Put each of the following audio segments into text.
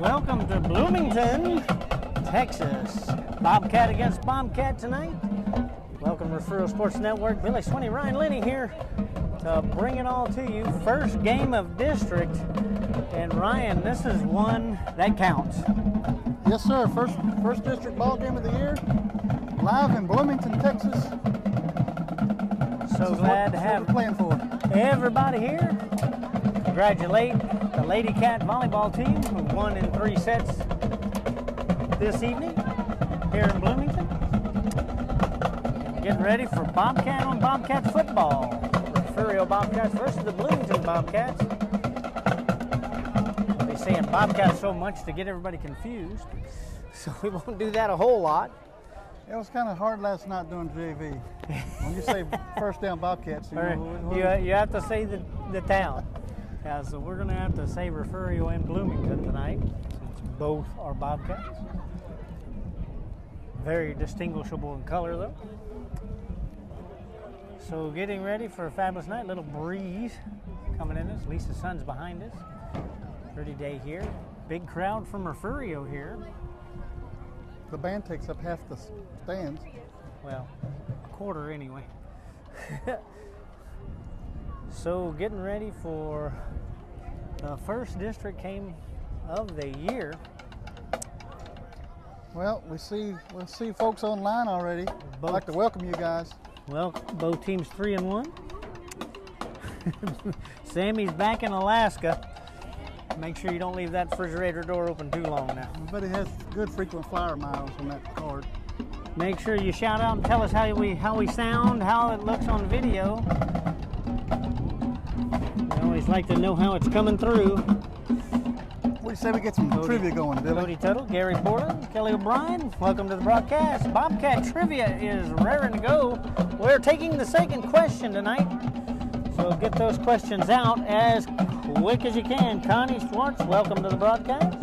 Welcome to Bloomington, Texas. Bobcat against Bobcat tonight. Welcome to Refugio Sports Network. Billy Swinney, Ryan Linney here to bring it all to you. First game of district. And Ryan, this is one that counts. Yes, sir. First district ball game of the year. Live in Bloomington, Texas. So glad to have playing for everybody here. Congratulate the Lady Cat volleyball team who won in 3 sets this evening here in Bloomington. Getting ready for Bobcat on Bobcats football. Refugio Bobcats versus the Bloomington Bobcats. I'll be saying Bobcats so much to get everybody confused, so we won't do that a whole lot. It was kind of hard last night doing JV. When you say first down Bobcats, you have to say the town. Yeah, so we're going to have to say Refugio and Bloomington tonight, since both are Bobcats. Very distinguishable in color, though. So getting ready for a fabulous night. Little breeze coming in us. Lisa's son's behind us. Pretty day here. Big crowd from Refugio here. The band takes up half the stands. Well, a quarter anyway. So getting ready for the first district game of the year. Well, we'll see folks online already. I'd like to welcome you guys. Well, both teams 3-1. Sammy's back in Alaska. Make sure you don't leave that refrigerator door open too long now. But it has good frequent flyer miles on that card. Make sure you shout out and tell us how we sound, how it looks on video. We always like to know how it's coming through. What do you say we get some trivia going, Billy? Cody Tuttle, Gary Borland, Kelly O'Brien, welcome to the broadcast. Bobcat Trivia is raring to go. We're taking the second question tonight, so get those questions out as quick as you can. Connie Schwartz, welcome to the broadcast.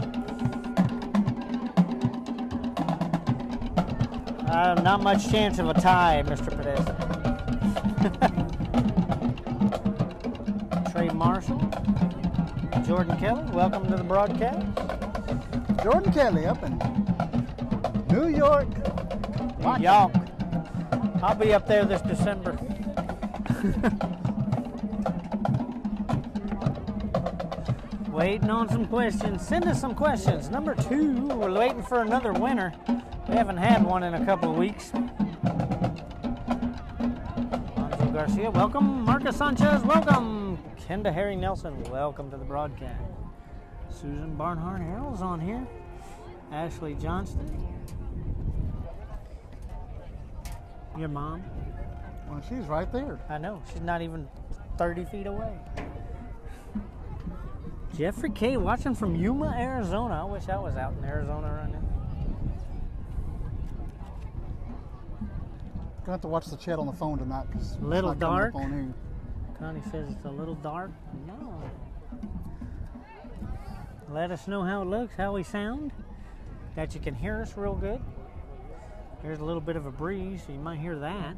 Not much chance of a tie, Mr. Podesta. Trey Marshall, Jordan Kelly, welcome to the broadcast. Jordan Kelly up in New York. New York. I'll be up there this December. Waiting on some questions. Send us some questions. Number 2, we're waiting for another winner. We haven't had one in a couple of weeks. Alonzo Garcia, welcome. Marcus Sanchez, welcome. Kenda Harry Nelson, welcome to the broadcast. Susan Barnhart Harrell's on here. Ashley Johnston. Your mom? Well, she's right there. I know. She's not even 30 feet away. Jeffrey K. watching from Yuma, Arizona. I wish I was out in Arizona right now. Gonna have to watch the chat on the phone tonight because little dark. Connie says it's a little dark. No. Let us know how it looks, how we sound, that you can hear us real good. There's a little bit of a breeze, so you might hear that.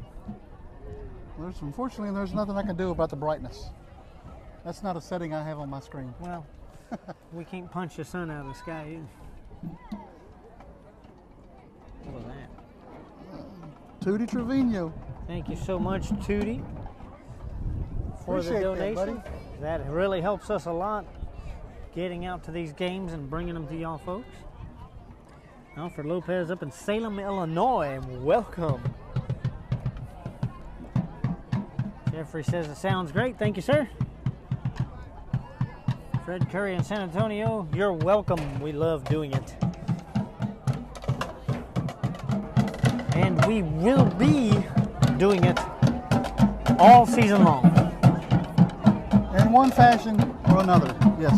Unfortunately, there's nothing I can do about the brightness. That's not a setting I have on my screen. Well, we can't punch the sun out of the sky either. What was that? Tootie Trevino. Thank you so much, Tootie, for the donation. That really helps us a lot, getting out to these games and bringing them to y'all folks. Alfred Lopez up in Salem, Illinois. Welcome. Jeffrey says it sounds great. Thank you, sir. Fred Curry in San Antonio, you're welcome. We love doing it. And we will be doing it all season long. In one fashion or another, yes.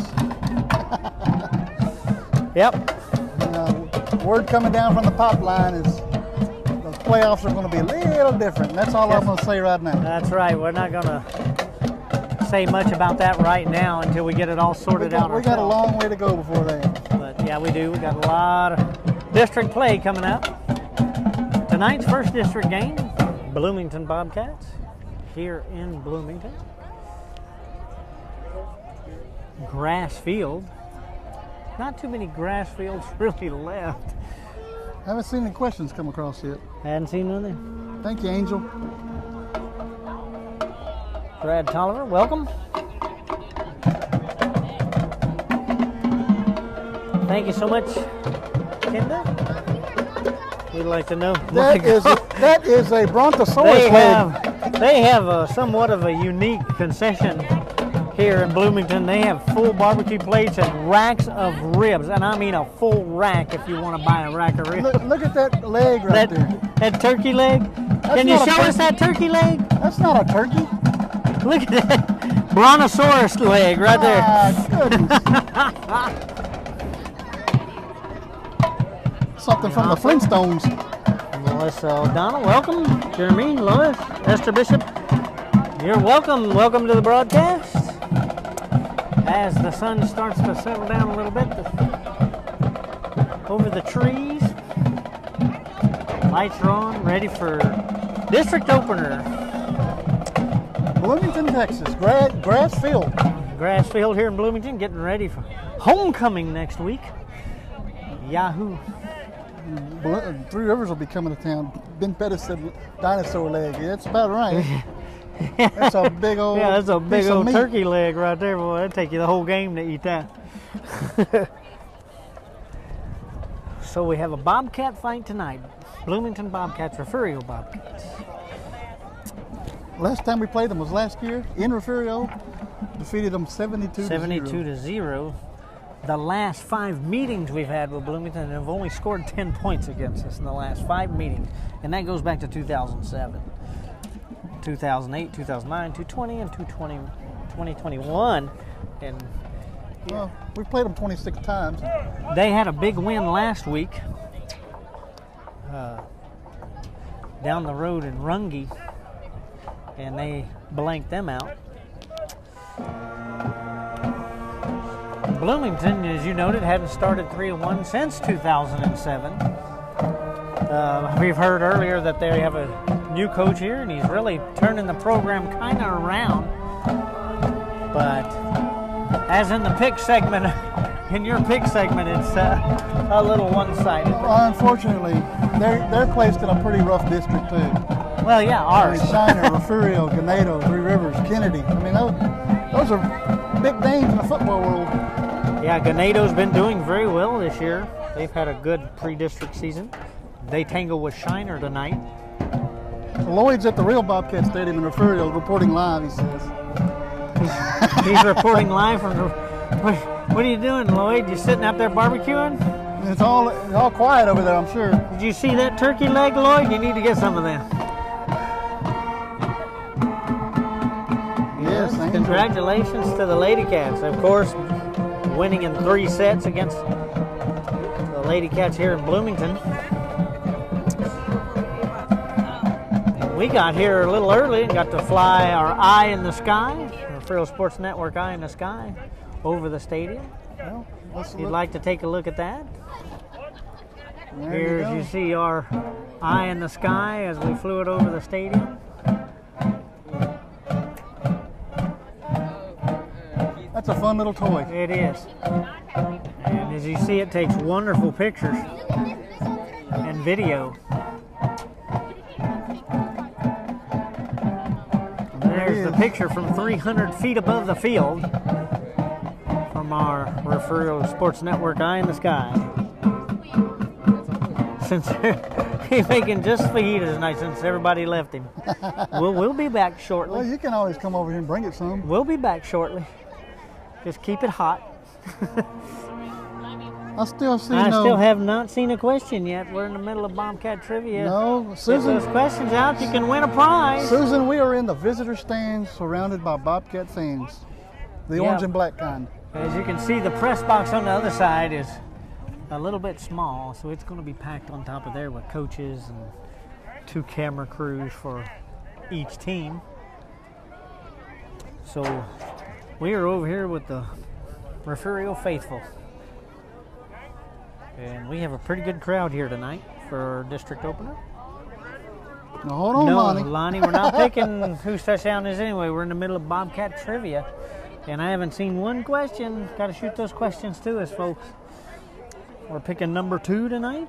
Yep. Word coming down from the pop line is the playoffs are going to be a little different. That's all I'm going to say right now. That's right. We're not going to say much about that right now until we get it all sorted out. We got a long way to go before then. But yeah, we do. We got a lot of district play coming up. Tonight's first district game, Bloomington Bobcats here in Bloomington. Grass field. not too many grass fields really left. Haven't seen any questions come across yet. Hadn't seen nothing. Thank you, Angel. Brad Tolliver, welcome. Thank you so much, Kenda. We'd like to know. That is a Brontosaurus leg. They have somewhat of a unique concession here in Bloomington. They have full barbecue plates and racks of ribs, and I mean a full rack if you want to buy a rack of ribs. Look at that leg right there. That turkey leg. Can you show us that turkey leg? That's not a turkey. Look at that Brontosaurus leg right there. Goodness. Something from the Flintstones. Melissa O'Donnell, welcome. Jeremy, Lois, Esther Bishop, you're welcome. Welcome to the broadcast. As the sun starts to settle down a little bit over the trees, lights are on, ready for district opener. Bloomington, Texas, grass field. Grass field here in Bloomington, getting ready for homecoming next week. Yahoo! Three Rivers will be coming to town. Ben Pettis said dinosaur leg. Yeah, that's about right. That's a big old that's a big old meat. Turkey leg right there, boy. It'd take you the whole game to eat that. So we have a Bobcat fight tonight. Bloomington Bobcats, Refugio Bobcats. Last time we played them was last year in Refugio. Defeated them 72-0. The last 5 meetings we've had with Bloomington have only scored 10 points against us in the last 5 meetings. And that goes back to 2007, 2008, 2009, 2020, and 2021. And well, we played them 26 times. They had a big win last week down the road in Runge, and they blanked them out. Bloomington, as you noted, hadn't started 3-1 since 2007. We've heard earlier that they have a new coach here, and he's really turning the program kind of around. But as in the pick segment, in your pick segment, it's a little one-sided. Well, unfortunately, they're placed in a pretty rough district too. Well, yeah, ours. Shiner, Refugio, Ganado, Three Rivers, Kennedy. I mean, those are big names in the football world. Yeah, Ganado's been doing very well this year. They've had a good pre-district season. They tangle with Shiner tonight. Lloyd's at the real Bobcat Stadium in Refugio reporting live, he says. He's reporting live from the... What are you doing, Lloyd? You sitting out there barbecuing? It's all quiet over there, I'm sure. Did you see that turkey leg, Lloyd? You need to get some of that. Yes, congratulations to the Lady Cats. Of course, winning in 3 sets against the Lady Cats here in Bloomington. We got here a little early and got to fly our eye in the sky, our Frio Sports Network eye in the sky, over the stadium. Well, you'd like to take a look at that. There you see our eye in the sky as we flew it over the stadium. That's a fun little toy. It is. And as you see, it takes wonderful pictures and video. There's the picture from 300 feet above the field from our Refugio Sports Network eye in the sky. Since he's making just fajitas tonight since everybody left him. We'll be back shortly. Well, you can always come over here and bring it some. We'll be back shortly. Just keep it hot. I still have not seen a question yet. We're in the middle of Bobcat trivia. No, Susan. Get those questions out, you can win a prize. Susan, we are in the visitor stands surrounded by Bobcat fans. The orange and black kind. As you can see, the press box on the other side is a little bit small, so it's going to be packed on top of there with coaches and 2 camera crews for each team. So we are over here with the Refugio faithful. And we have a pretty good crowd here tonight for our district opener. Now hold on, Lonnie. Lonnie, we're not picking whose touchdown is anyway. We're in the middle of Bobcat trivia. And I haven't seen one question. Got to shoot those questions to us, folks. We're picking number 2 tonight.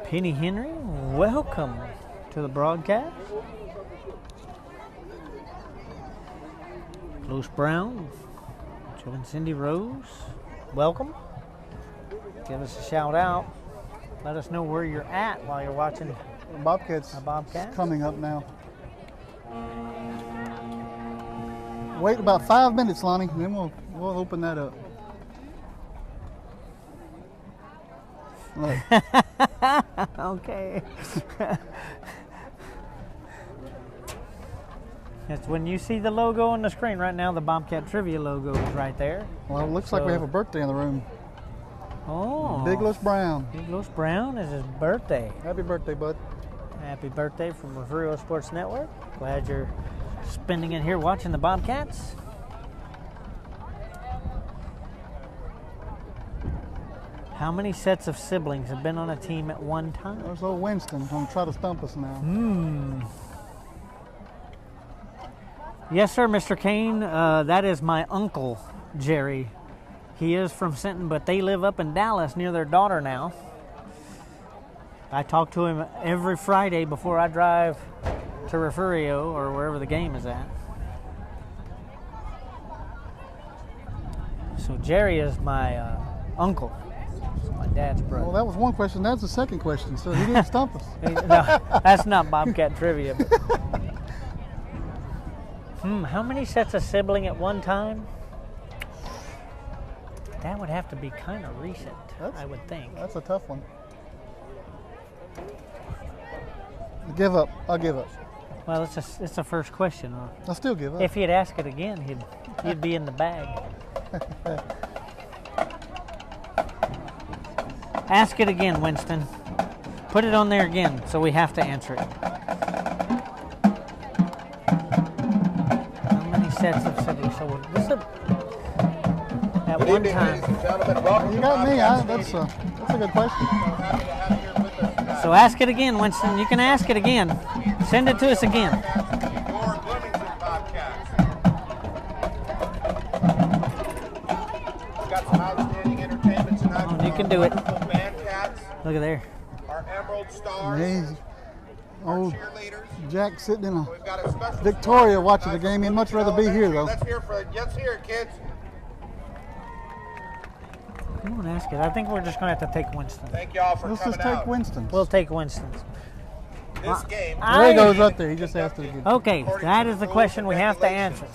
Penny Henry, welcome to the broadcast. Bruce Brown, Joe and Cindy Rose, welcome. Give us a shout out. Let us know where you're at while you're watching Bobcats a Bobcat. coming up now. Wait about 5 minutes, Lonnie, and then we'll open that up. Look. Okay. It's when you see the logo on the screen right now, the Bobcat Trivia logo is right there. Well, it looks like we have a birthday in the room. Oh. Big Louis Brown. Big Louis Brown is his birthday. Happy birthday, bud. Happy birthday from Refugio Sports Network. Glad you're spending it here watching the Bobcats. How many sets of siblings have been on a team at one time? There's old Winston going to try to stump us now. Yes, sir, Mr. Kane. That is my uncle, Jerry. He is from Sinton, but they live up in Dallas near their daughter now. I talk to him every Friday before I drive to Refugio or wherever the game is at. So Jerry is my uncle. My dad's brother. Well, that was one question. That's the second question. So he didn't stump us. No, that's not Bobcat trivia. How many sets of sibling at one time? That would have to be kind of recent, I would think. That's a tough one. Give up. I'll give up. Well, it's the first question. I'll still give up. If he'd ask it again, he'd be in the bag. Ask it again, Winston. Put it on there again, so we have to answer it. How many sets of siblings? So this is at Good one evening, time. ladies and gentlemen. Welcome You to got me. Bobcats That's TV. a good question. We're happy to have you here with us tonight. So ask it again, Winston. You can ask it again. Send it to us again. Your Bloomington Bobcats. We've got some outstanding entertainment tonight. Oh, you can do it. Wonderful band cats, Look at there. our Emerald Stars, Amazing. our Old cheerleaders. Jack sitting in a We've got a special Victoria sponsor watching the tonight game. He'd from much rather Bloomington be here, Elementary. though. Let's hear it, kids. Come on, ask it. I think we're just going to have to take Winston. Thank y'all for Let's coming just take out. Winston. We'll take Winston's. This game There he goes up there. He just asked it again. Okay, that is the question we have to answer.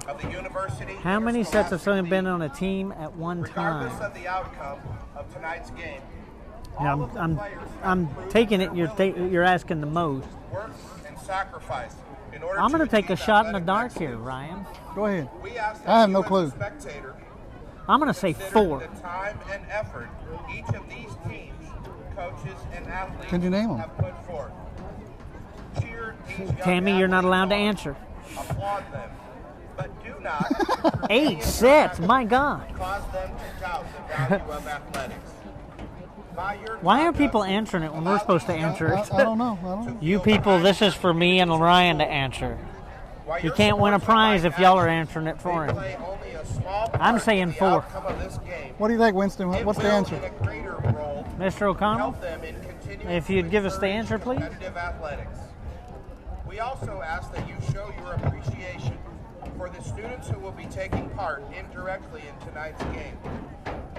of the university. How many sets of siblings have been on a team at one Regardless time? of the outcome of tonight's game, Yeah, all of the players I'm taking it. You're asking the most. work and sacrifice in order I'm going to take a achieve shot in the athletic dark excellence. here, Ryan. Go ahead. We ask that I have you no as a clue. spectator I'm going to say consider 4. the time and effort each of these teams, coaches, and athletes Can you name 'em? have put forth. Cheer these young Tammy, you're not athletes allowed to on. answer. Applaud them, but do not 8 sets. My God. cause them to doubt the value of athletics. By your Why are conduct, people answering it when we're supposed to answer I it? don't know. I don't know. You people, this is for me and Ryan to answer. while You your can't win a supporters prize might if y'all are act, answering it for they him. play only a small part I'm saying in the 4. outcome of this game. What do you think, Winston? It What's the will, answer? in a greater role, Mr. O'Connell? help them in continuing If to you'd give us the encourage answer, please. competitive athletics. We also ask that you show your appreciation for the students who will be taking part indirectly in tonight's game.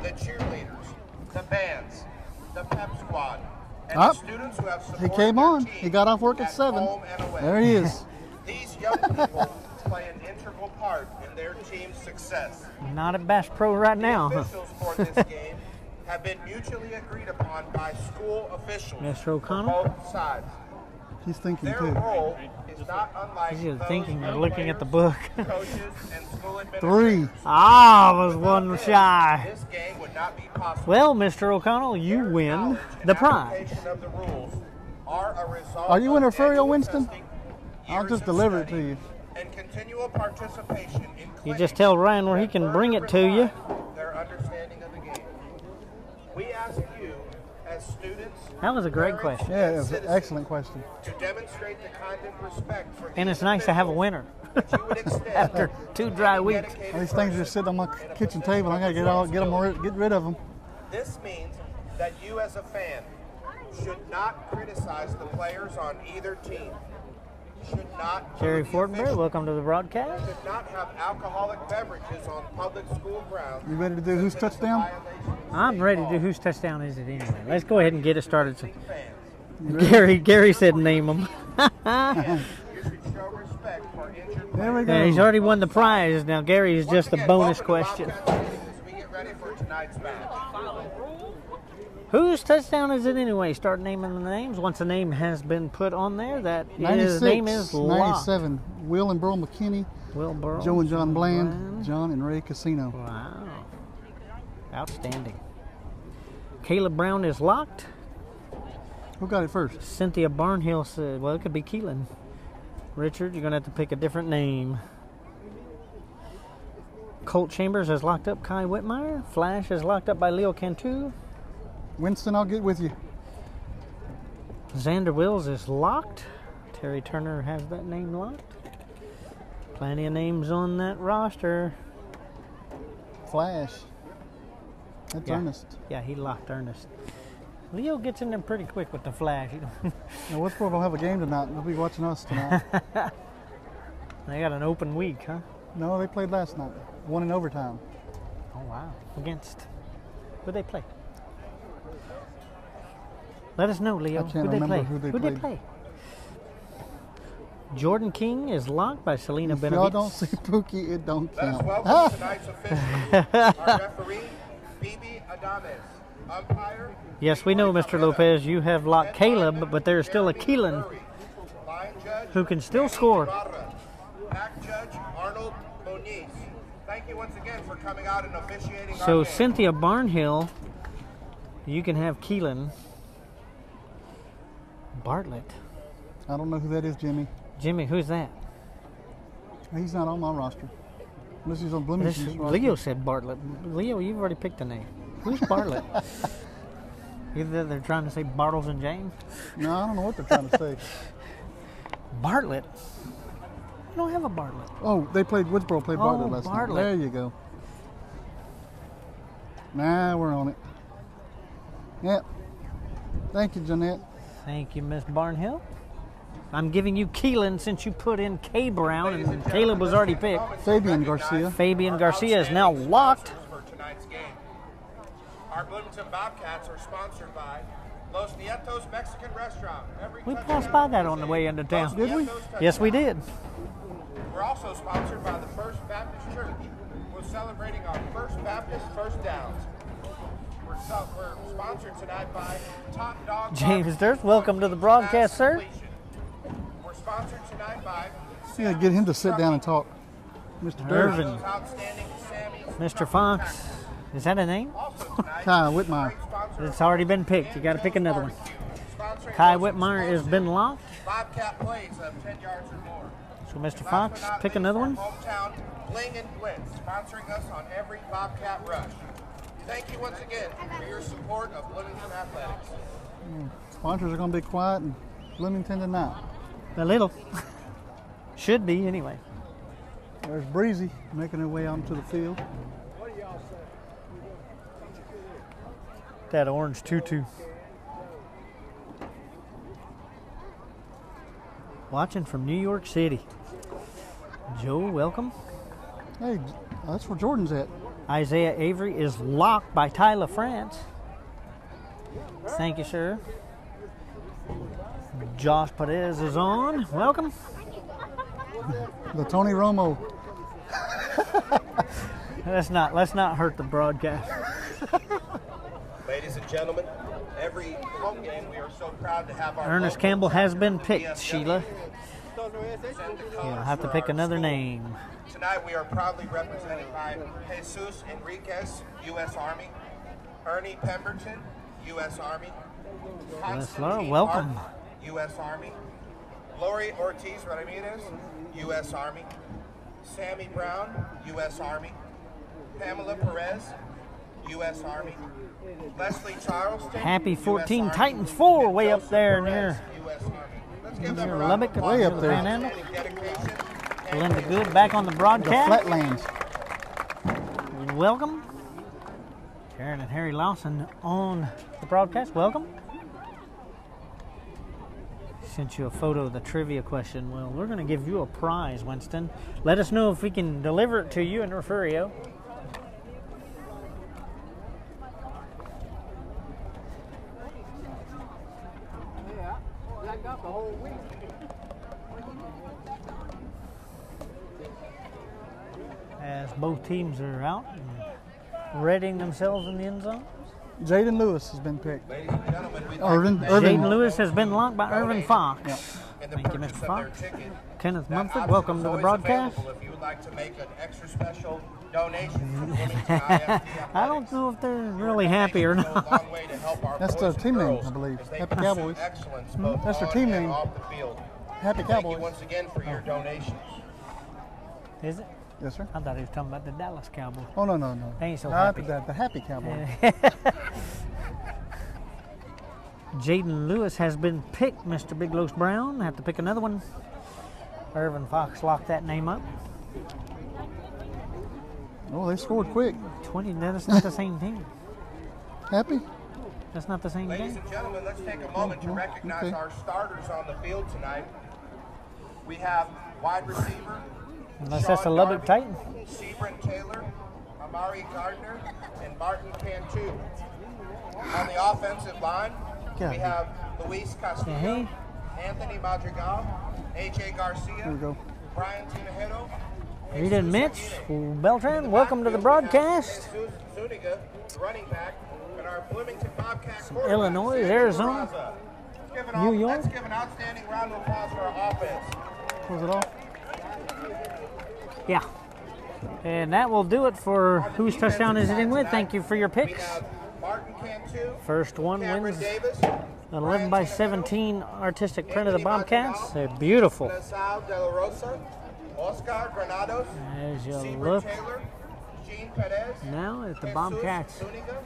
The cheerleaders, the bands, the pep squad, and Ah, the students who have supported He came their on. team He got off work at 7. home and away. There he is. These young people play an integral part in their team's success. Not at Bass Pro right now. Officials for this game have been mutually agreed upon by school officials Mr. O'Connell? for both sides. He's thinking, Their too. role is not unlike He's either those thinking or of looking at the players, book. coaches, and school 3. administrators. Ah, was one shy. This game would not be possible. Well, Mr. O'Connell, you Their win knowledge the and prize. application of the rules are a result Are you in of Refugio, annual Winston? testing, I'll years just of deliver it to study, you. And continual participation in You clinics just tell Ryan where he that can bring further it to you. refine their understanding of the game. We ask you, as students, That was a great parents, question. Yeah, and it was an citizens, excellent question. to demonstrate the kind of respect for And these it's nice to have a officials winner that you would extend after to 2 dry any weeks. dedicated These things person just sitting on my in a kitchen position table. I gotta of get rid of them. This means that you as a fan should not criticize the players on either team. Should not. Jerry Fortenberry, welcome to the broadcast. Should not have alcoholic beverages on public school grounds. You ready to do whose touchdown? I'm ready to do whose touchdown is it anyway. Let's go ahead and get it started. Gary said name them. You should show respect for injured There we players. go. Yeah, he's already won the prize. Now Gary is just a Once again, bonus welcome to question. Bobcats as we get ready for tonight's match. Whose touchdown is it anyway? Start naming the names. Once a name has been put on there, that 96, his name is locked. 97. Will and Burl McKinney, Will Burrow. Joe and John Bland, John and Ray Casino. Wow. Outstanding. Caleb Brown is locked. Who got it first? Cynthia Barnhill said, well, it could be Keelan. Richard, you're going to have to pick a different name. Colt Chambers has locked up Kai Whitmire. Flash is locked up by Leo Cantu. Winston, I'll get with you. Xander Wills is locked. Terry Turner has that name locked. Plenty of names on that roster. Flash. That's Yeah. Ernest. Yeah, he locked Ernest. Leo gets in there pretty quick with the flash. Now, Westbrook will have a game tonight. They'll be watching us tonight. They got an open week, huh? No, they played last night. Won in overtime. Oh, wow. Against. Who they play? Let us know, Leo. I can't Who'd they remember play? who they Who'd they played. play? Jordan King is locked by Selena If y'all don't Benavides. see Pookie, it don't Let us count. welcome tonight's officials. Our referee, Phoebe Adames. Umpire. Yes, we know, Mr. Lopez, you have locked Caleb, but there's still a Keelan Line judge, who can still Danny score. Ibarra. Back judge, Arnold Moniz. Thank you once again for coming out and officiating So our game. Cynthia Barnhill, you can have Keelan. Bartlett. I don't know who that is, Jimmy. Jimmy, who's that? He's not on my roster. Unless he's on This, Bloomington's roster. Leo said Bartlett. Leo, you've already picked a name. Who's Bartlett? Either they're trying to say Bartles and James. No, I don't know what they're trying to say. Bartlett? We don't have a Bartlett. Oh, they played Woodsboro played Bartlett last Bartlett. night. There you go. Nah, we're on it. Yep. Thank you, Jeanette. Thank you, Miss Barnhill. I'm giving you Keelan since you put in K Brown and Caleb was already picked. Fabian Garcia. Fabian Garcia is now locked. For tonight's game. Our Bloomington Bobcats are sponsored by Los Nietos Mexican Restaurant. Every We touchdown passed by that is on the a way into Los town. Did we? Nietos Yes, we touchdown. did. We're also sponsored by the First Baptist Church. We're celebrating our First Baptist First Downs. We're sponsored tonight by Top Dog. James Durst, welcome to the broadcast, sir. Completion. We're sponsored tonight by You gotta get him to sit down and talk. Mr. Irvin. Durvin. Outstanding Sammy's Mr. Fox. Is that a name? Also tonight, Kai Whitmire. great sponsor It's already been picked. You got to pick another one. sponsoring Kai Los Whitmire has been locked. Bobcat plays of 10 yards or more. So Mr. Last Fox, but not pick least, another our one. Hometown Bling and Blitz, sponsoring us on every Bobcat rush. Thank you once again for your support of Bloomington Athletics. Sponsors are gonna be quiet in Bloomington tonight. A little. Should be, anyway. There's Breezy making her way onto the field. That orange tutu. Watching from New York City. Joe, welcome. Hey, that's where Jordan's at. Isaiah Avery is locked by Tyler France. Thank you, sir. Josh Perez is on. Welcome. The Tony Romo. Let's not hurt the broadcast. Ladies and gentlemen, every home game we are so proud to have our Ernest local Campbell has been VFW picked, Sheila. present the You'll colors have to for pick our another school. name. Tonight we are proudly represented by Jesus Enriquez, U.S. Army, Ernie Pemberton, U.S. Army, Constantine welcome. Martin, U.S. Army, Lori Ortiz Ramirez, U.S. Army, Sammy Brown, U.S. Army, Pamela Perez, U.S. Army, Leslie Charleston, Happy US 14 Army, Titans 4 and way up Joseph there Perez, near U.S. Army. Let's give them a near round of Lubbock, applause way for up their there. outstanding dedication and Linda Good back on the The broadcast. Flatlands. Welcome. Sharon and Harry Lawson on the broadcast. Welcome. Sent you a photo of the trivia question. Well, we're going to give you a prize, Winston. Let us know if we can deliver it to you in Refugio. As both teams are out and readying themselves in the end zone. Jaden Lewis has been picked. Ladies and gentlemen, we'd Irvin. like to Jaden Lewis has been locked by Irvin Fox. Yeah. in the Thank you, purchase Mr. of Fox. their ticket. Kenneth That Mumford, option welcome is to the always broadcast. available if you would like to make an extra special donation to Bloomington IFT I don't know if they're really happy or not. That's their team name, I believe. Happy Cowboys. That's their team name. Happy Thank Cowboys. you once again for your donations. Is it? Yes, sir. I thought he was talking about the Dallas Cowboys. Oh, no. They ain't so Not happy. The Happy Cowboys. Jaden Lewis has been picked, Mr. Big Los Brown. Have to pick another one. Irvin Fox locked that name up. Oh, they scored quick. 20, that's not the same team. Happy? That's not the same Ladies game. and gentlemen, let's take a moment to recognize Okay. our starters on the field tonight. We have wide receiver Unless Sean that's a Lubbock Darby, Titan. Sebron Taylor, Amari Gardner, and Barton Cantu. On the offensive line, Yeah. we have Luis Castillo, Hey. Anthony Madrigal, AJ Here we Garcia, go. Brian Tinajero, Rita and Mitch, Beltran, welcome to the broadcast. Zuniga, the running back, and our Bloomington Bobcat Illinois, Arizona, New York. Let's give an outstanding round of applause for our offense. Close it off. Yeah. And that will do it for On the whose touchdown is it in defensive with. side Thank you for your tonight, picks. We have Martin Cantu, First one Cameron wins Davis, an 11 by Brian 17 artistic print of the Anthony Bobcats. Madrigal, They're beautiful. Nassau De La Rosa, Oscar Granados, As you Sebron look Taylor, Gene Perez, now at the Jesus Bobcats Zuniga,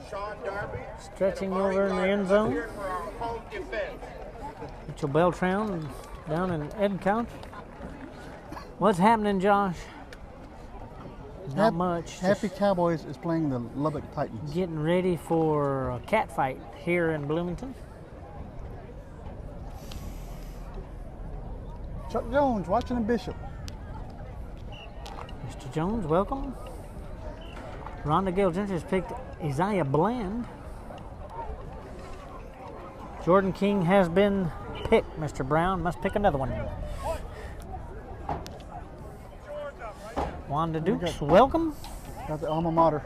Sean Darby, stretching and Amari over in the Gardner end up zone. here for our home defense. Mitchell Beltran down in Edcount. What's happening, Josh? Not much. Happy Just Cowboys is playing the Lubbock Titans. getting ready for a cat fight here in Bloomington. Chuck Jones watching the Bishop. Mr. Jones, welcome. Rhonda Gale Gentry has picked Isaiah Bland. Jordan King has been picked. Mr. Brown must pick another one. Wanda Dukes, welcome. Got the alma mater.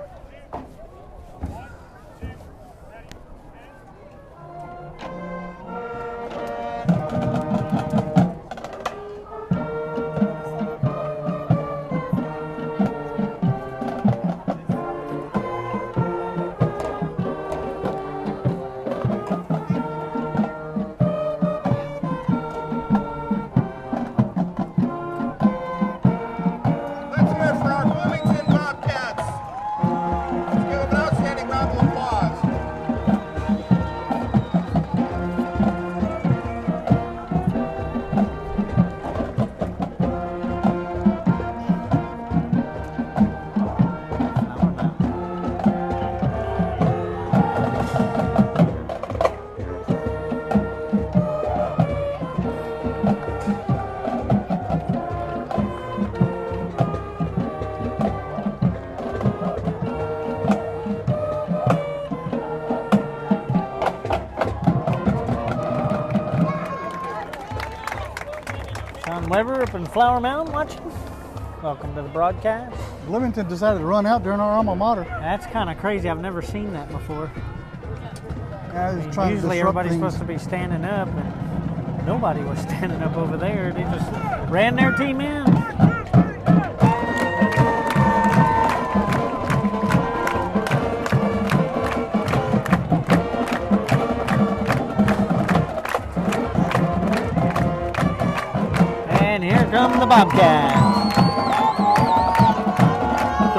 Let's hear it for our Bloomington Bobcats. Let's give them an outstanding round of applause. Sean Weber up in Flower Mound watching. Welcome to the broadcast. Bloomington decided to run out during our alma mater. That's kind of crazy. I've never seen that before. Yeah, he's trying to Usually disrupt everybody's things. supposed to be standing up, and nobody was standing up over there. They just ran their team in. And here come the Bobcats.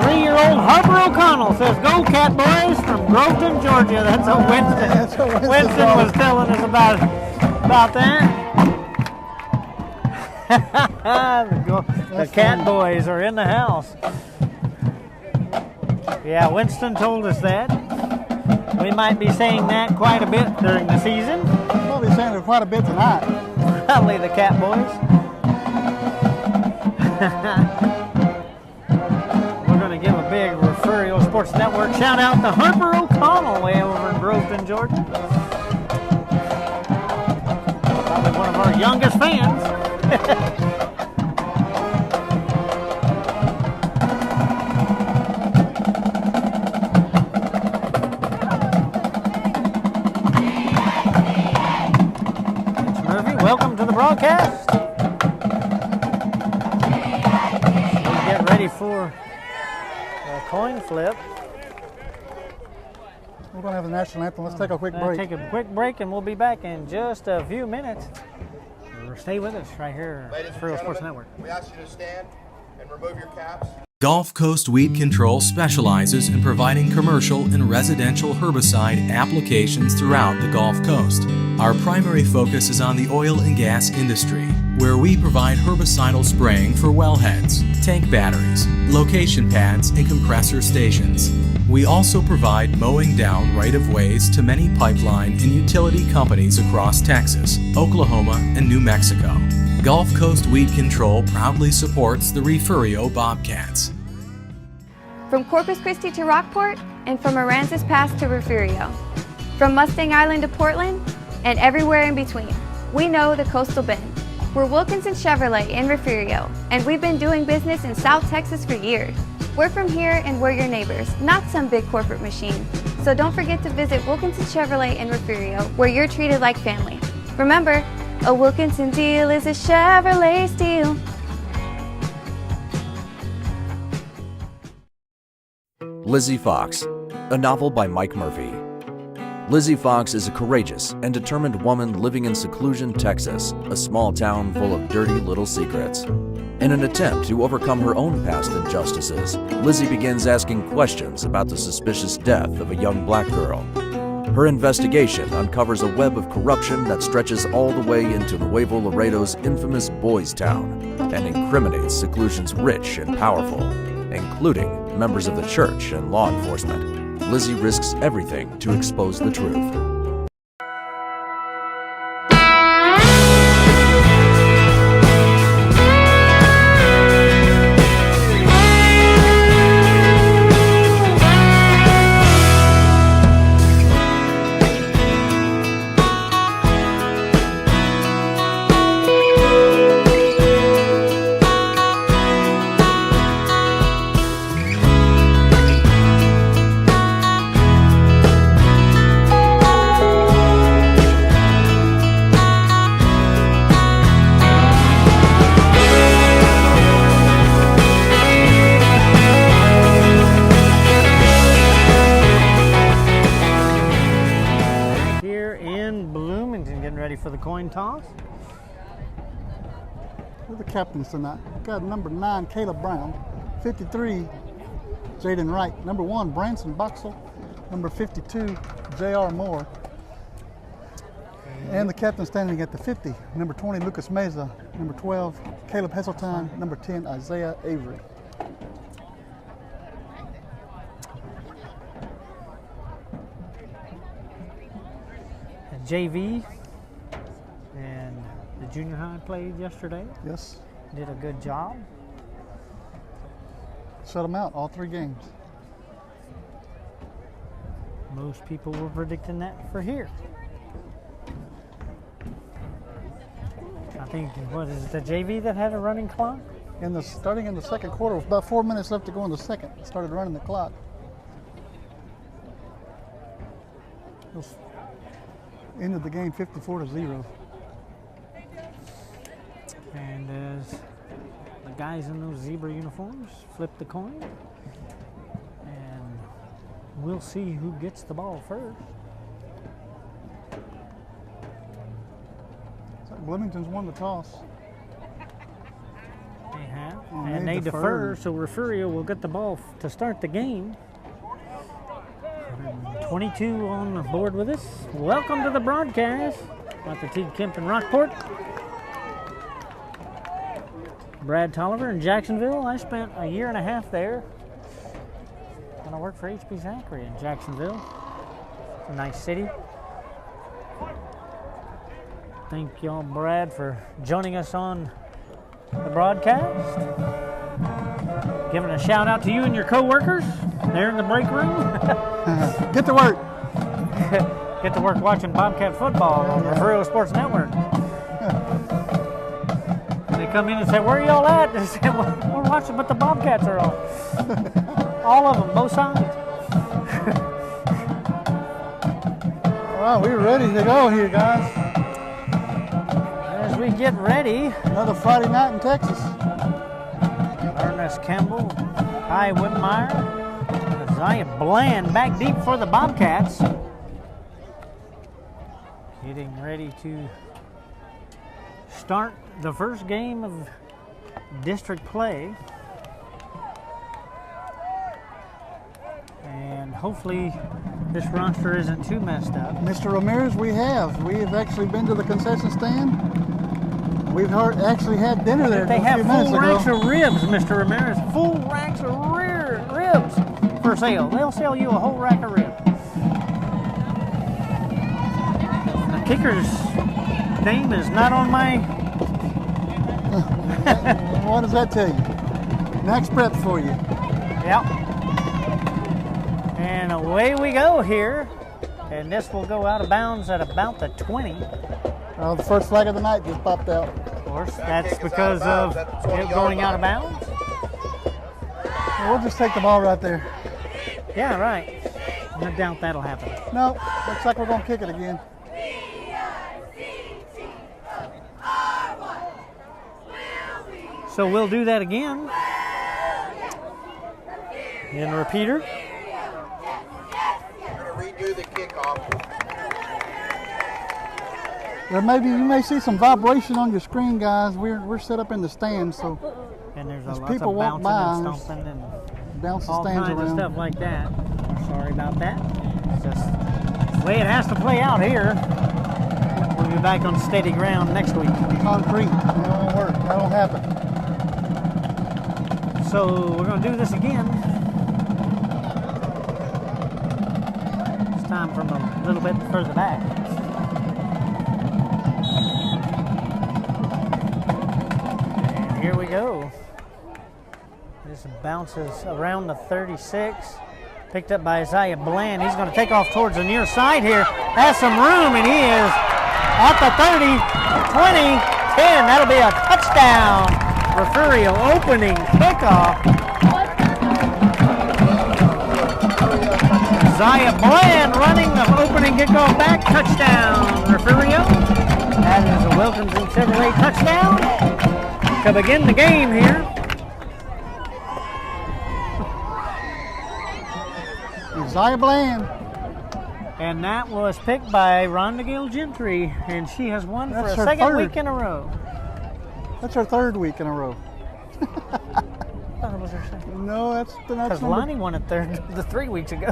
3-year-old Harper O'Connell says, "Go Cat Boys" from Groveton, Georgia. That's what Winston. That's what Winston's Winston on. was telling us about that. the Cat funny. Boys are in the house. Yeah, Winston told us that. We might be saying that quite a bit during the season. We'll be saying it quite a bit tonight. Probably the Cat Boys. We're going to give a big Refugio Sports Network shout out to Harper O'Connell way over in Groveton, Georgia. Probably one of our youngest fans. Welcome to the broadcast. We'll get ready for a coin flip. We're going to have the national anthem. Let's take a quick break. Take a quick break, and we'll be back in just a few minutes. Stay with us right here Ladies and for Refugio Sports gentlemen, Network. we ask you to stand and remove your caps. Gulf Coast Weed Control specializes in providing commercial and residential herbicide applications throughout the Gulf Coast. Our primary focus is on the oil and gas industry, where we provide herbicidal spraying for wellheads, tank batteries, location pads, and compressor stations. We also provide mowing down right-of-ways to many pipeline and utility companies across Texas, Oklahoma, and New Mexico. Gulf Coast Weed Control proudly supports the Refugio Bobcats. From Corpus Christi to Rockport, and from Aransas Pass to Refugio. From Mustang Island to Portland, and everywhere in between. We know the Coastal Bend. We're Wilkinson Chevrolet in Refugio, and we've been doing business in South Texas for years. We're from here and we're your neighbors, not some big corporate machine. So don't forget to visit Wilkinson Chevrolet in Refugio, where you're treated like family. Remember, a Wilkinson deal is a Chevrolet steal. Lizzie Fox, a novel by Mike Murphy. Lizzie Fox is a courageous and determined woman living in Seclusion, Texas, a small town full of dirty little secrets. In an attempt to overcome her own past injustices, Lizzie begins asking questions about the suspicious death of a young black girl. Her investigation uncovers a web of corruption that stretches all the way into Nuevo Laredo's infamous Boys Town and incriminates Seclusion's rich and powerful, including members of the church and law enforcement. Lizzie risks everything to expose the truth. For the coin toss. Who are the captains tonight? We've got number 9, Caleb Brown. 53, Jaden Wright. Number 1, Branson Boxell. Number 52, J.R. Moore. And the captain standing at the 50, number 20, Lucas Meza. Number 12, Caleb Heseltine. Number 10, Isaiah Avery. JV and the junior high played yesterday. Yes. Did a good job. Shut them out all 3 games. Most people were predicting that for here. I think, what is it, the JV that had a running clock? Starting in the second quarter, with about 4 minutes left to go in the second, started running the clock. Ended the game 54-0. And as the guys in those zebra uniforms flip the coin, and we'll see who gets the ball first. So Bloomington's won the toss. They have, and they defer, so Refugio will get the ball to start the game. 22 on the board with us. Welcome to the broadcast. About the Teague Kemp in Rockport. Brad Tolliver in Jacksonville. I spent a year and a half there. Got I work for HB Zachary in Jacksonville. It's a nice city. Thank y'all, Brad, for joining us on the broadcast. Giving a shout out to you and your co-workers there in the break room. Get to work. Get to work watching Bobcat football on Refugio Sports Network. They come in and say, "Where are y'all at?" They say, "We're watching, but the Bobcats are on." All of them, both sides. All right, we're ready to go here, guys. As we get ready, Another Friday night in Texas. Ernest Campbell, Ty Whitmire, Isaiah Bland back deep for the Bobcats. Getting ready to start the first game of district play. And hopefully this roster isn't too messed up. Mr. Ramirez, we have actually been to the concession stand. We've actually had dinner there They a have few minutes full ago. racks of ribs, Mr. Ramirez. Full racks of ribs for sale. They'll sell you a whole rack of ribs. The kicker's name is not on my... What does that tell you? Max prep for you. Yep. And away we go here. And this will go out of bounds at about the 20. The first flag of the night just popped out. Of course, that's because of it going out of bounds. We'll just take the ball right there. Yeah, right. I doubt that'll happen. No, looks like we're going to kick it again. So we'll do that again. In a repeater. We're going to redo the kickoff. You may see some vibration on your screen, guys. We're set up in the stands, so And there's as lots people of walk bouncing by, and stomping and bounce the all stands kinds of around. stuff like that. Sorry about that. It's just the way it has to play out here. We'll be back on steady ground next week. Concrete. That won't work. That won't happen. So we're going to do this again. This time from a little bit further back. And here we go. This bounces around the 36. Picked up by Isaiah Bland. He's going to take off towards the near side here. Has some room, and he is at the 30, 20, 10. That'll be a touchdown. Refugio opening kickoff. Isaiah Bland running the opening kickoff back. Touchdown, Refugio. That is a Wilkinson Chevrolet touchdown to begin the game here. Isaiah Bland. And that was picked by Rhonda Gale Gentry, and she has won That's for a her second third. week in a row. That's our third week in a row. I thought it was her second. No, that's Because number. Lonnie won it the 3 weeks ago.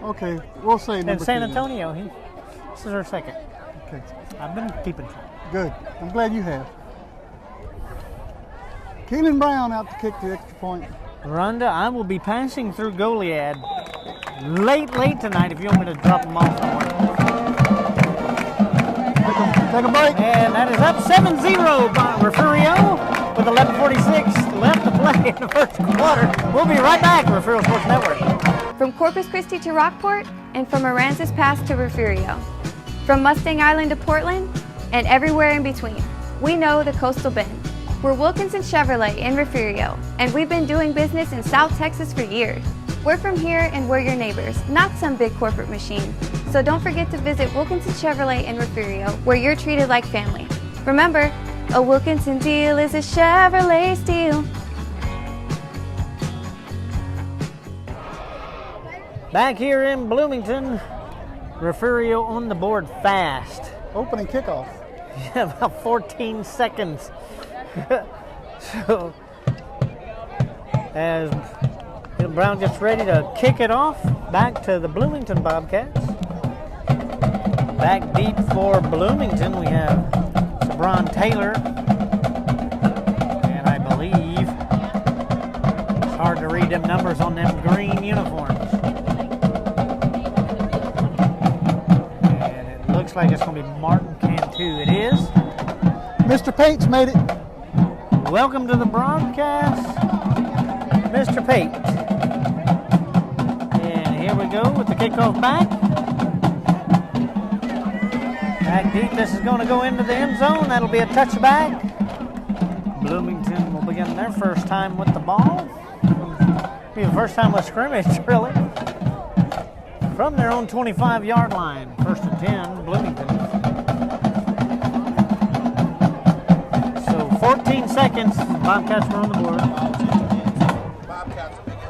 Okay, we'll say number And San 2. Antonio, this is her second. Okay, I've been keeping track. good. I'm glad you have. Keelan Brown out to kick the extra point. Rhonda, I will be passing through Goliad late tonight if you want me to drop them off somewhere. Take a break. And that is up 7-0 by Refugio with 11:46 left to play in the first quarter. We'll be right back, Refugio Sports Network. From Corpus Christi to Rockport, and from Aransas Pass to Refugio. From Mustang Island to Portland, and everywhere in between. We know the Coastal Bend. We're Wilkinson Chevrolet in Refugio, and we've been doing business in South Texas for years. We're from here and we're your neighbors, not some big corporate machine. So don't forget to visit Wilkinson Chevrolet in Refugio, where you're treated like family. Remember, a Wilkinson deal is a Chevrolet steal. Back here in Bloomington, Refugio on the board fast. Opening kickoff. Yeah, about 14 seconds. So, as Brown gets ready to kick it off, back to the Bloomington Bobcats. Back deep for Bloomington, we have Sabron Taylor. And I believe, it's hard to read them numbers on them green uniforms. And it looks like it's going to be Martin Cantu. It is. Mr. Pate's made it. Welcome to the broadcast, Mr. Pate. And here we go with the kickoff back. Back deep, this is going to go into the end zone. That'll be a touchback. Bloomington will begin their first time with the ball. Be the first time with scrimmage, really. From their own 25-yard line. First and 10, Bloomington. So 14 seconds, Bobcats are on the board.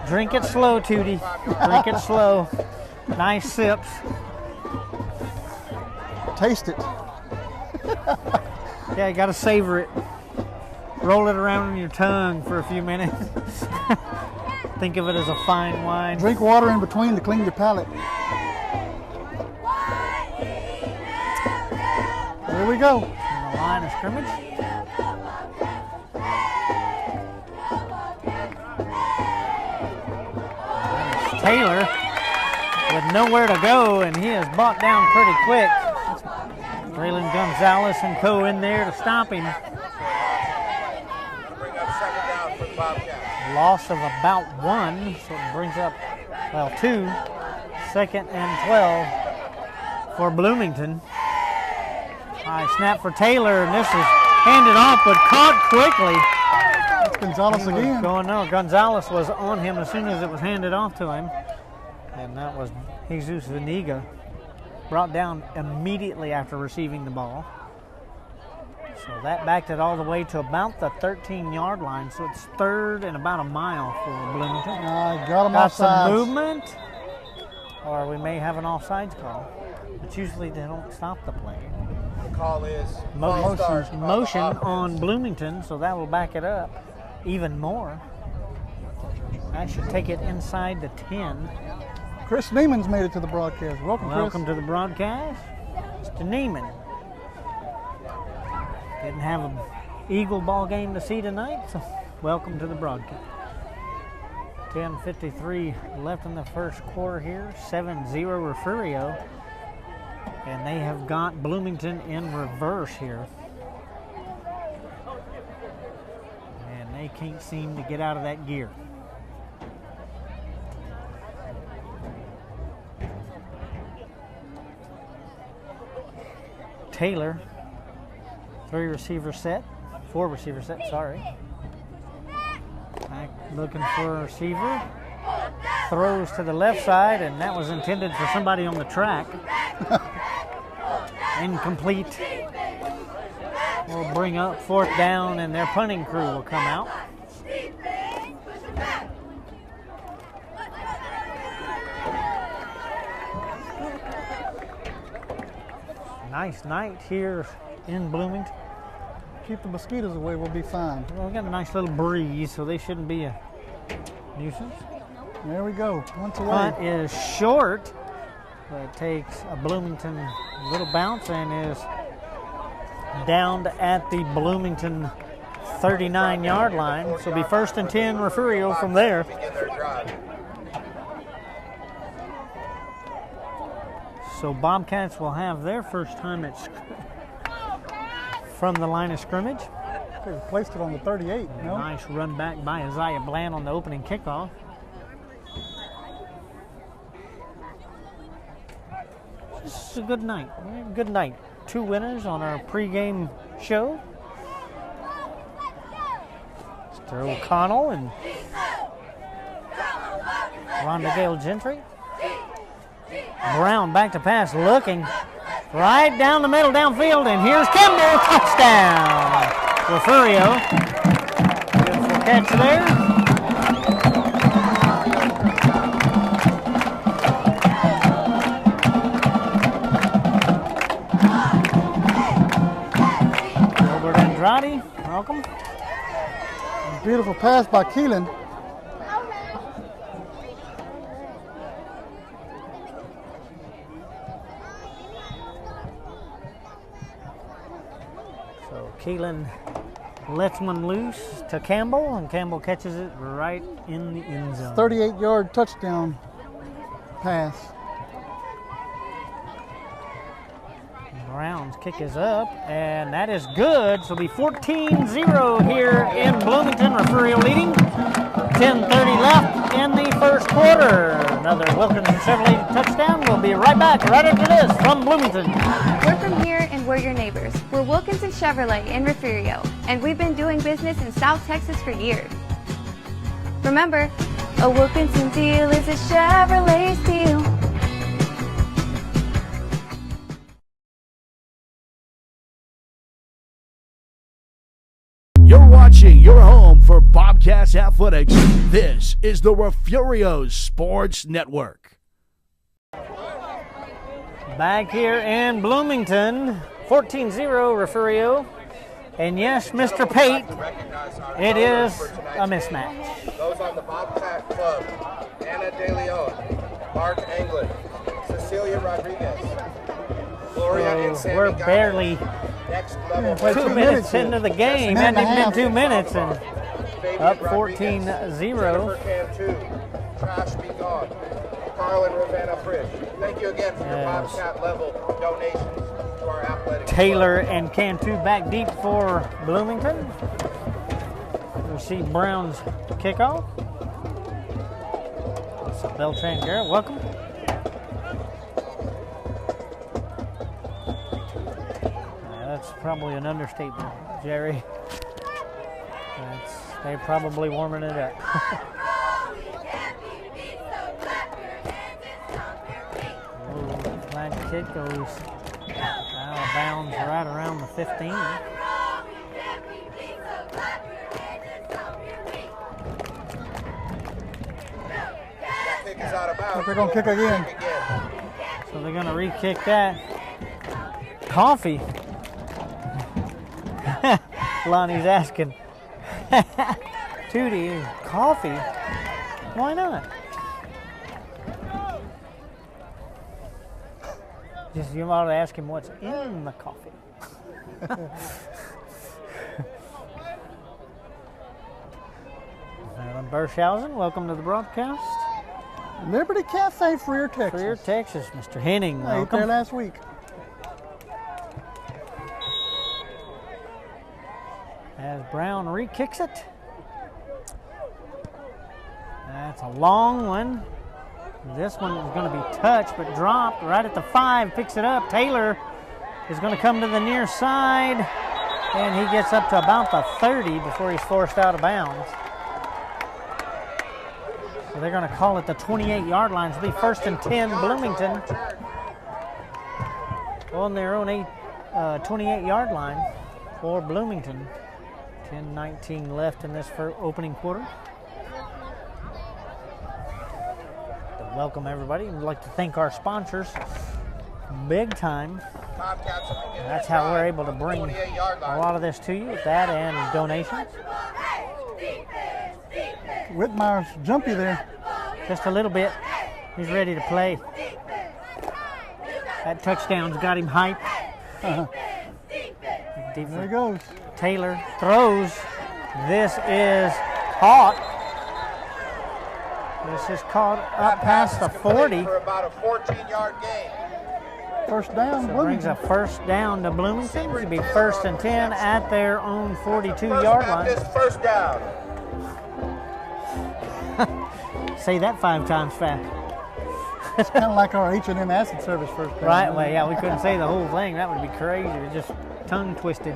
Drink it slow, Tootie. Drink it slow. Nice sips. Taste it. Yeah, you got to savor it. Roll it around on your tongue for a few minutes. Think of it as a fine wine. Drink water in between to clean your palate. There we go. On the line of scrimmage. There's Taylor with nowhere to go, and he is brought down pretty quick. Braylon Gonzalez and co in there to stop him. Bring up second down for the Bobcats. Loss of about 1, so it brings up, well, 2. Second and 12 for Bloomington. High snap for Taylor, and this is handed off, but caught quickly. That's Gonzalez again. Gonzalez was on him as soon as it was handed off to him. And that was Jesus Vaniga, brought down immediately after receiving the ball. So that backed it all the way to about the 13-yard line. So it's third and about a mile for Bloomington. Got him Got some offsides. movement, or we may have an offsides call. But usually they don't stop the play. The call is false start Motion on the on offense. Bloomington, so that will back it up even more. That should take it inside the 10. Chris Neiman's made it to the broadcast. Welcome, Welcome Chris. to the broadcast. Mr. Neiman. Didn't have an Eagle ball game to see tonight, so welcome to the broadcast. 10:53 left in the first quarter here. 7-0 Refugio. And they have got Bloomington in reverse here. And they can't seem to get out of that gear. Taylor, 4 receiver set, sorry. Back looking for a receiver. Throws to the left side, and that was intended for somebody on the track. Incomplete. We'll bring up fourth down, and their punting crew will come out. Nice night here in Bloomington. Keep the mosquitoes away, we'll be fine. Well, we got a nice little breeze, so they shouldn't be a nuisance. There we go. Once away. Punt is short, but it takes a Bloomington little bounce and is downed at the Bloomington 39-yard line. So it'll be first and 10 Refugio from there. Begin their drive. So Bobcats will have their first time from the line of scrimmage. They placed it on the 38, no? Nice run back by Isaiah Bland on the opening kickoff. This is a good night. Good night. 2 winners on our pregame show. Mr. O'Connell and Rhonda Gale Gentry. Brown back to pass, looking right down the middle, downfield, and here's Kimball, touchdown. Refugio, beautiful catch there. Robert Andrade, welcome. Beautiful pass by Keelan. Keelan lets one loose to Campbell, and Campbell catches it right in the end zone. 38-yard touchdown pass. Brown's kick is up, and that is good. So it'll be 14-0 here in Bloomington. Refugio leading. 10:30 left in the first quarter. Another Wilkinson Chevrolet touchdown. We'll be right back right after this from Bloomington. We're from here and we're your neighbors. We're Wilkinson Chevrolet in Refugio, and we've been doing business in South Texas for years. Remember, a Wilkinson deal is a Chevrolet deal. You're watching your home for Bobcats Athletics. This is the Refugio Sports Network. Back here in Bloomington, 14-0 Refugio. And yes, Mr. Pate, it is a mismatch. Those on the Bobcat Club: Anna De Leon, Mark Anglin, Cecilia Rodriguez, Gloria and Sammy We're Gomez. barely Next level 2 minutes into the game. Minute and Hadn't a even half. been 2 minutes, and Fabian up Rodriguez, 14-0. Jennifer Cantu, Trash Be Gone, Carl and Ravenna Bridge. Thank you again for your Yes. Bobcat level donations to our athletic Taylor club. and Cantu back deep for Bloomington. We see Brown's kickoff. So Beltran Garrett, welcome. Yeah, that's probably an understatement, Jerry. They're probably warming it up. Flag kick goes out of bounds right around the 15. That kick is out of bounds. They're gonna kick again. So they're going to re-kick that. Coffee. Lonnie's asking. Tootie, coffee? Why not? Just you ought to ask him what's in the coffee. Alan Burshausen, welcome to the broadcast. Liberty Cafe, Freer, Texas. Freer, Texas, Mr. Henning, I ate there welcome. last week. As Brown re-kicks it. That's a long one. This one is going to be touched but dropped right at the 5. Picks it up. Taylor is going to come to the near side, and he gets up to about the 30 before he's forced out of bounds. So they're going to call it the 28-yard line. It'll be 1st and 10 Bloomington on their own 28-yard line for Bloomington. 10:19 left in this opening quarter. Welcome everybody. We'd like to thank our sponsors big time. That's how we're able to bring a lot of this to you, with that and donations. Whitmire's jumpy there. Just a little bit. He's ready to play. That touchdown's got him hyped. There he goes. Taylor throws. This is caught. This is caught up past the 40. For about a 14-yard gain. First down, So it brings a first down to Bloomington. It'll be 1st and 10 at their own 42-yard line. Baptist first down. Say that 5 times fast. It's kind of like our H&M acid service first down. Right, well, yeah, we couldn't say the whole thing. That would be crazy. It's just tongue twisted.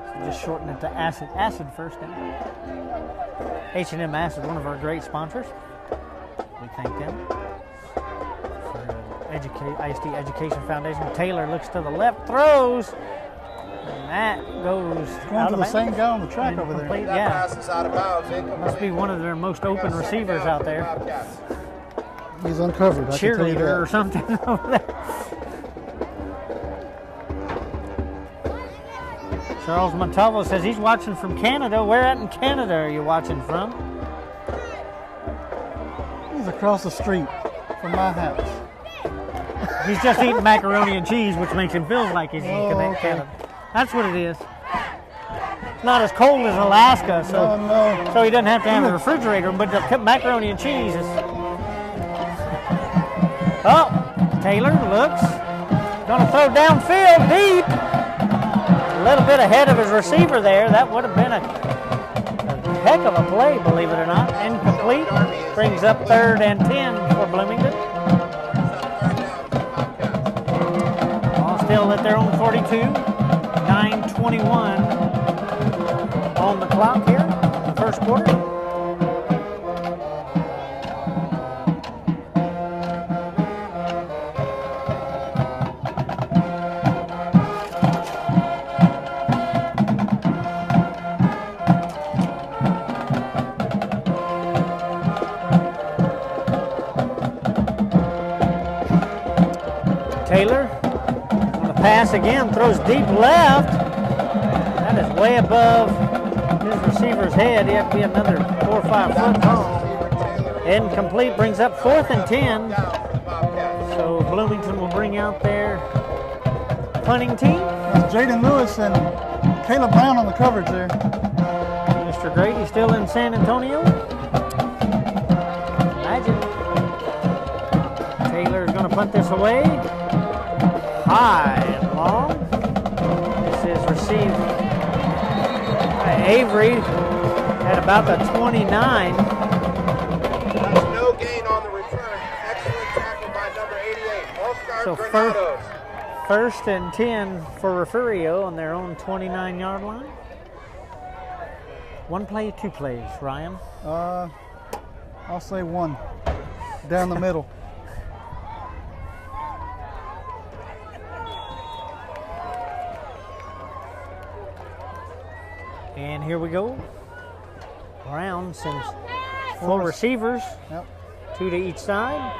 So just shorten it to acid. Acid first down. H&M Acid, one of our great sponsors. We thank them. For ISD Education Foundation. Taylor looks to the left, throws, and that goes Going out to of the bounds. same guy on the track over there. Incomplete, That yeah. pass is out of bounds. Incomplete. Must be one of their most open receivers out there. Bobcats. He's uncovered. I can tell you Cheerleader or that. something over there. Charles Montalvo says he's watching from Canada. Where at in Canada are you watching from? He's across the street from my house. He's just eating macaroni and cheese, which makes him feel like he's eating that kind of. That's what it is. It's not as cold as Alaska, so he doesn't have to have a refrigerator. But the macaroni and cheese is. Oh, Taylor looks. Going to throw downfield deep. A little bit ahead of his receiver there. That would have been a heck of a play, believe it or not. Incomplete. Brings up 3rd and 10 for Bloomington. All still at their own 42. 9:21 on the clock here, the first quarter. Taylor on the pass again, throws deep left. That is way above his receiver's head. He has to be another 4 or 5 foot tall. Incomplete, brings up 4th and 10. So Bloomington will bring out their punting team. That's Jaden Lewis and Caleb Brown on the coverage there. Mr. Grady still in San Antonio. Imagine. Taylor is going to punt this away. High and long. This is received by Avery at about the 29. That's no gain on the return. Excellent tackle by number 88. All-Star So Granados. First and 10 for Refugio on their own 29-yard line. 1 play, 2 plays, Ryan? I'll say 1. Down the middle. And here we go. Brown sends 4 receivers, Yep. 2 to each side.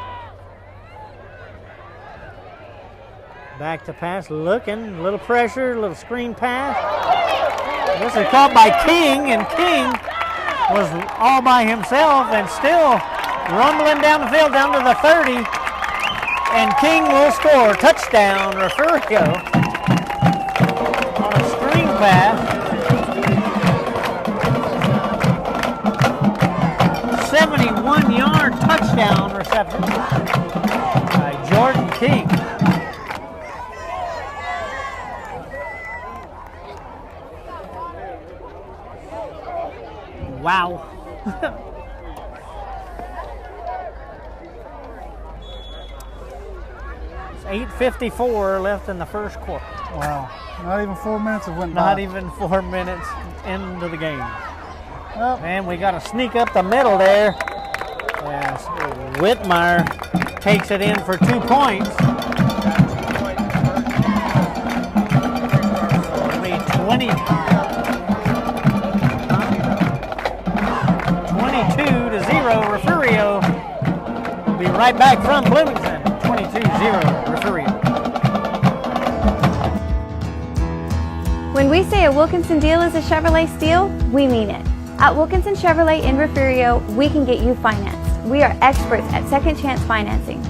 Back to pass, looking, a little pressure, a little screen pass. This is caught by King, and King was all by himself and still rumbling down the field down to the 30. And King will score. Touchdown, Refugio on a screen pass. 71-yard touchdown reception by Jordan King. Wow. It's 8:54 left in the first quarter. Wow. Not even 4 minutes have went by. Not even 4 minutes into the game. Yep. And we got to sneak up the middle there. Yes, Whitmire takes it in for 2 points. It'll be 22-0 Refugio. We'll be right back from Bloomington. 22-0 Refugio. When we say a Wilkinson deal is a Chevrolet steal, we mean it. At Wilkinson Chevrolet in Refugio, we can get you financed. We are experts at second chance financing.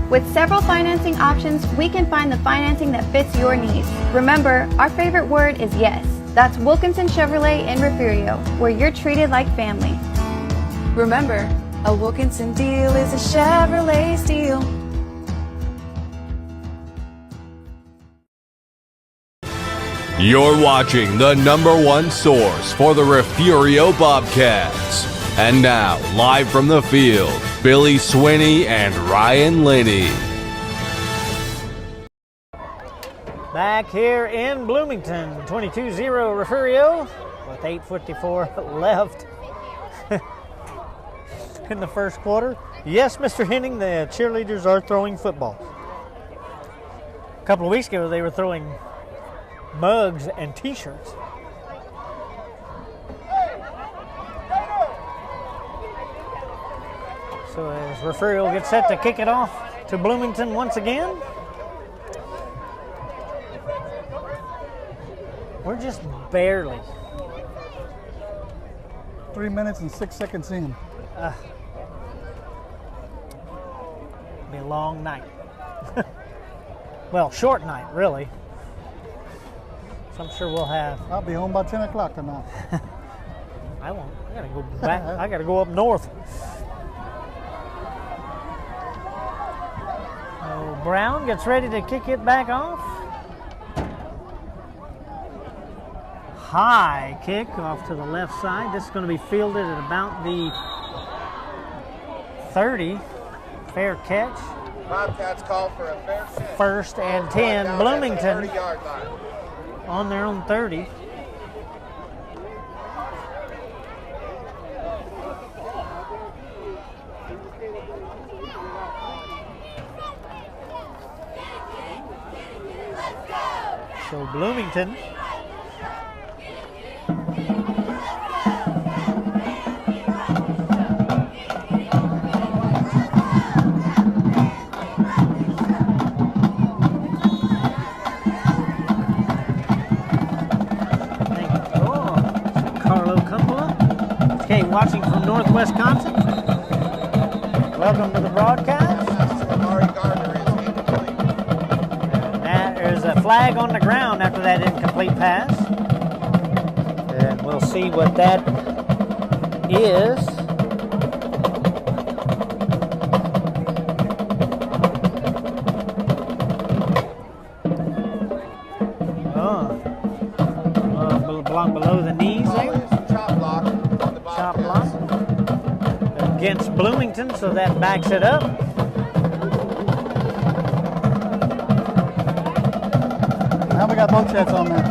With several financing options, we can find the financing that fits your needs. Remember, our favorite word is yes. That's Wilkinson Chevrolet in Refugio, where you're treated like family. Remember, a Wilkinson deal is a Chevrolet steal. You're watching the #1 source for the Refugio Bobcats. And now, live from the field, Billy Swinney and Ryan Linney. Back here in Bloomington, 22-0 Refugio with 8:54 left in the first quarter. Yes, Mr. Henning, the cheerleaders are throwing footballs. A couple of weeks ago, they were throwing mugs and t-shirts. So as Refugio gets set to kick it off to Bloomington once again. We're just barely. 3 minutes and 6 seconds in. Be a long night. well, short night, really. So I'm sure we'll have. I'll be home by 10 o'clock tonight. I won't. I gotta go back. I gotta go up north. So Brown gets ready to kick it back off. High kick off to the left side. This is going to be fielded at about the 30. Fair catch. Bobcats call for a fair catch. First and 10. Bloomington 30-yard line. on their own 30. So Bloomington watching from Northwest Wisconsin. Welcome to the broadcast. There's a flag on the ground after that incomplete pass. And we'll see what that is. Below the knees there. Chop block against Bloomington, so that backs it up. Now we got both sets on there.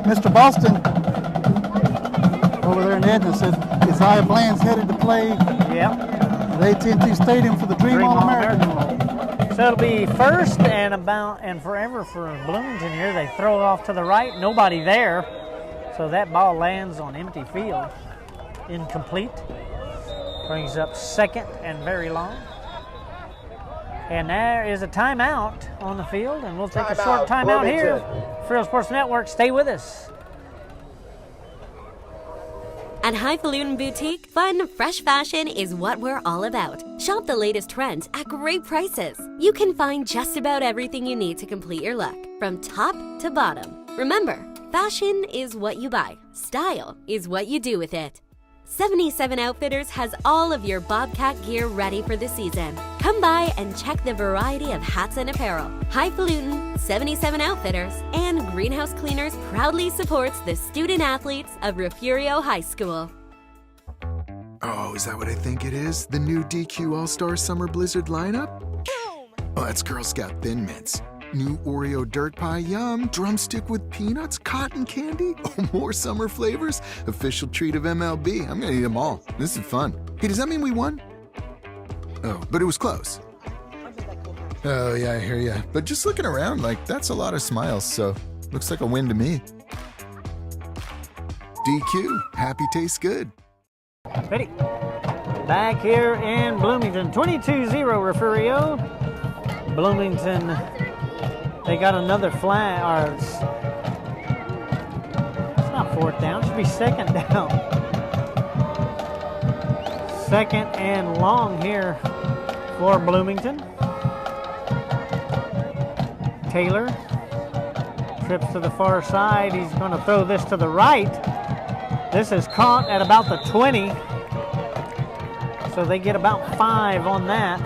Mr. Boston over there in Edna said Isaiah Bland's headed to play at AT&T Stadium for the Dream All-American. So it'll be first and forever for Bloomington here. They throw it off to the right, nobody there. So that ball lands on empty field. Incomplete. Brings up second and very long. And there is a timeout on the field, and we'll take a short timeout here. Frio Sports Network, stay with us. At Highfalutin Boutique, fun, fresh fashion is what we're all about. Shop the latest trends at great prices. You can find just about everything you need to complete your look, from top to bottom. Remember, fashion is what you buy. Style is what you do with it. 77 Outfitters has all of your Bobcat gear ready for the season. Come by and check the variety of hats and apparel. Highfalutin, 77 Outfitters, and Greenhouse Cleaners proudly supports the student athletes of Refugio High School. Oh, is that what I think it is? The new DQ All-Star Summer Blizzard lineup? Oh, that's Girl Scout Thin Mints. New Oreo Dirt Pie, yum. Drumstick with peanuts, cotton candy. Oh, more summer flavors. Official treat of MLB. I'm gonna eat them all. This is fun. Hey, does that mean we won? Oh, but it was close. Oh, yeah, I hear ya. But just looking around, that's a lot of smiles, so looks like a win to me. DQ, happy tastes good. Ready. Back here in Bloomington, 22-0 Refugio. Bloomington, they got another flag, or it's not fourth down, it should be second down. Second and long here for Bloomington. Taylor trips to the far side. He's going to throw this to the right. This is caught at about the 20. So they get about 5 on that.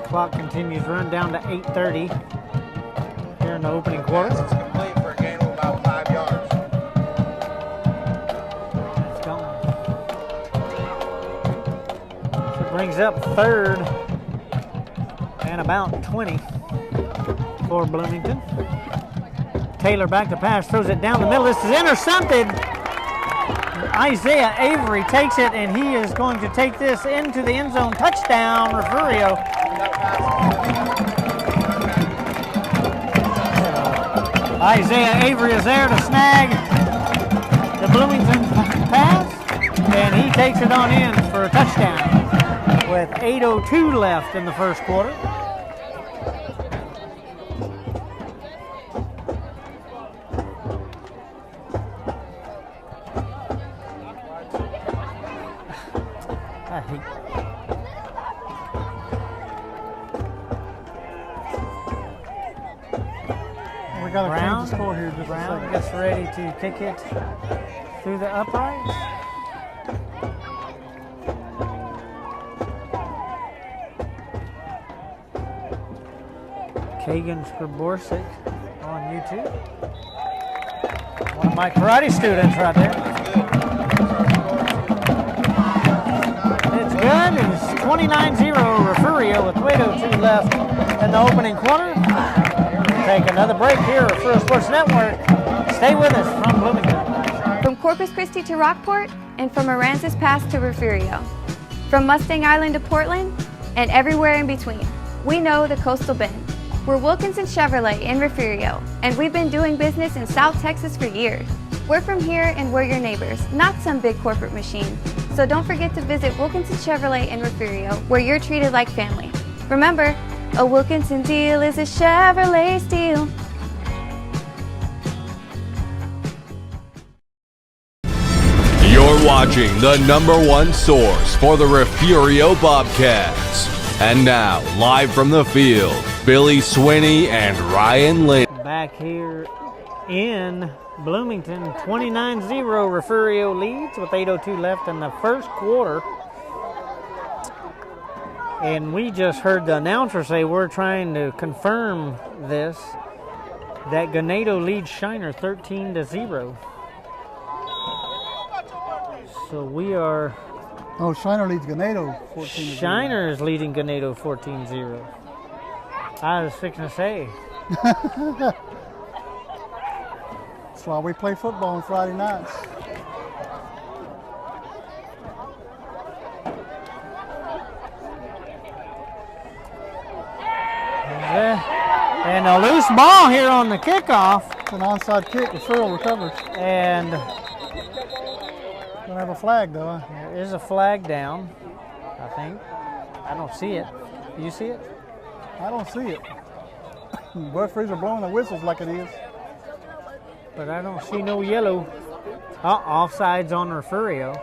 Clock continues to run down to 8:30 here in the opening quarter. It's complete for a gain of about 5 yards. It's gone. So it brings up third and about 20 for Bloomington. Taylor back to pass, throws it down the middle. This is intercepted. Isaiah Avery takes it, and he is going to take this into the end zone. Touchdown, Refugio. Isaiah Avery is there to snag the Bloomington pass, and he takes it on in for a touchdown with 8:02 left in the first quarter. I hate. We got to change the score here just Brown a second. gets ready to kick it through the uprights. Kagan Skraborsic on YouTube. One of my karate students right there. It's good. It's 29-0 Refugio with 8:02 left in the opening quarter. Take another break here at Refugio Sports Network. Stay with us from Bloomington. From Corpus Christi to Rockport, and from Aransas Pass to Refugio. From Mustang Island to Portland, and everywhere in between. We know the Coastal Bend. We're Wilkinson Chevrolet in Refugio, and we've been doing business in South Texas for years. We're from here and we're your neighbors, not some big corporate machine. So don't forget to visit Wilkinson Chevrolet in Refugio, where you're treated like family. Remember, a Wilkinson deal is a Chevrolet steal. You're watching the #1 source for the Refugio Bobcats. And now, live from the field, Billy Swinney and Ryan Lynn. Back here in Bloomington, 29-0 Refugio leads with 8:02 left in the first quarter. And we just heard the announcer say we're trying to confirm this, that Ganado leads Shiner 13-0. So we are... Oh, Shiner leads Ganado 14-0. Shiner is leading Ganado 14-0. I was fixing to say. That's why we play football on Friday nights. And a loose ball here on the kickoff. It's an onside kick. The Cyril recovers. And don't have a flag though. There is a flag down, I think. I don't see it. Do you see it? I don't see it. Referees are blowing the whistles like it is. But I don't see no yellow. Oh, offsides on Refugio.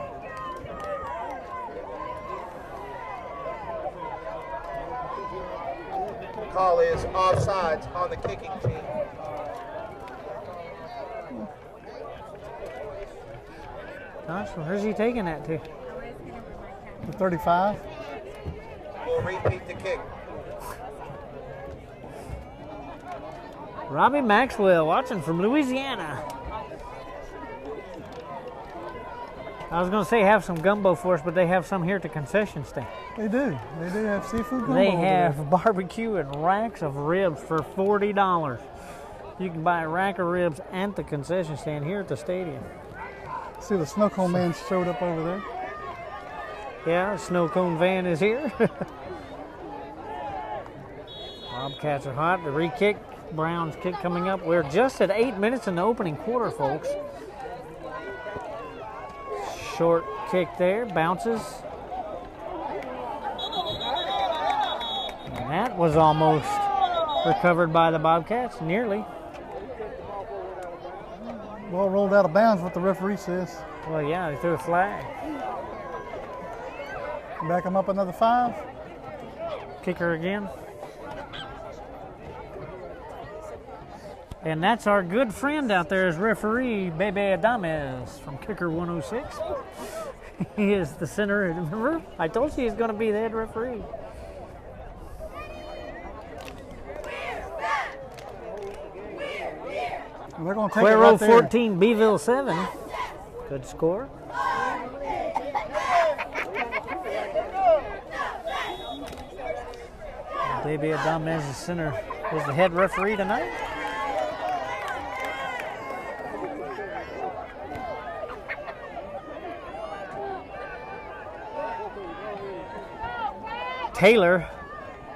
Call is offsides on the kicking team. Gosh, where's he taking that to? The 35. We'll repeat the kick. Robbie Maxwell watching from Louisiana. I was going to say have some gumbo for us, but they have some here at the concession stand. They do. They do have seafood gumbo. They have barbecue and racks of ribs for $40. You can buy a rack of ribs at the concession stand here at the stadium. See, the snow cone man showed up over there. Yeah, the snow cone van is here. Bobcats are hot. The re-kick. Brown's kick coming up. We're just at 8 minutes in the opening quarter, folks. Short kick there. Bounces. And that was almost recovered by the Bobcats. Nearly. Ball rolled out of bounds, what the referee says. Well, yeah, they threw a flag. Back them up another 5. Kicker again. And that's our good friend out there is referee Bebe Adames from Kicker 106. He is the center. Remember? I told you he's going to be the head referee. They're going to take Cuero it right there. 14, Beeville 7. Good score. Bebe Adames, the center, is the head referee tonight. Taylor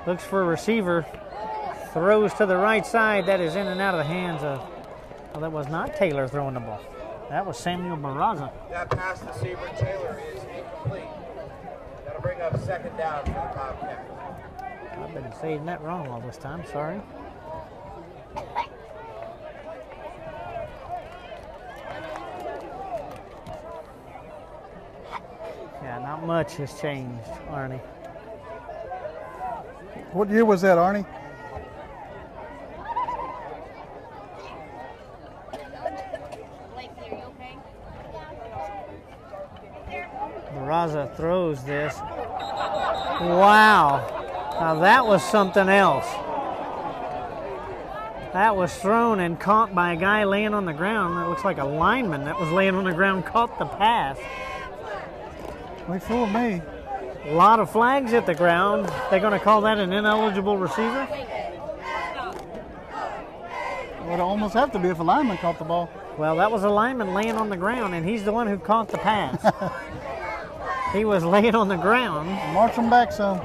looks for a receiver, throws to the right side. That is in and out of the hands of, well, that was not Taylor throwing the ball. That was Samuel Barraza. That pass to Seaver Taylor is incomplete. That'll bring up second down for the Bobcats. I've been saying that wrong all this time, sorry. Yeah, not much has changed, Arnie. What year was that, Arnie? Barraza throws this. Wow. Now that was something else. That was thrown and caught by a guy laying on the ground. That looks like a lineman that was laying on the ground, caught the pass. They fooled me. A lot of flags at the ground. They're going to call that an ineligible receiver? It would almost have to be if a lineman caught the ball. Well, that was a lineman laying on the ground, and he's the one who caught the pass. He was laying on the ground. March him back some.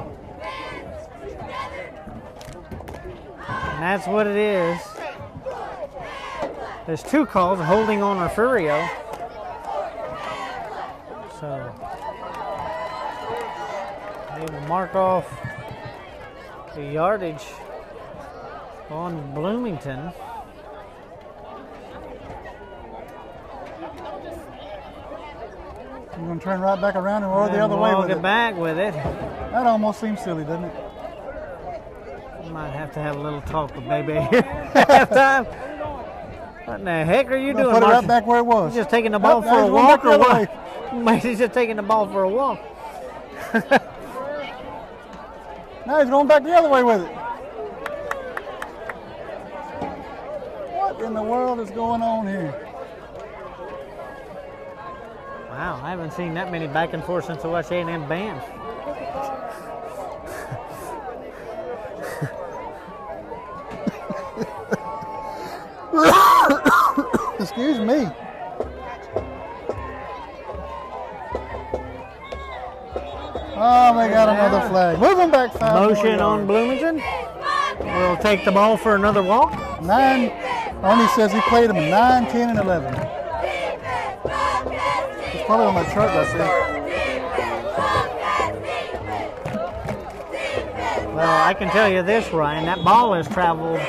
And that's what it is. There's 2 calls, holding on Refugio. So they will mark off the yardage on Bloomington. You're going to turn right back around and roll the other way with it. Walk it back with it. That almost seems silly, doesn't it? Might have to have a little talk with Baby here at halftime. What in the heck are you doing, Put it Marshall? right back where it was. He's just taking the ball for a walk or what? He's just taking the ball for a walk. Now he's going back the other way with it. What in the world is going on here? Wow, I haven't seen that many back and forth since I watched A&M bands. Excuse me. Oh, they got another flag. Move them back 5 more Motion yards. on Bloomington. We'll take the ball for another walk. 9. Arnie says he played them in 9, 10, and 11. It's probably on that chart I see. Well, I can tell you this, Ryan, that ball has traveled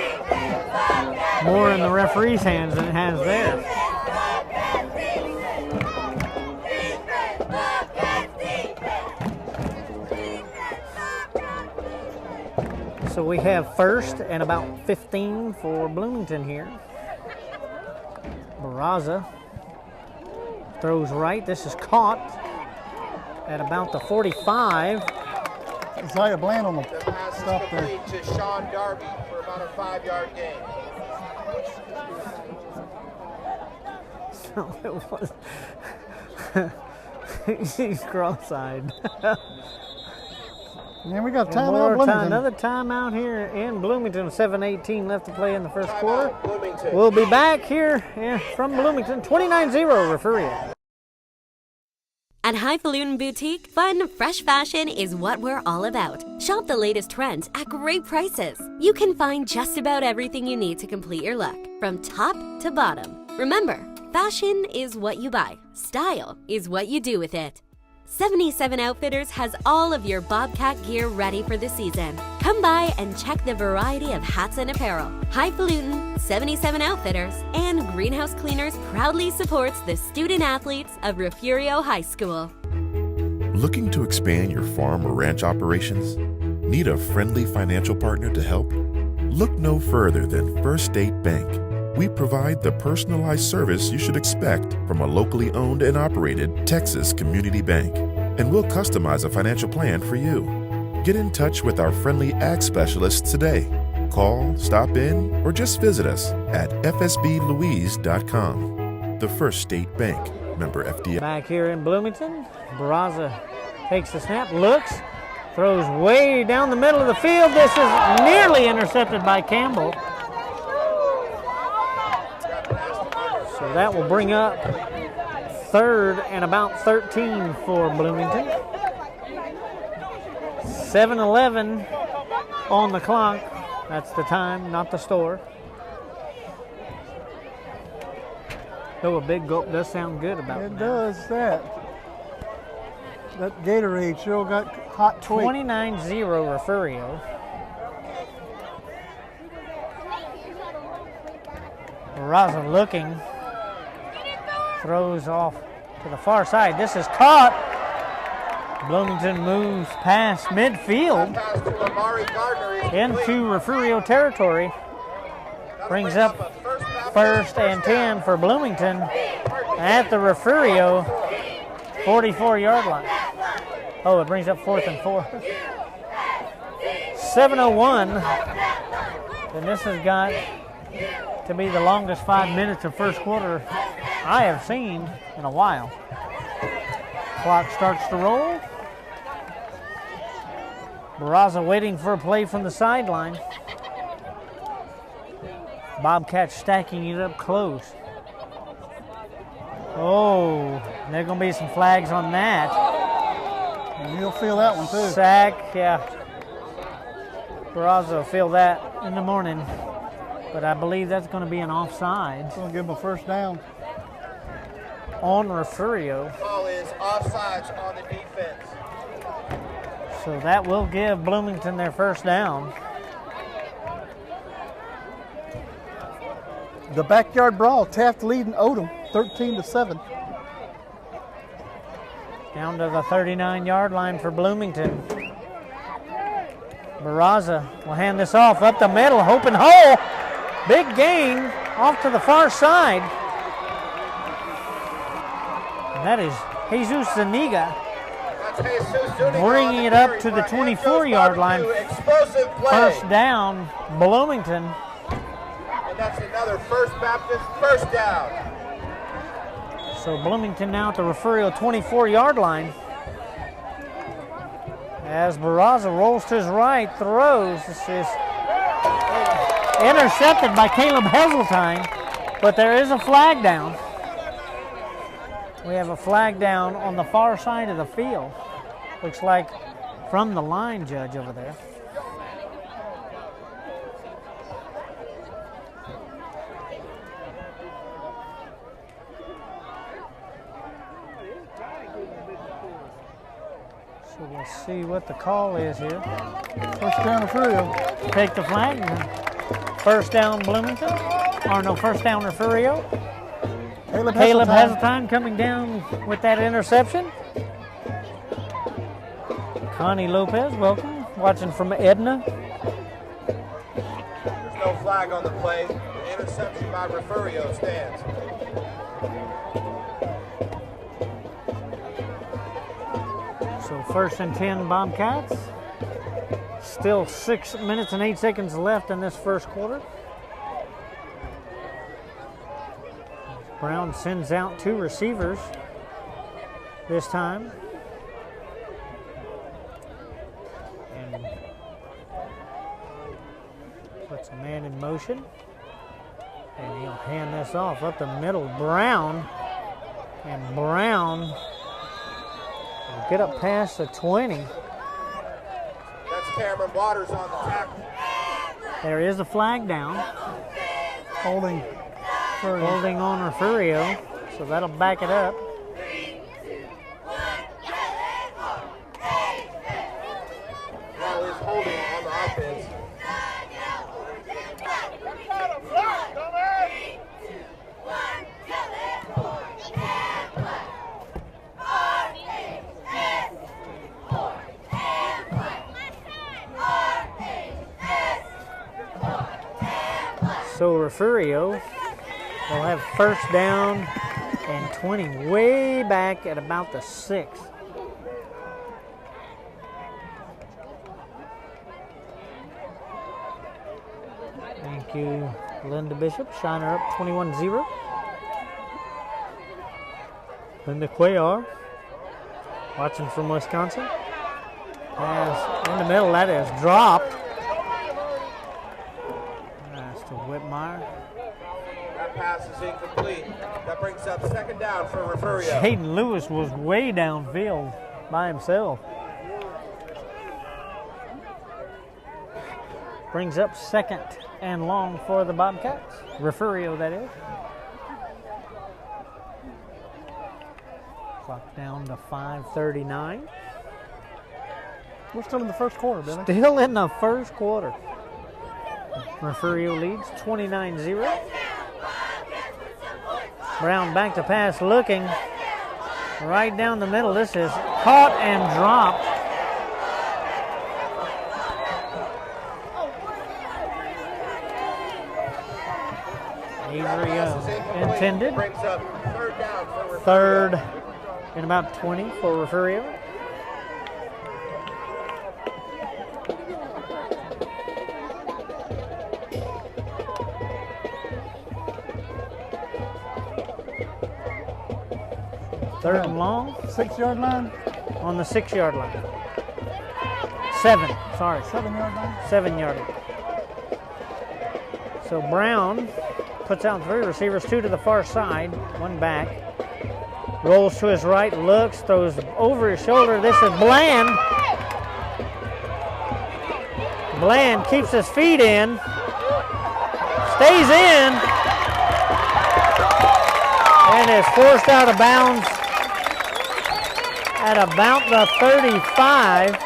more in the referee's hands than it has theirs. So we have first and about 15 for Bloomington here. Barraza throws right. This is caught at about the 45. Isaiah Bland on the pass stop there. complete to Sean Darby for about a 5-yard gain. So it was. He's cross-eyed. Yeah, we got One timeout. more Bloomington. time, another timeout here in Bloomington. 7:18 left to play in the first quarter. Timeout, Bloomington. We'll be back here from Bloomington. 29-0 Refugio. At Highfalutin Boutique, fun, fresh fashion is what we're all about. Shop the latest trends at great prices. You can find just about everything you need to complete your look, from top to bottom. Remember, fashion is what you buy. Style is what you do with it. 77 Outfitters has all of your Bobcat gear ready for the season. Come by and check the variety of hats and apparel. Highfalutin, 77 Outfitters, and Greenhouse Cleaners proudly supports the student athletes of Refugio High School. Looking to expand your farm or ranch operations? Need a friendly financial partner to help? Look no further than First State Bank. We provide the personalized service you should expect from a locally owned and operated Texas community bank, and we'll customize a financial plan for you. Get in touch with our friendly ag specialists today. Call, stop in, or just visit us at fsblouise.com. The First State Bank, member FDIC. Back here in Bloomington, Barraza takes the snap, looks, throws way down the middle of the field. This is nearly intercepted by Campbell. So that will bring up third and about 13 for Bloomington. 7:11 on the clock. That's the time, not the score. Though a big gulp does sound good about it. It does that. That Gatorade sure got hot twig. 29-0 Refugio. Barraza looking. Throws off to the far side. This is caught Bloomington moves past midfield Pass to Amari Gardner is into complete. Refugio territory. Brings up first and 10 for Bloomington at the Refugio 44-yard line. Oh, it brings up 4th and 4. 7:01. And this has got to be the longest 5 minutes of first quarter I have seen in a while. Clock starts to roll. Barraza waiting for a play from the sideline. Bobcats stacking it up close. Oh, there's going to be some flags on that. And you'll feel that one too. Sack, yeah. Barraza will feel that in the morning. But I believe that's going to be an offside. It's going to give them a first down. On Refugio. Ball is offsides on the defense. So that will give Bloomington their first down. The backyard brawl, Taft leading Odom 13-7. Down to the 39-yard line for Bloomington. Barraza will hand this off up the middle, hoping hole. Big gain off to the far side. And that is Jesus Zuniga bringing it up to the 24-yard line. Explosive play. First down, Bloomington. And that's another First Baptist first down. So Bloomington now at the Refugio 24-yard line. As Barraza rolls to his right, throws. This is intercepted by Caleb Heseltine, but there is a flag down. We have a flag down on the far side of the field. Looks like from the line judge over there. So we'll see what the call is here. First down Refugio. Take the flag. First down Bloomington. Or no, first down Refugio. Caleb Heseltine coming down with that interception. Connie Lopez, welcome. Watching from Edna. There's no flag on the play. The interception by Refugio stands. So first and 10 Bobcats. Still 6 minutes and 8 seconds left in this first quarter. Brown sends out 2 receivers this time. And puts a man in motion. And he'll hand this off up the middle. Brown. And Brown will get up past the 20. That's Cameron Waters on the tackle. There is a flag down. Holding on Refugio, so that'll back it up. Ball is holding on the offense. So Refugio will have first down and 20 way back at about the 6. Thank you, Linda Bishop. Shiner up 21-0. Linda Cuellar, watching from Wisconsin. Pass in the middle, that is dropped. That's to Whitmire. That pass is incomplete. That brings up second down for Refugio. Hayden Lewis was way downfield by himself. Brings up second and long for the Bobcats. Refugio, that is. Clock down to 5:39. We're still in the first quarter, Billy. Still in the first quarter. Refugio leads 29-0. Brown back to pass, looking right down the middle. This is caught and dropped. Avery intended. Brings up third down for Refugio. Third and about 20 for Refugio. Third and long. 6-yard line? On the 6-yard line. 7, sorry. 7-yard line? 7-yard line. So Brown puts out 3 receivers, 2 to the far side, 1 back. Rolls to his right, looks, throws over his shoulder. This is Bland. Bland keeps his feet in, stays in, and is forced out of bounds at about the 35.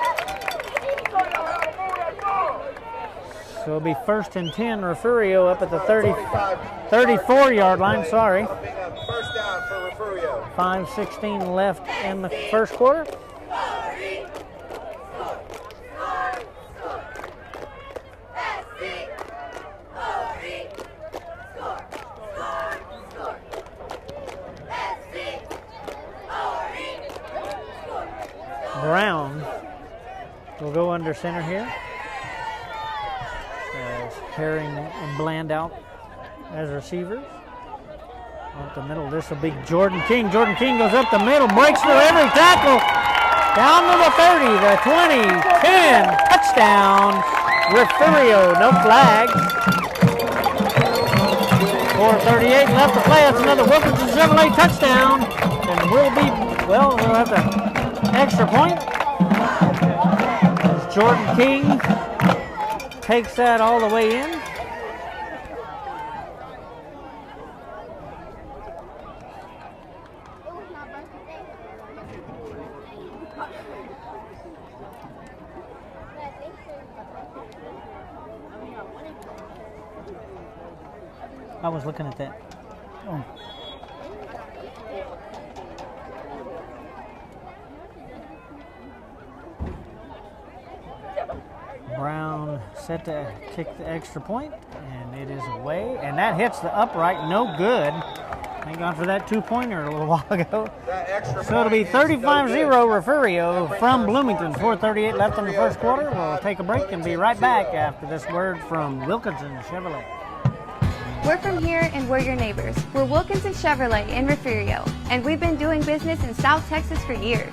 So it'll be 1st and 10, Refugio up at the 34-yard line, sorry. First down for Refugio. 5:16 left in the first quarter. Brown will go under center here. Herring and Bland out as receivers. Up the middle, this will be Jordan King. Jordan King goes up the middle, breaks through every tackle. Down to the 30, the 20, 10, touchdown. Refugio, no flag. 4:38 left to play. That's another Wilkinson Chevrolet touchdown. And we'll have the extra point. As Jordan King takes that all the way in. I was looking at that. Oh. Brown set to kick the extra point, and it is away. And that hits the upright, no good. Thank God for that 2-pointer a little while ago. So it'll be 35-0 Refugio from Bloomington. 4:38 left in the first quarter. We'll take a break and be right back after this word from Wilkinson Chevrolet. We're from here and we're your neighbors. We're Wilkinson Chevrolet in Refugio, and we've been doing business in South Texas for years.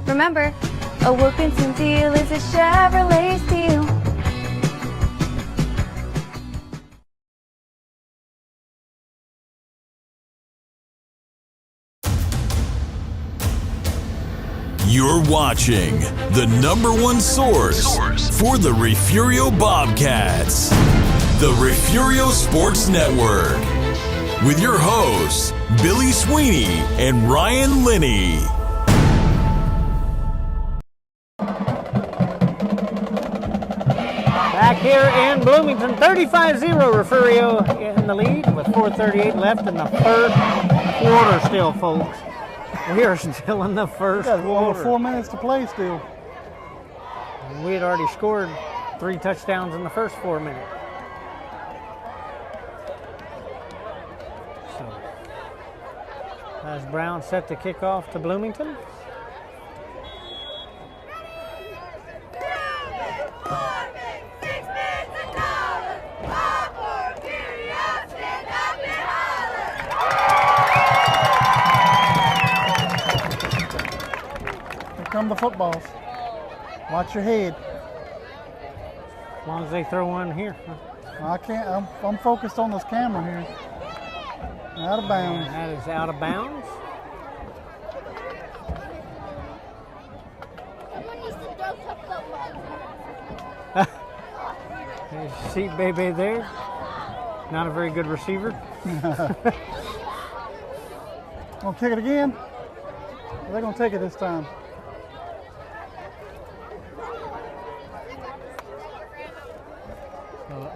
Remember, a Wilkinson deal is a Chevrolet deal. You're watching the #1 source for the Refugio Bobcats, the Refugio Sports Network, with your hosts, Billy Sweeney and Ryan Linney. Back here in Bloomington, 35-0 Refugio in the lead with 4:38 left in the first quarter still, folks. We are still in the first quarter. 4 minutes to play still. We had already scored 3 touchdowns in the first 4 minutes. So, as Brown set to kick off to Bloomington. Come the footballs. Watch your head. As long as they throw one here. I can't. I'm focused on this camera here. Out of bounds. And that is out of bounds. There's Seat Baby there. Not a very good receiver. Gonna kick it again? Or they're gonna take it this time?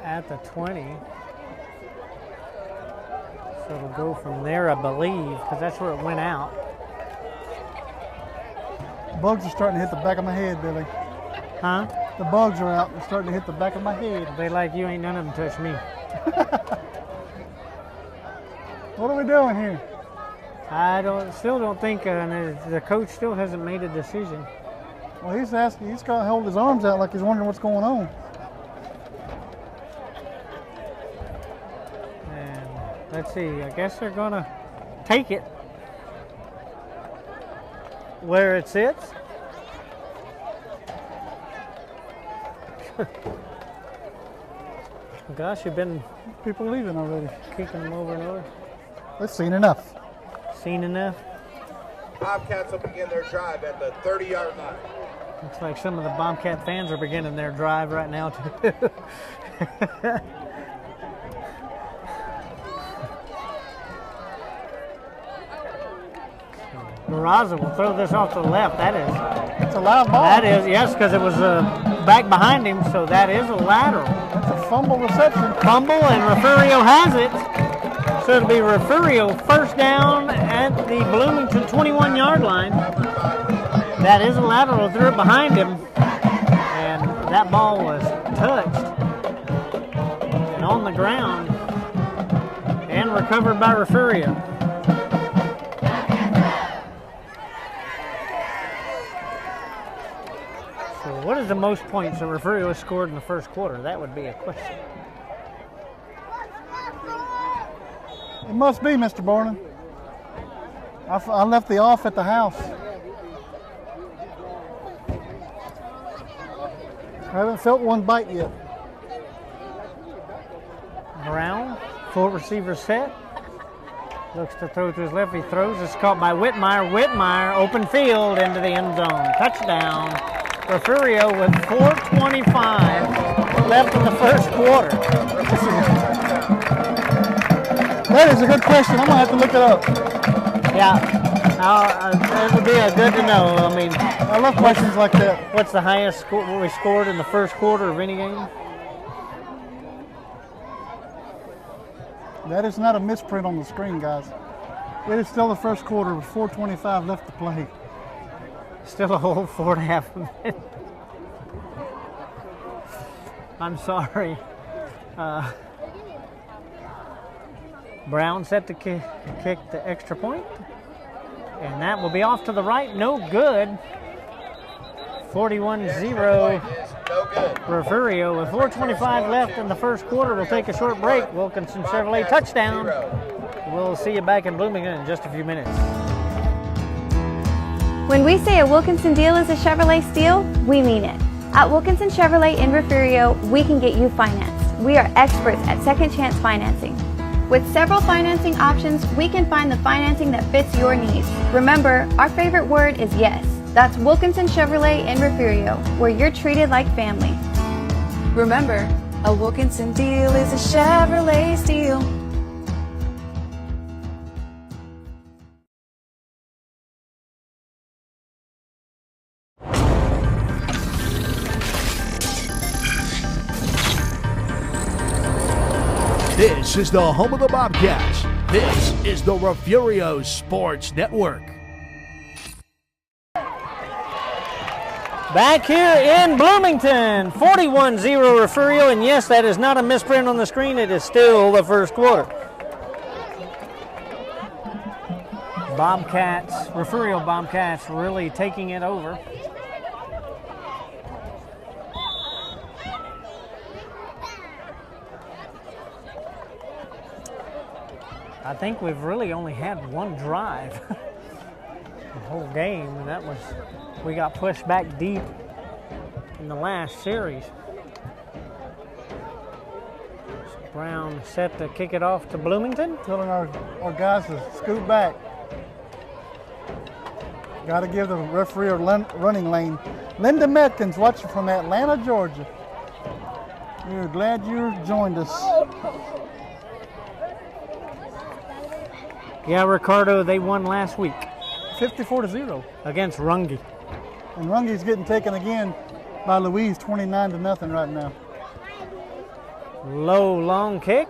At the 20. So it'll go from there, I believe, because that's where it went out. Bugs are starting to hit the back of my head, Billy. Huh? The bugs are out. They're starting to hit the back of my head. They like you, ain't none of them touch me. What are we doing here? I still don't think the coach still hasn't made a decision. Well, he's got to hold his arms out like he's wondering what's going on. And let's see, I guess they're gonna take it where it sits. Gosh, you've been people leaving already. Kicking them over and over. That's seen enough. Seen enough. Bobcats will begin their drive at the 30-yard line. Looks like some of the Bobcat fans are beginning their drive right now too. Barraza will throw this off to the left. That is. It's a live ball. That is, yes, because it was back behind him, so that is a lateral. That's a fumble reception. Fumble, and Refugio has it. So it'll be Refugio first down at the Bloomington 21-yard line. That is a lateral, threw it behind him, and that ball was touched and on the ground and recovered by Refugio. So what is the most points that Refugio has scored in the first quarter? That would be a question. It must be, Mr. Borman. I left the off at the house. I haven't felt one bite yet. Brown, full receiver set. Looks to throw to his left. He throws. It's caught by Whitmire. Whitmire, open field into the end zone. Touchdown. Refugio with 4:25 left in the first quarter. That is a good question. I'm going to have to look it up. Yeah. It would be good to know. I mean, I love questions like that. What's the highest score we scored in the first quarter of any game? That is not a misprint on the screen, guys. It is still the first quarter with 4:25 left to play. Still a whole 4.5 minutes. I'm sorry. Brown set to kick the extra point. And that will be off to the right. No good. 41-0. Refugio with 4:25 left in the first quarter. We'll take a short break. Wilkinson Chevrolet touchdown. We'll see you back in Bloomington in just a few minutes. When we say a Wilkinson deal is a Chevrolet steal, we mean it. At Wilkinson Chevrolet in Refugio, we can get you financed. We are experts at second chance financing. With several financing options, we can find the financing that fits your needs. Remember, our favorite word is yes. That's Wilkinson Chevrolet in Refugio, where you're treated like family. Remember, a Wilkinson deal is a Chevrolet steal. This is the home of the Bobcats. This is the Refugio Sports Network. Back here in Bloomington, 41-0 Refugio, and yes, that is not a misprint on the screen. It is still the first quarter. Refugio Bobcats really taking it over. I think we've really only had one drive the whole game, and that was, we got pushed back deep in the last series. So Brown set to kick it off to Bloomington. Telling our guys to scoot back. Got to give the referee a running lane. Linda Metkins watching from Atlanta, Georgia. We're glad you joined us. Yeah, Ricardo, they won last week. 54-0. Against Runge. And Runge's getting taken again by Louise, 29-0 right now. Low, long kick.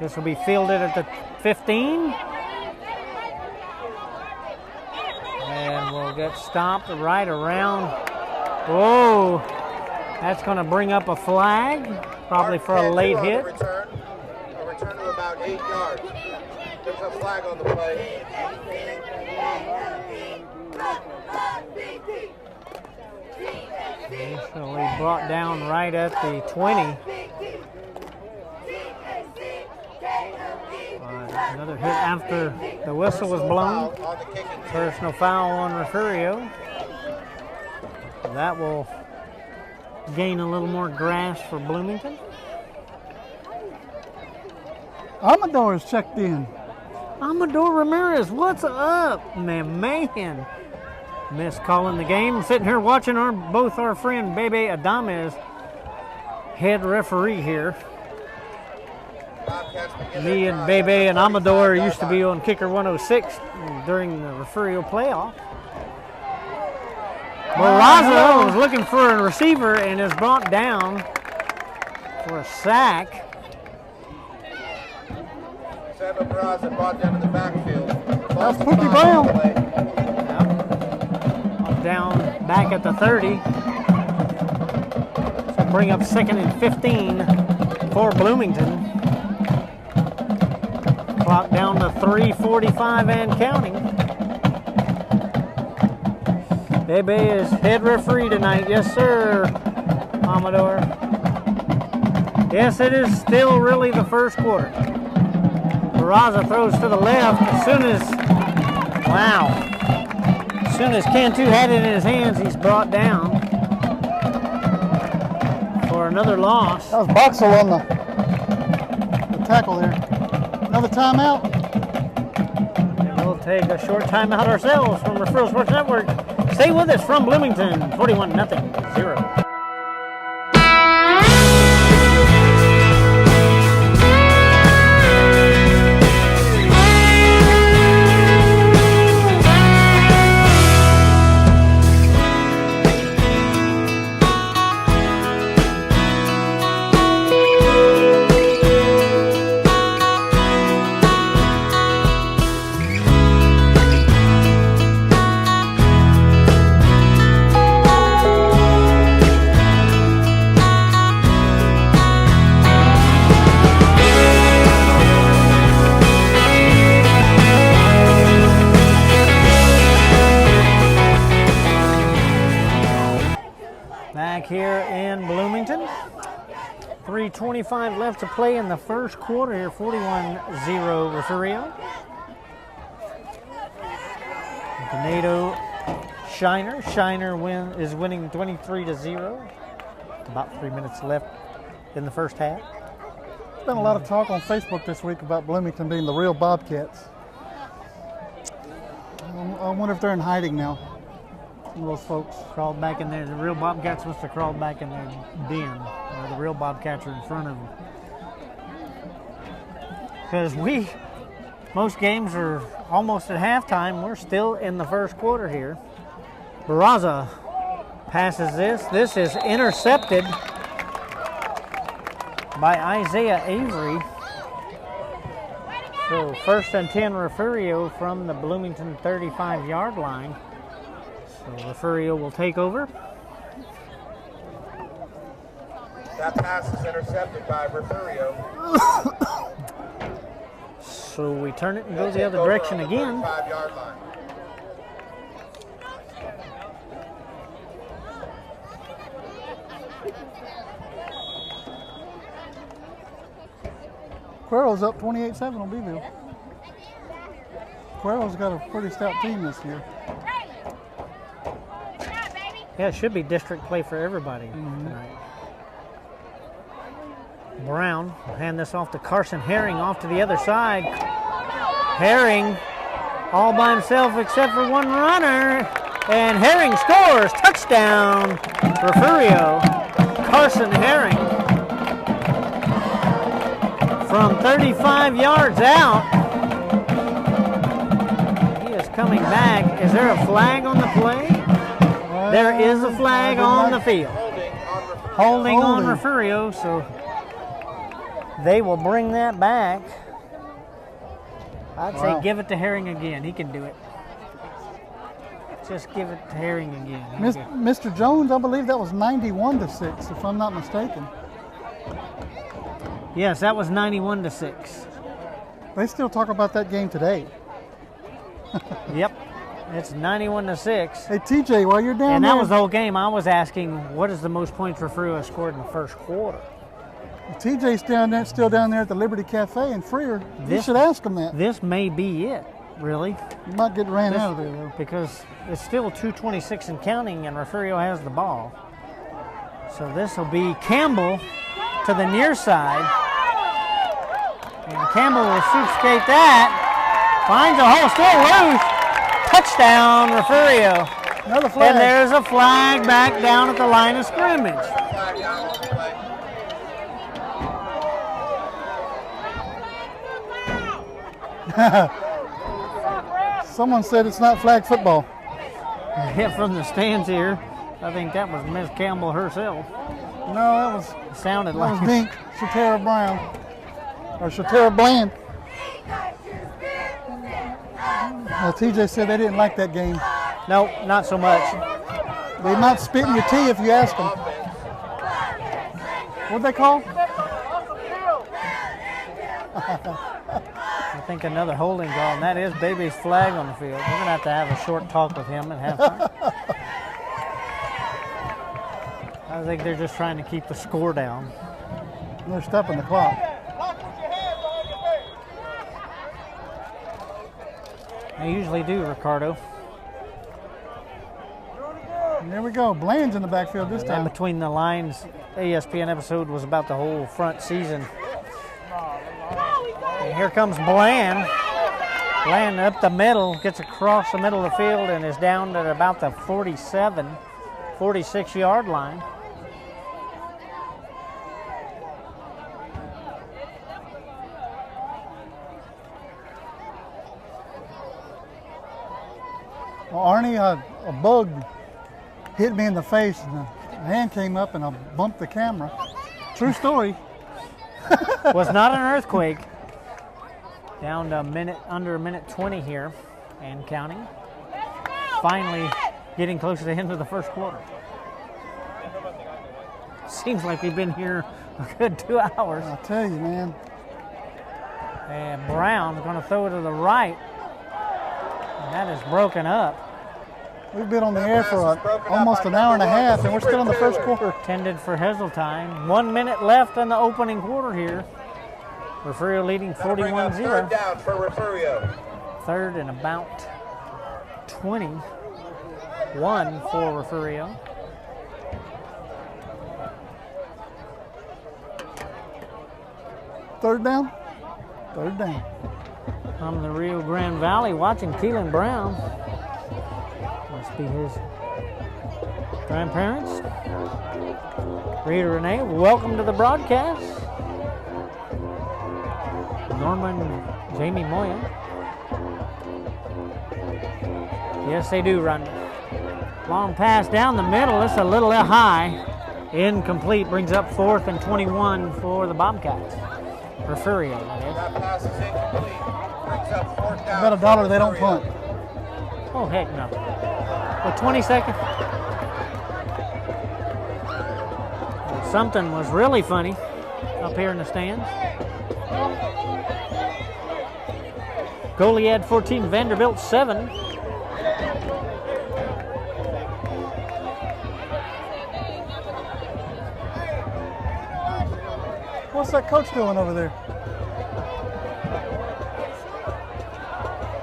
This will be fielded at the 15. And will got stopped right around. Whoa, that's going to bring up a flag, probably for a late hit. A return to about 8 yards. There's a flag on the play. Initially brought down right at the 20. Another hit after the whistle was blown. Personal foul on Refugio. That will gain a little more grass for Bloomington. Amador is checked in. Amador Ramirez, what's up, man? Missed calling the game. Sitting here watching both our friend Bebe Adames, head referee here. Me and Bebe and Amador used to be on Kicker 106 during the Refugio playoff. Barraza was looking for a receiver and is brought down for a sack. Sam Barraza brought down in the backfield. That's Pookie Brown. Down back at the 30. So bring up 2nd and 15 for Bloomington. Clock down to 3:45 and counting. Bebe is head referee tonight. Yes, sir, Amador. Yes, it is still really the first quarter. Barraza throws to the left as soon as Cantu had it in his hands, he's brought down for another loss. That was Boxell on the tackle there. Another timeout. We'll take a short timeout ourselves from Refugio Sports Network. Stay with us from Bloomington, 41-0. Here in Bloomington. 3:25 left to play in the first quarter here, 41-0 Refugio. Ganado Shiner. Shiner is winning 23-0. About 3 minutes left in the first half. There's been a lot of talk on Facebook this week about Bloomington being the real Bobcats. I wonder if they're in hiding now. Those folks crawled back in there. The real Bobcats must have crawled back in their den, or the real Bobcats are in front of them. Because most games are almost at halftime. We're still in the first quarter here. Barraza passes this. This is intercepted by Isaiah Avery. So 1st and 10 Refugio from the Bloomington 35-yard line. So Refugio will take over. That pass is intercepted by Refugio. So we turn it and go the other direction again. 35-yard line. Cuero's up 28-7 on Beeville. Cuero's got a pretty stout team this year. Yeah, it should be district play for everybody tonight. Brown will hand this off to Carson Herring off to the other side. Herring all by himself except for one runner. And Herring scores. Touchdown, Refugio. Carson Herring from 35 yards out. He is coming back. Is there a flag on the play? There is a flag on the field. Holding on Refugio, so they will bring that back. I'd say give it to Herring again. He can do it. just give it to Herring again. Mr. Jones, I believe that was 91-6, if I'm not mistaken. Yes, that was 91-6. They still talk about that game today. Yep, it's 91-6. Hey, TJ, while you're down there. And that was the whole game. I was asking, what is the most points Refugio scored in the first quarter? TJ's still down there at the Liberty Cafe in Freer. You should ask him that. This may be it, really. You might get ran out of there, though. Because it's still 2:26 and counting, and Refugio has the ball. So this will be Campbell to the near side. And Campbell will shoot skate that. Finds a hole, still loose. Touchdown, Refugio. Another flag. And there's a flag back down at the line of scrimmage. Someone said it's not flag football. Yeah, from the stands here, I think that was Miss Campbell herself. No, that was sounded like was Dink, Shatera Brown, or Shatera Bland. TJ said they didn't like that game. No, not so much. They might spit in your tea if you ask them. What'd they call? I think another holding call, and that is Baby's flag on the field. We're going to have a short talk with him at halftime. I think they're just trying to keep the score down. They're stopping the clock. They usually do, Ricardo. And there we go. Bland's in the backfield this time. And between the lines, ESPN episode was about the whole front season. And here comes Bland. Bland up the middle, gets across the middle of the field and is down at about the 46-yard line. Well, Arnie, a bug hit me in the face and the hand came up and I bumped the camera. True story. Was not an earthquake. Down to under a minute 20 here and counting. Finally getting close to the end of the first quarter. Seems like we've been here a good 2 hours. I'll tell you, man. And Brown's going to throw it to the right. And that is broken up. We've been on the air for almost an hour and a half, and we're still in the first quarter. Tended for Heseltine. 1 minute left in the opening quarter here. Refugio leading 41-0. Third down for Refugio. Third and about 21 for Refugio. Third down? Third down. From the Rio Grande Valley, watching Keelan Brown. Must be his grandparents. Rita Renee, welcome to the broadcast. Norman, Jamie Moya. Yes, they do run. Long pass down the middle. It's a little high. Incomplete. Brings up 4th and 21 for the Bobcats. Refugio, that is. That pass is incomplete. Brings up 4th down. I bet $1 they don't punt. Oh, heck no. With 20 seconds. Something was really funny up here in the stands. Goliad 14, Vanderbilt 7. What's that coach doing over there?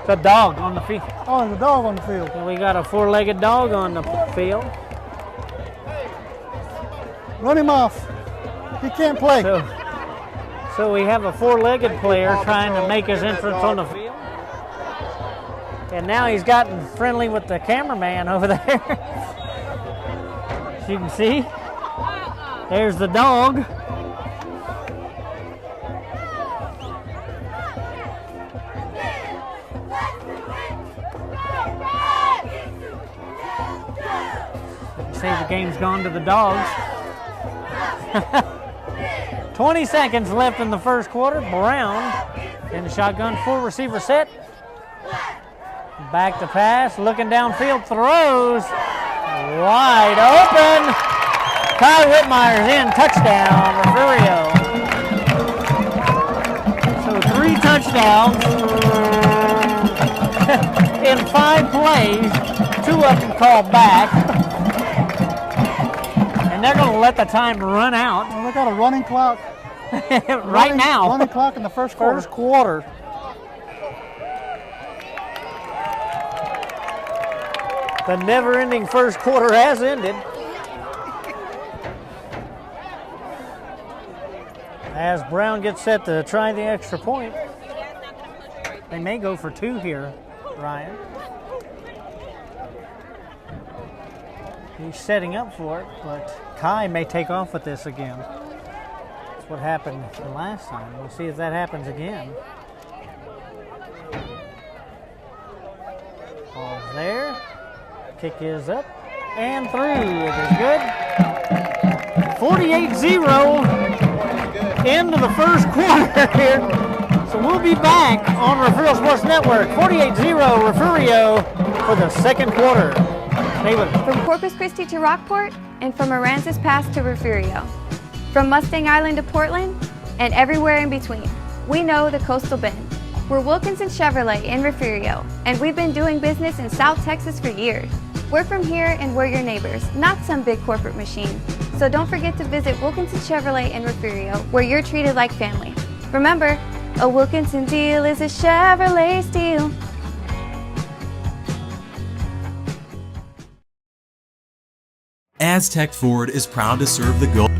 It's a dog on the field. Oh, there's a dog on the field. And we got a 4-legged dog on the field. Run him off. He can't play. So we have a 4-legged player trying to make his entrance on the field. And now he's gotten friendly with the cameraman over there. As you can see, there's the dog. Say the game's gone to the dogs. 20 seconds left in the first quarter. Brown in the shotgun, 4-receiver set. Back to pass, looking downfield, throws. Wide open. Kai Whitmire's in, touchdown, Refugio. So 3 touchdowns in 5 plays, 2 of them called back. And they're going to let the time run out. Well, they got a running clock. Now. Running clock in the first quarter. First quarter. The never-ending first quarter has ended. As Brown gets set to try the extra point. They may go for 2 here, Ryan. He's setting up for it, but Kai may take off with this again. That's what happened the last time. We'll see if that happens again. Ball's there. Kick is up and through. It is good. 48-0 into the first quarter here. So we'll be back on Refugio Sports Network. 48-0 Refugio for the second quarter. Stay with us. From Corpus Christi to Rockport, and from Aransas Pass to Refugio. From Mustang Island to Portland, and everywhere in between. We know the Coastal Bend. We're Wilkinson Chevrolet in Refugio, and we've been doing business in South Texas for years. We're from here and we're your neighbors, not some big corporate machine. So don't forget to visit Wilkinson Chevrolet in Refugio, where you're treated like family. Remember, a Wilkinson deal is a Chevrolet steal. Aztec Ford is proud to serve the goal.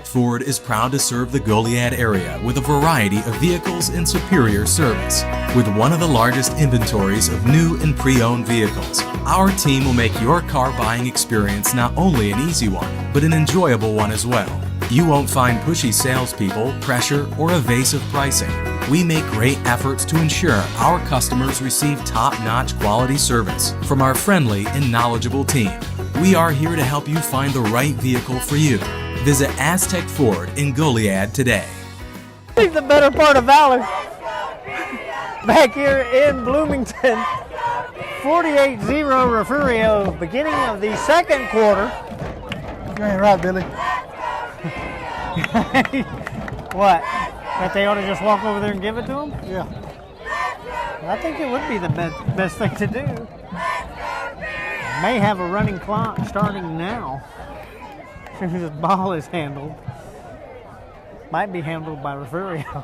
Ford is proud to serve the Goliad area with a variety of vehicles and superior service. With one of the largest inventories of new and pre-owned vehicles, our team will make your car buying experience not only an easy one, but an enjoyable one as well. You won't find pushy salespeople, pressure, or evasive pricing. We make great efforts to ensure our customers receive top-notch quality service from our friendly and knowledgeable team. We are here to help you find the right vehicle for you. Visit Aztec Ford in Goliad today. I think the better part of Valor. Back here in Bloomington. 48-0 Refugio, beginning of the second quarter. You ain't right, Billy. What? That they ought to just walk over there and give it to them? Yeah. I think it would be the best thing to do. May have a running clock starting now. This ball is handled. Might be handled by Refugio.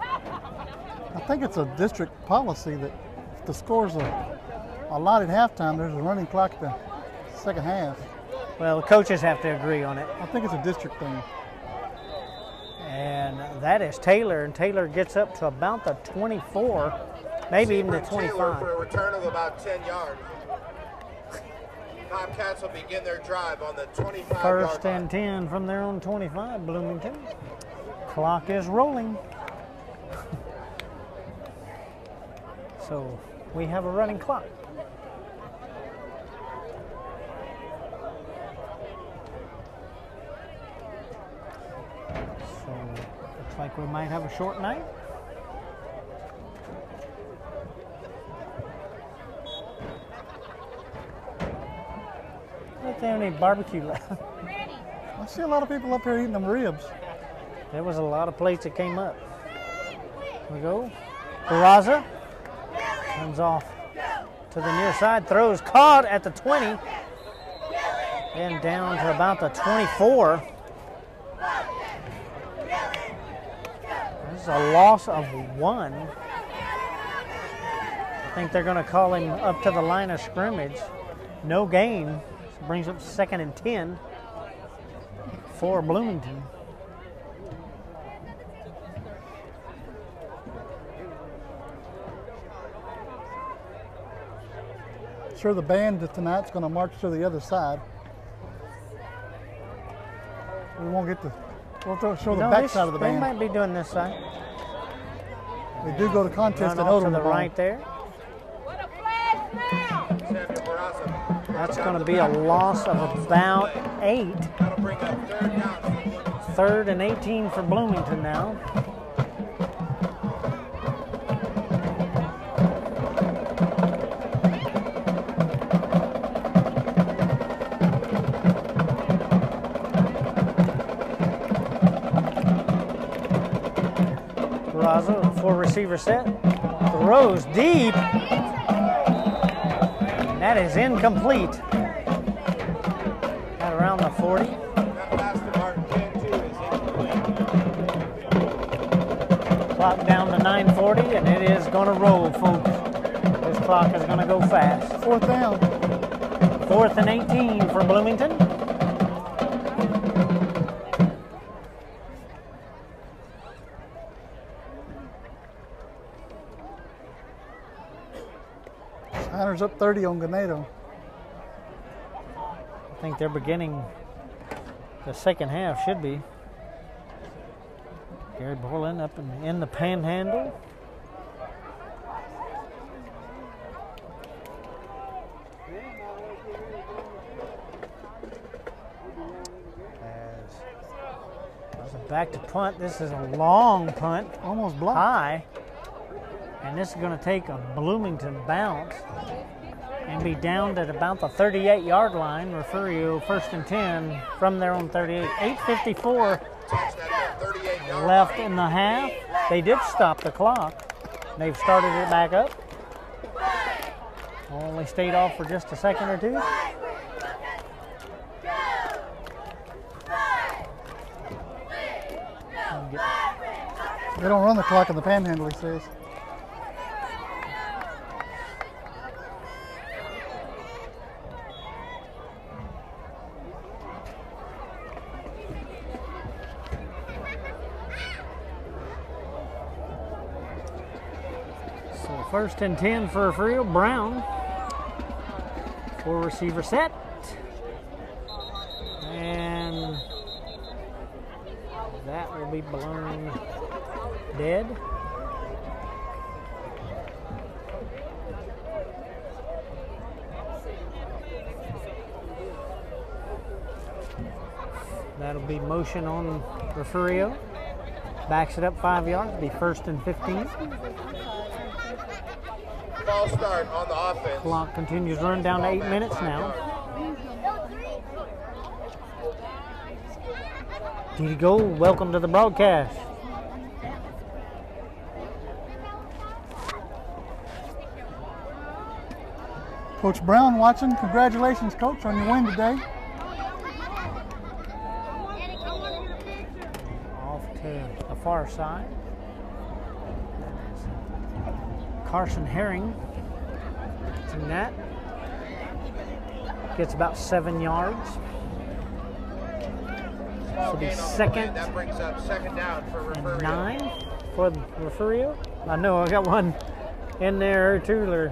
I think it's a district policy that if the scores are allotted halftime, there's a running clock at the second half. Well, the coaches have to agree on it. I think it's a district thing. And that is Taylor, and Taylor gets up to about the 24, maybe even the 25. Taylor for a return of about 10 yards. Bobcats will begin their drive on the 25-yard First and 10 from their own 25, Bloomington. Clock is rolling. So we have a running clock. So looks like we might have a short night. They don't need barbecue left. I see a lot of people up here eating them ribs. There was a lot of plates that came up. Here we go. Barraza comes off to the near side, throws, caught at the 20, and down to about the 24. This is a loss of 1. I think they're going to call him up to the line of scrimmage. No gain. Brings up 2nd and 10 for Bloomington. Sure, the band tonight's going to march to the other side. We won't get to We'll show the back side of the They band. might be doing this side. They do go to contest Run at off to Odom. the right there. That's going to be a loss of about 8. Third and 18 for Bloomington now. Peraza, 4-receiver set. Throws deep. That is incomplete. At around the 40. Clock down to 9:40, and it is going to roll, folks. This clock is going to go fast. 4th down. 4th and 18 for Bloomington. Niners up 30 on Ganado. I think they're beginning the second half, should be. Gary Borland up in the panhandle. As back to punt. This is a long punt. Almost blocked. High. And this is going to take a Bloomington bounce and be down at about the 38-yard line. Refugio 1st and 10 from their own 38. 8:54 left in the half. They did stop the clock. They've started it back up. Only stayed off for just a second or two. They don't run the clock in the panhandle, he says. So 1st and 10 for Refugio. Brown. 4-receiver set. And that will be blown dead. That'll be motion on Refugio. Backs it up 5 yards. Be 1st and 15. False start on the offense. Clock continues to run down to 8 minutes now. Did go? Welcome to the broadcast. Coach Brown watching. Congratulations, Coach, on your win today. Off to the far side. Carson Herring. To net. Gets about 7 yards. So be second. That brings up 2nd down for Refugio. 9 for Refugio. I know I got one in there too.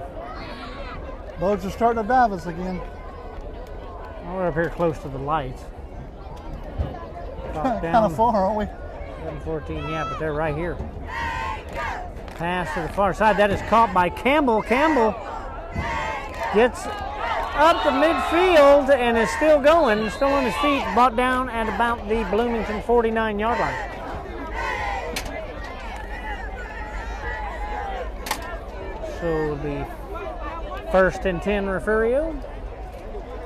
Boats are starting to dive us again. We're up here close to the lights. Kind of far, aren't we? 7-14, yeah, but they're right here. Pass to the far side. That is caught by Campbell. Campbell gets up to midfield and is still going, still on his feet, brought down at about the Bloomington 49-yard line. So the 1st and 10 Refugio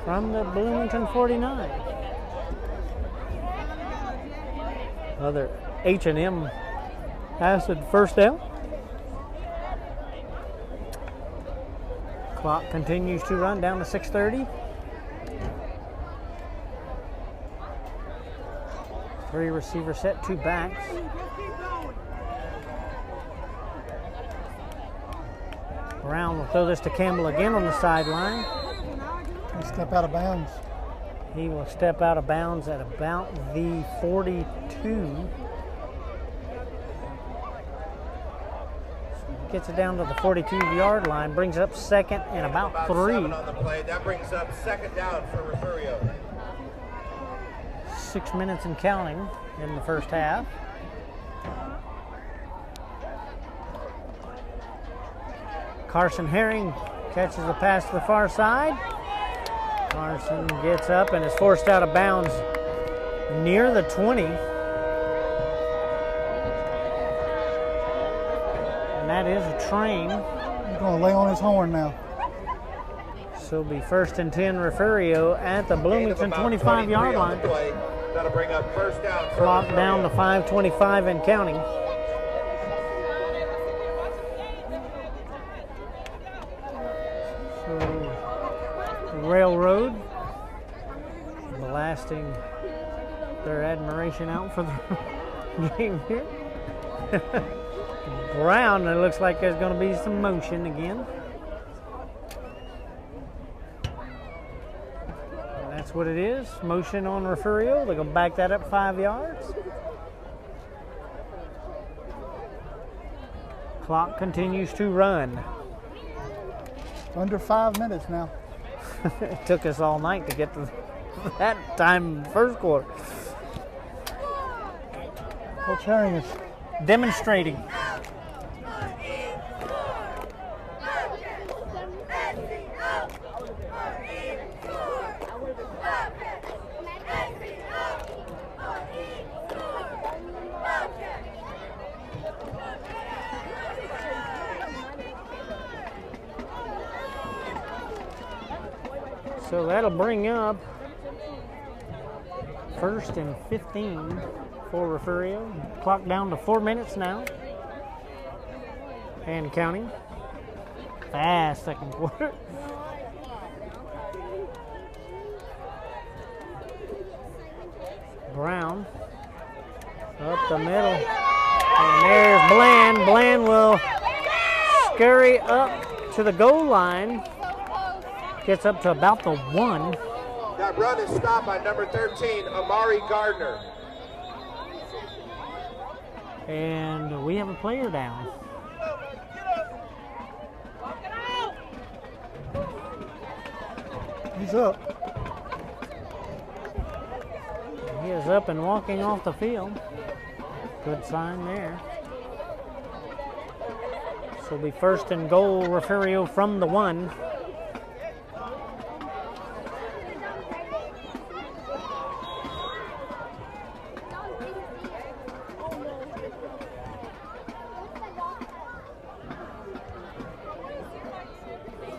from the Bloomington 49. Another H&M acid 1st down. Clock continues to run down to 6:30. 3 receiver set, 2 backs. Brown will throw this to Campbell again on the sideline. He'll step out of bounds. He will step out of bounds at about the 42. Gets it down to the 42-yard line, brings up 2nd and about 3. 7 on the play. That brings up 2nd down for Refugio. 6 minutes and counting. in the first half. Carson Herring catches the pass to the far side. Carson gets up and is forced out of bounds near the 20. And that is a train. He's going to lay on his horn now. So it'll be 1st and 10 Refugio at the Bloomington 25-yard line. That'll bring up first down. Clock down to 5:25 and counting. So Railroad blasting their admiration out for the game here. Brown, it looks like there's going to be some motion again. That's what it is. Motion on Refugio. They're going to back that up 5 yards. Clock continues to run. Under 5 minutes now. It took us all night to get to that time in the first quarter. Coach Herring is demonstrating. So that'll bring up 1st and 15 for Refugio. Clock down to 4 minutes now. And counting. Fast second quarter. Brown up the middle. And there's Bland. Bland will scurry up to the goal line. Gets up to about the 1. That run is stopped by number 13, Amari Gardner. And we have a player down. He's up. He is up and walking off the field. Good sign there. So it'll be 1st and goal, Refugio from the 1.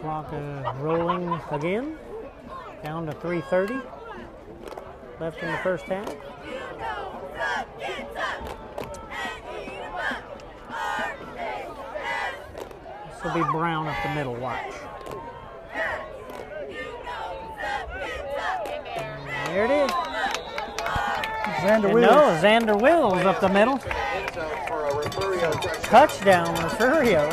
Clock rolling again, down to 3:30 left in the first half. This will be Brown up the middle, watch. And there it is. Xander Wills. No, Xander Wills up the middle. Touchdown, Refugio.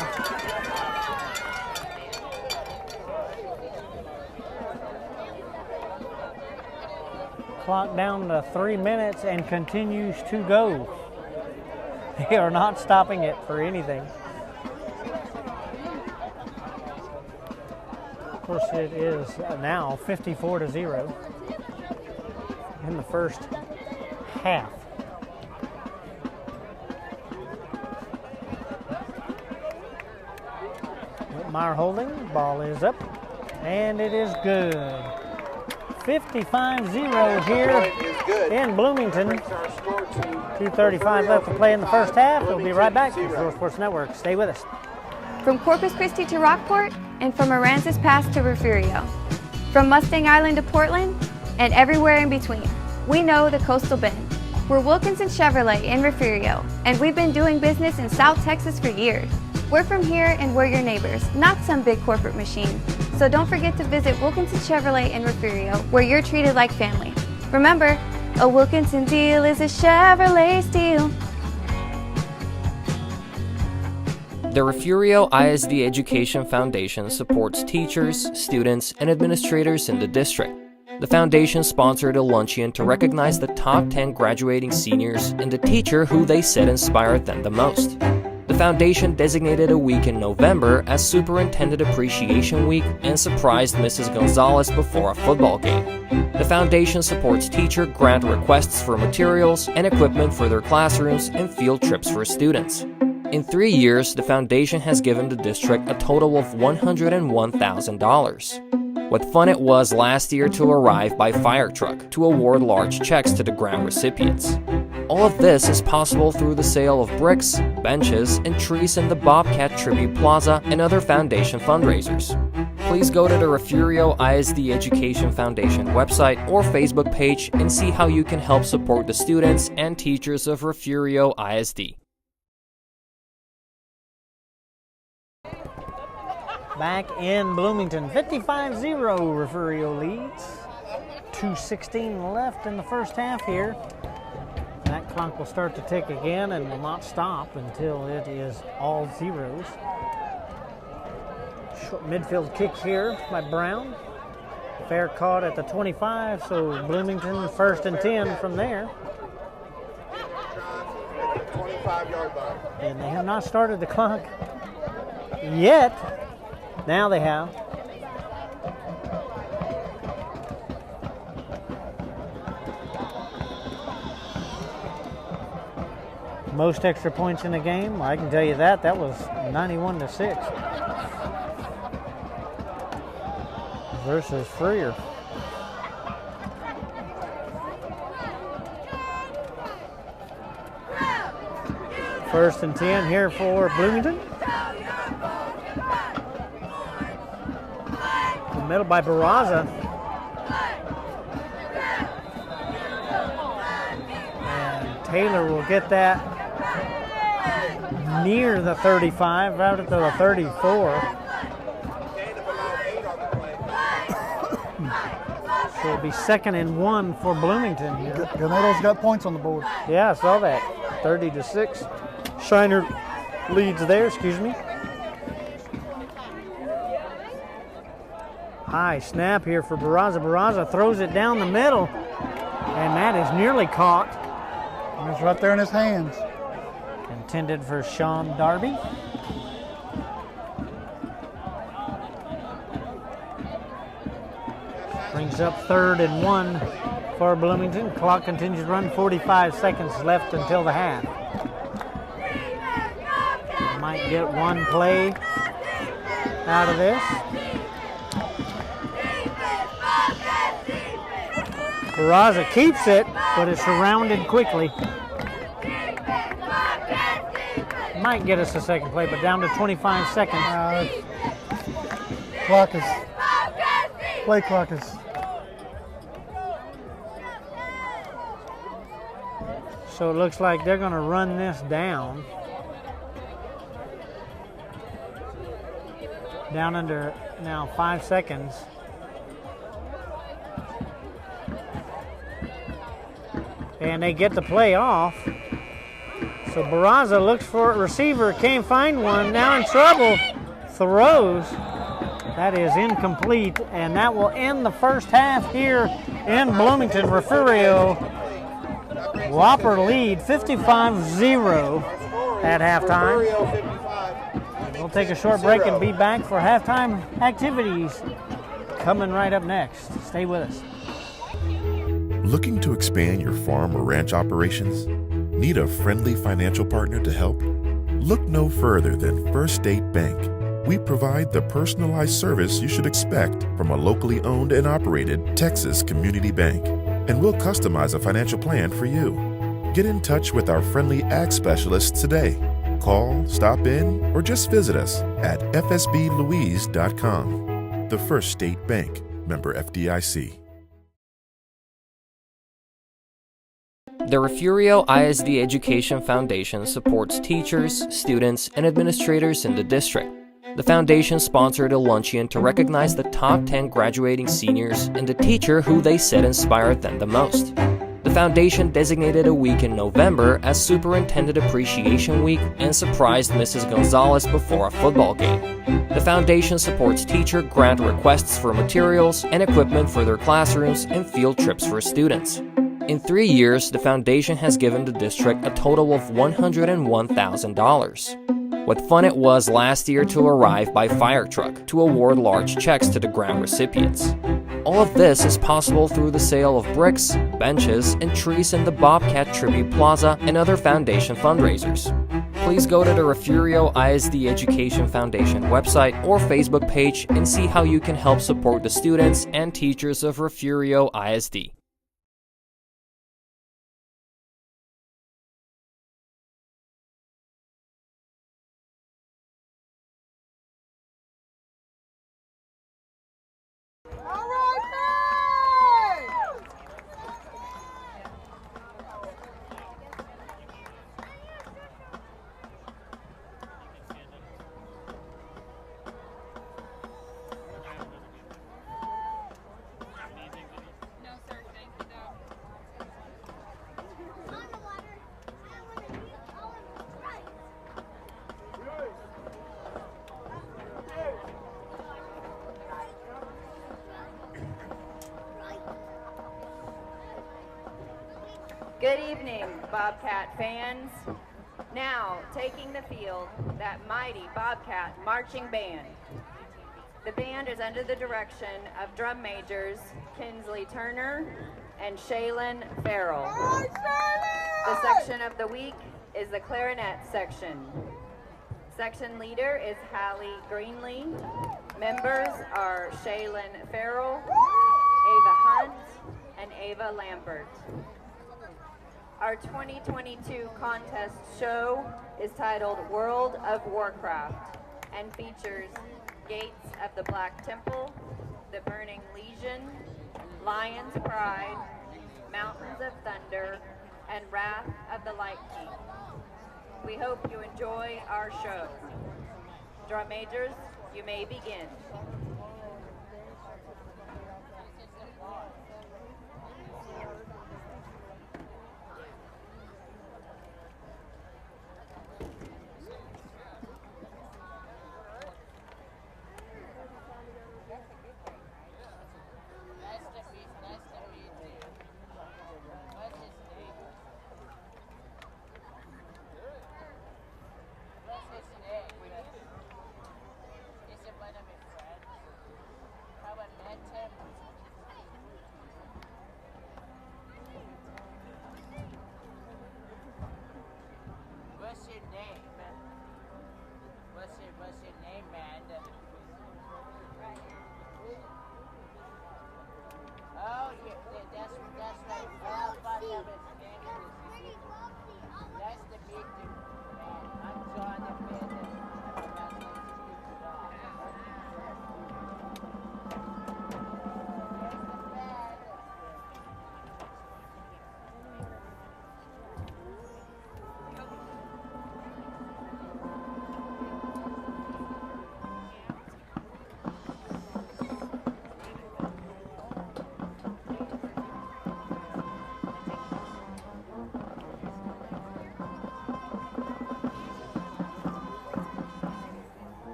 Clock down to 3 minutes and continues to go. They are not stopping it for anything. Of course, it is now 54-0 in the first half. Whitmire holding, ball is up, and it is good. 55-0 here in Bloomington. 2:35 left to play in the first half. We'll be right back. Rural Sports Network. Stay with us. From Corpus Christi to Rockport, and from Aransas Pass to Refugio. From Mustang Island to Portland, and everywhere in between. We know the Coastal Bend. We're Wilkinson Chevrolet in Refugio, and we've been doing business in South Texas for years. We're from here and we're your neighbors, not some big corporate machine. So don't forget to visit Wilkinson Chevrolet in Refugio, where you're treated like family. Remember, a Wilkinson deal is a Chevrolet steal. The Refugio ISD Education Foundation supports teachers, students, and administrators in the district. The foundation sponsored a luncheon to recognize the top 10 graduating seniors and the teacher who they said inspired them the most. The foundation designated a week in November as Superintendent Appreciation Week and surprised Mrs. Gonzalez before a football game. The foundation supports teacher grant requests for materials and equipment for their classrooms and field trips for students. In 3 years, the foundation has given the district a total of $101,000. What fun it was last year to arrive by fire truck to award large checks to the grant recipients. All of this is possible through the sale of bricks, benches, and trees in the Bobcat Tribute Plaza and other foundation fundraisers. Please go to the Refugio ISD Education Foundation website or Facebook page and see how you can help support the students and teachers of Refugio ISD. Back in Bloomington, 55-0 Refugio leads. 2:16 left in the first half here. That clock will start to tick again and will not stop until it is all zeros. Short midfield kick here by Brown. Fair caught at the 25, so Bloomington first and 10 from there. 25-yard line. And they have not started the clock yet. Now they have. Most extra points in the game, I can tell you that. That was 91-6 versus Freer. First and 10 here for Bloomington. The middle by Barraza. And Taylor will get that near the 35, out at the 34. So it'll be 2nd and 1 for Bloomington here. Ganeto's got points on the board. Yeah, I saw that. 30-6. Shiner leads there, excuse me. High snap here for Barraza. Barraza throws it down the middle, and that is nearly caught. And it's right there in his hands. Intended for Sean Darby. Brings up 3rd and 1 for Bloomington. Clock continues to run, 45 seconds left until the half. Might get one play out of this. Barraza keeps it, but is surrounded quickly. Might get us a second play, but down to 25 seconds. Play clock is. So it looks like they're going to run this down. Down under now 5 seconds. And they get the play off. So Barraza looks for a receiver, can't find one, now in trouble, throws. That is incomplete, and that will end the first half here in Bloomington. Refugio whopper lead, 55-0 at halftime. We'll take a short break and be back for halftime activities coming right up next. Stay with us. Looking to expand your farm or ranch operations? Need a friendly financial partner to help? Look no further than First State Bank. We provide the personalized service you should expect from a locally owned and operated Texas community bank. And we'll customize a financial plan for you. Get in touch with our friendly ag specialists today. Call, stop in, or just visit us at fsblouise.com. The First State Bank, member FDIC. The Refugio ISD Education Foundation supports teachers, students, and administrators in the district. The foundation sponsored a luncheon to recognize the top 10 graduating seniors and the teacher who they said inspired them the most. The foundation designated a week in November as Superintendent Appreciation Week and surprised Mrs. Gonzalez before a football game. The foundation supports teacher grant requests for materials and equipment for their classrooms and field trips for students. In 3 years, the foundation has given the district a total of $101,000. What fun it was last year to arrive by fire truck to award large checks to the grant recipients. All of this is possible through the sale of bricks, benches, and trees in the Bobcat Tribute Plaza and other foundation fundraisers. Please go to the Refugio ISD Education Foundation website or Facebook page and see how you can help support the students and teachers of Refugio ISD. Good evening, Bobcat fans. Now, taking the field, that mighty Bobcat marching band. The band is under the direction of drum majors Kinsley Turner and Shaylin Farrell. The section of the week is the clarinet section. Section leader is Hallie Greenlee. Members are Shaylin Farrell, Ava Hunt, and Ava Lambert. Our 2022 contest show is titled World of Warcraft and features Gates of the Black Temple, the Burning Legion, Lion's Pride, Mountains of Thunder, and Wrath of the Light King. We hope you enjoy our show. Drum majors, you may begin.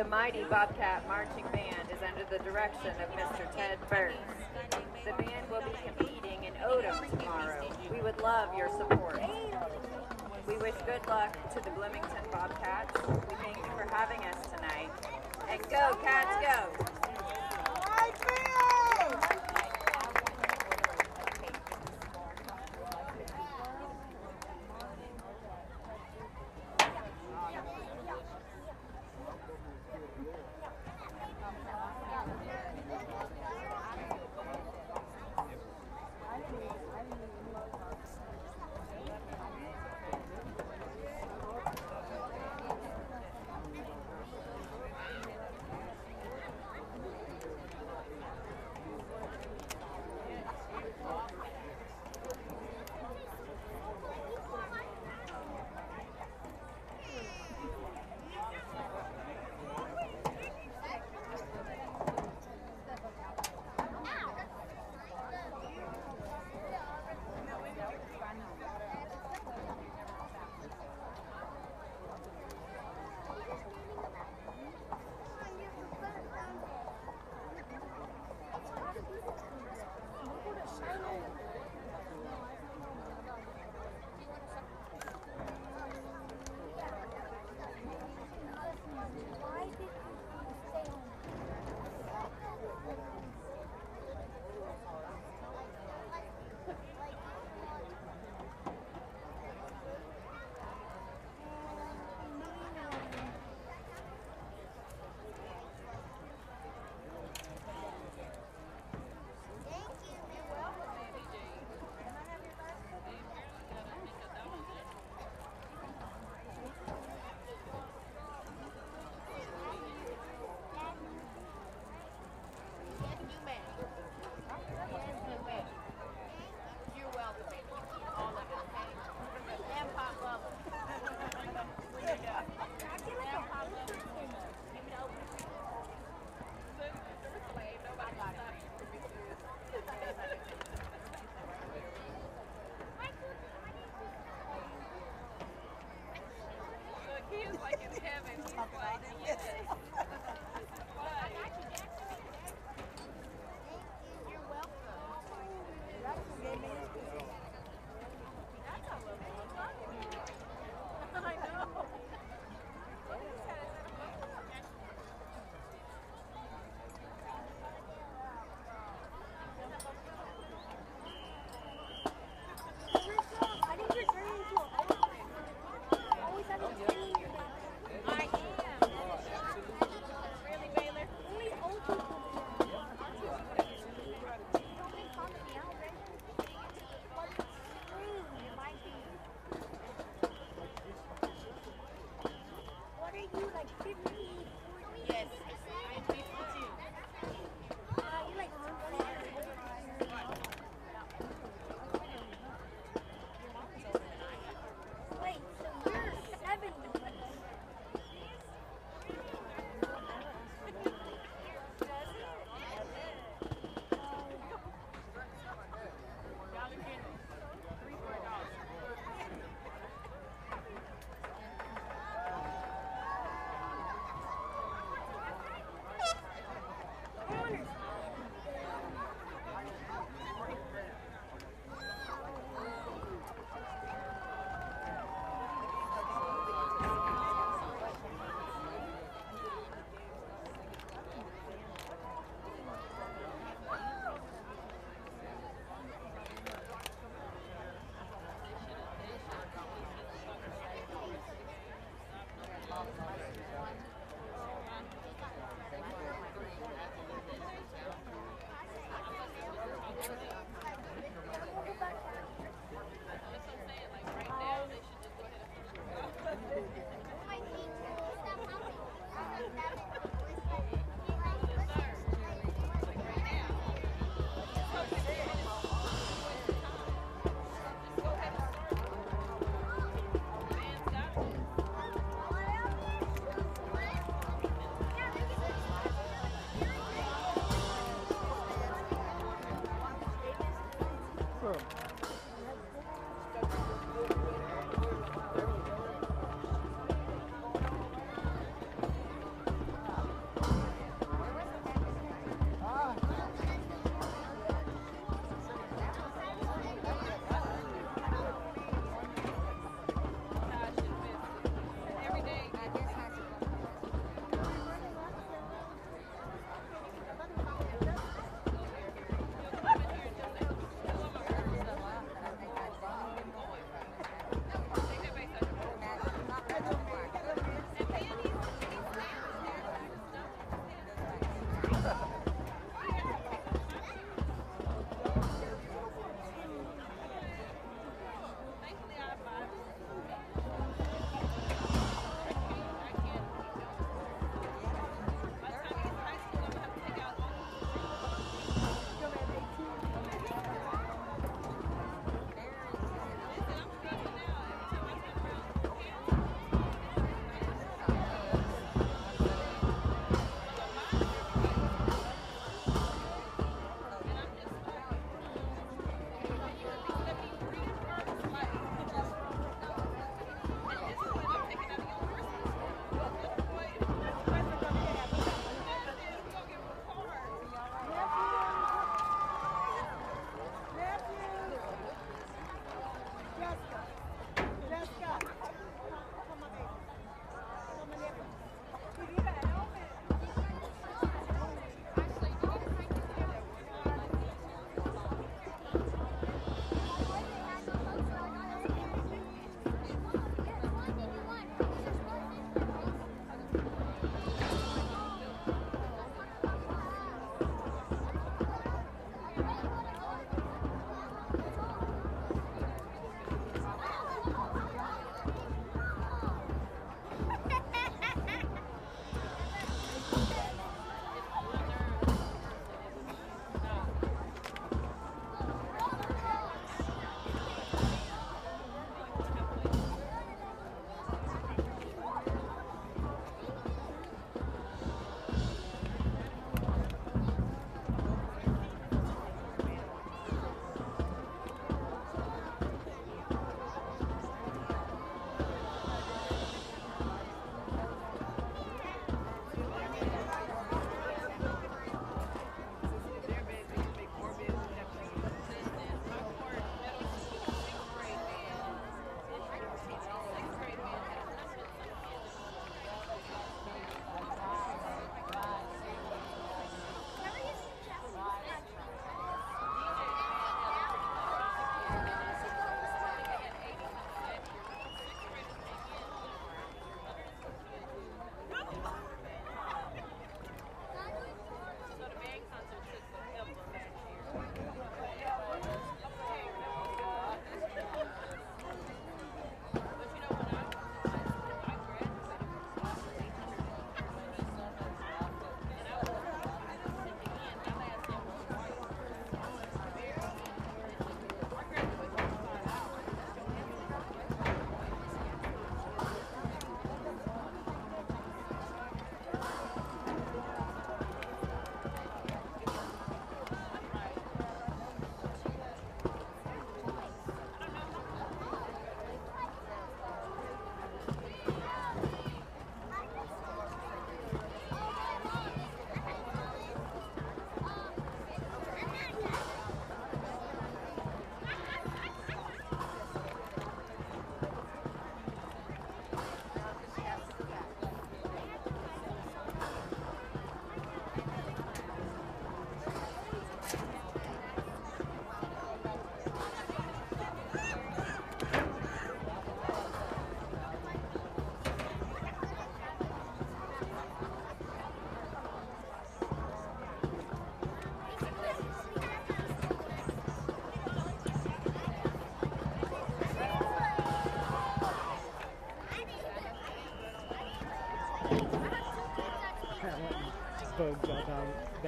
The mighty Bobcat Marching Band is under the direction of Mr. Ted Burks. The band will be competing in Odom tomorrow. We would love your support. We wish good luck to the Bloomington Bobcats. We thank you for having us tonight. And go, Cats, go!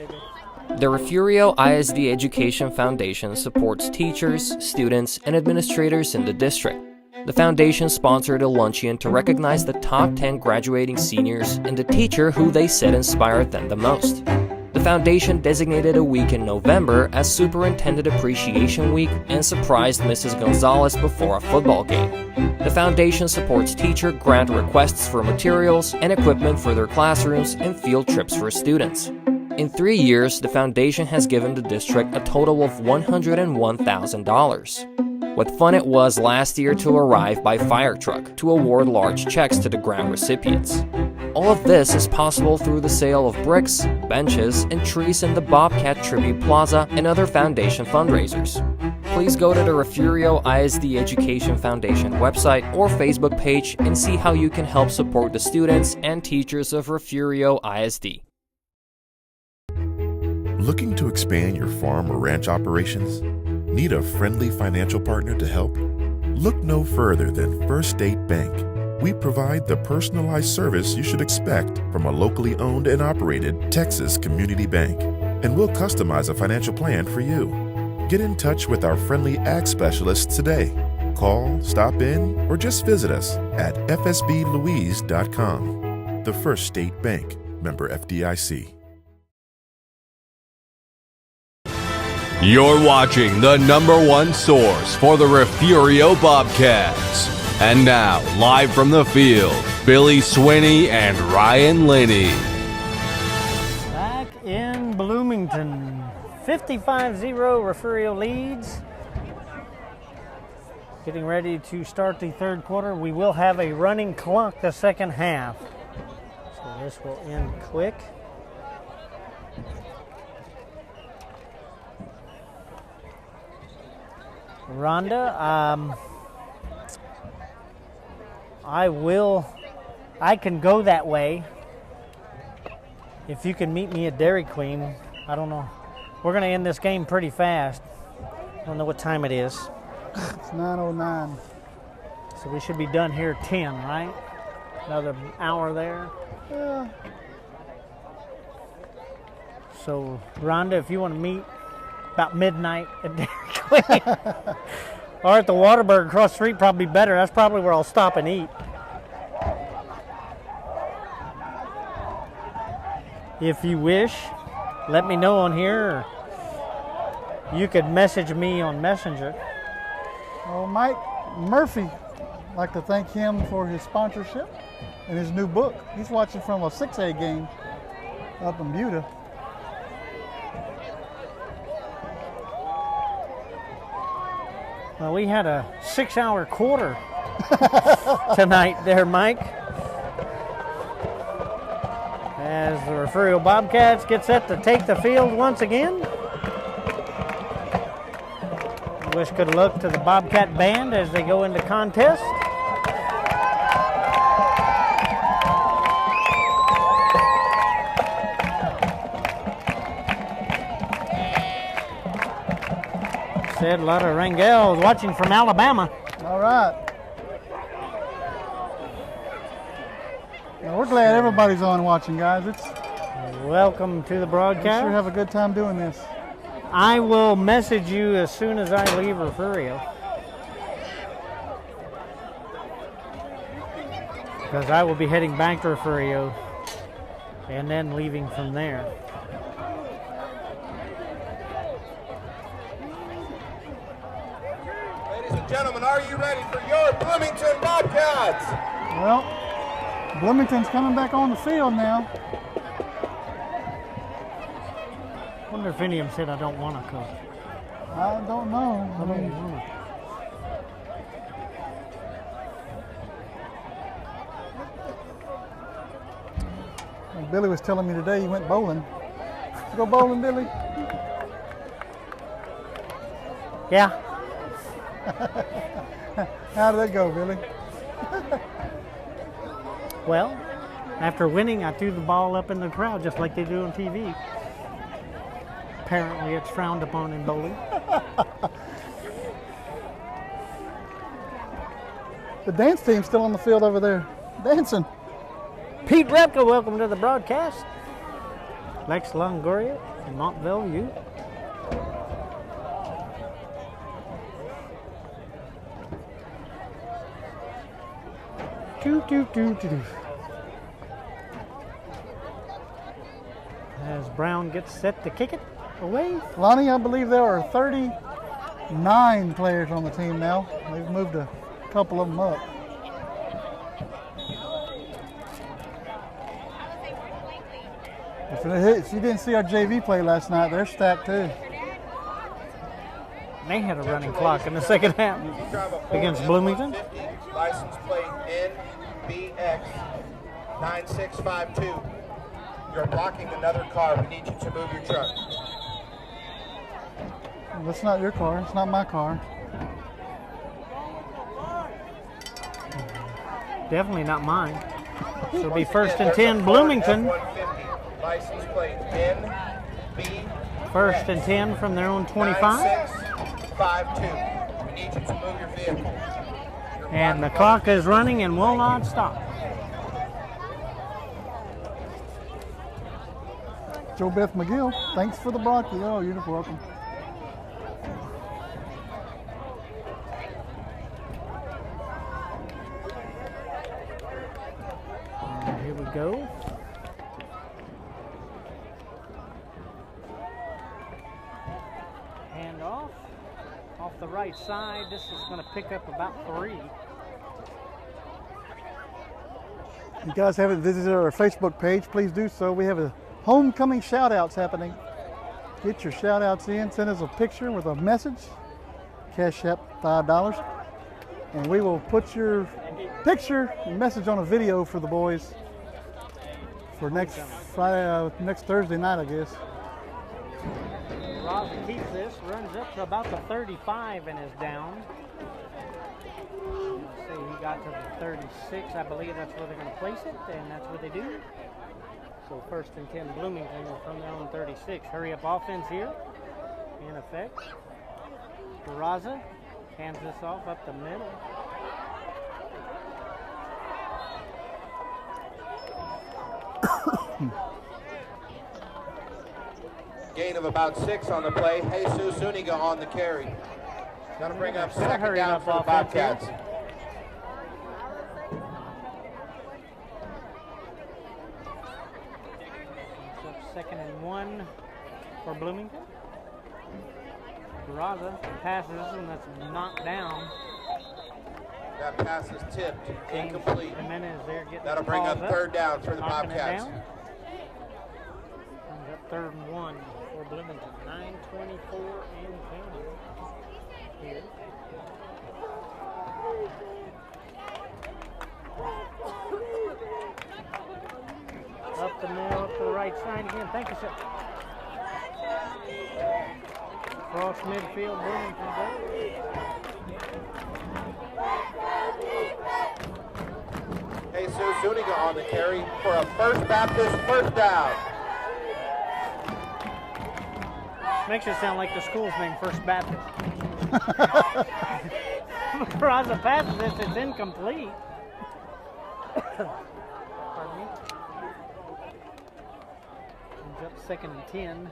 baby. The Refugio ISD Education Foundation supports teachers, students, and administrators in the district. The foundation sponsored a luncheon to recognize the top 10 graduating seniors and the teacher who they said inspired them the most. The foundation designated a week in November as Superintendent Appreciation Week and surprised Mrs. Gonzalez before a football game. The foundation supports teacher grant requests for materials and equipment for their classrooms and field trips for students. In 3 years, the foundation has given the district a total of $101,000. What fun it was last year to arrive by fire truck to award large checks to the grant recipients. All of this is possible through the sale of bricks, benches, and trees in the Bobcat Tribute Plaza and other foundation fundraisers. Please go to the Refugio ISD Education Foundation website or Facebook page and see how you can help support the students and teachers of Refugio ISD. Looking to expand your farm or ranch operations? Need a friendly financial partner to help? Look no further than First State Bank. We provide the personalized service you should expect from a locally owned and operated Texas community bank, and we'll customize a financial plan for you. Get in touch with our friendly ag specialists today. Call, stop in, or just visit us at fsblouise.com. The First State Bank, member FDIC. You're watching the #1 source for the Refugio Bobcats. And now, live from the field, Billy Swinney and Ryan Linney. Back in Bloomington, 55-0 Refugio leads. Getting ready to start the third quarter. We will have a running clock the second half. So this will end quick. Rhonda, I can go that way. If you can meet me at Dairy Queen, I don't know. We're going to end this game pretty fast. I don't know what time it is. It's 9:09. So we should be done here at 10, right? Another hour there. Yeah. So, Rhonda, if you want to meet about midnight at Dairy Queen or at the Whataburger across the street, probably better. That's probably where I'll stop and eat. If you wish, let me know on here. Or you could message me on Messenger. Well, Mike Murphy, I'd like to thank him for his sponsorship and his new book. He's watching from a 6A game up in Buda. Well, we had a 6-hour quarter tonight there, Mike. As the Refugio Bobcats get set to take the field once again. Wish good luck to the Bobcat band as they go into contest. Said a lot of Rangels watching from Alabama. All right. Well, we're glad everybody's on watching, guys. Welcome to the broadcast. We sure have a good time doing this. I will message you as soon as I leave Refugio. Because I will be heading back to Refugio and then leaving from there. Ladies and gentlemen, are you ready for your Bloomington Bobcats? Well, Bloomington's coming back on the field now. I wonder if any of them said I don't want to coach. I don't know. I don't know. Billy was telling me today he went bowling. Did you go bowling, Billy? Yeah. How did that go, Billy? Well, after winning, I threw the ball up in the crowd just like they do on TV. Apparently, it's frowned upon in bowling. The dance team's still on the field over there, dancing. Pete Repka, welcome to the broadcast. Lex Longoria. in Mont Bellevue. As Brown gets set to kick it away. Lonnie, I believe there are 39 players on the team now. They've moved a couple of them up. If you didn't see our JV play last night, they're stacked too. They had a running clock in the second half against Bloomington. License plate NBX 9652. You're blocking another car. We need you to move your truck. That's not your car. It's not my car. Definitely not mine. So it'll be first and 10, Bloomington. License plate NB. First and 10 from their own 25. 9652. We need you to move your vehicle. And the clock is running and will not stop. Joe Beth McGill, thanks for the broccoli. Oh, you're welcome. And here we go. Hand off the right side. This is going to pick up about 3. If you guys haven't visited our Facebook page, please do so. We have a homecoming shout-outs happening. Get your shout-outs in. Send us a picture with a message. Cash App $5. And we will put your picture and message on a video for the boys for next Friday, next Thursday night, I guess. Rosa keeps this, runs up to about the 35 and is down. Let's see, he got to the 36. I believe that's where they're going to place it, and that's what they do. So first and 10, Bloomington from their own 36. Hurry up offense here, in effect. Raza hands this off up the middle. Gain of about 6 on the play. Jesus Zuniga on the carry. Got to bring up second down for the Bobcats. Second and 1 for Bloomington. Raza passes and that's knocked down. That pass is tipped, incomplete. That'll bring up third down for the Bobcats. Brings up third and 1 for Bloomington. 9:24 and counting here. Up the middle, up to the right side again. Thank you, sir. Cross midfield, Bloomington goes. Jesus Zuniga on the carry for a First Baptist first down. Makes it sound like the school's name First Baptist. Raza passes this, it's incomplete. Pardon me. Comes up second and 10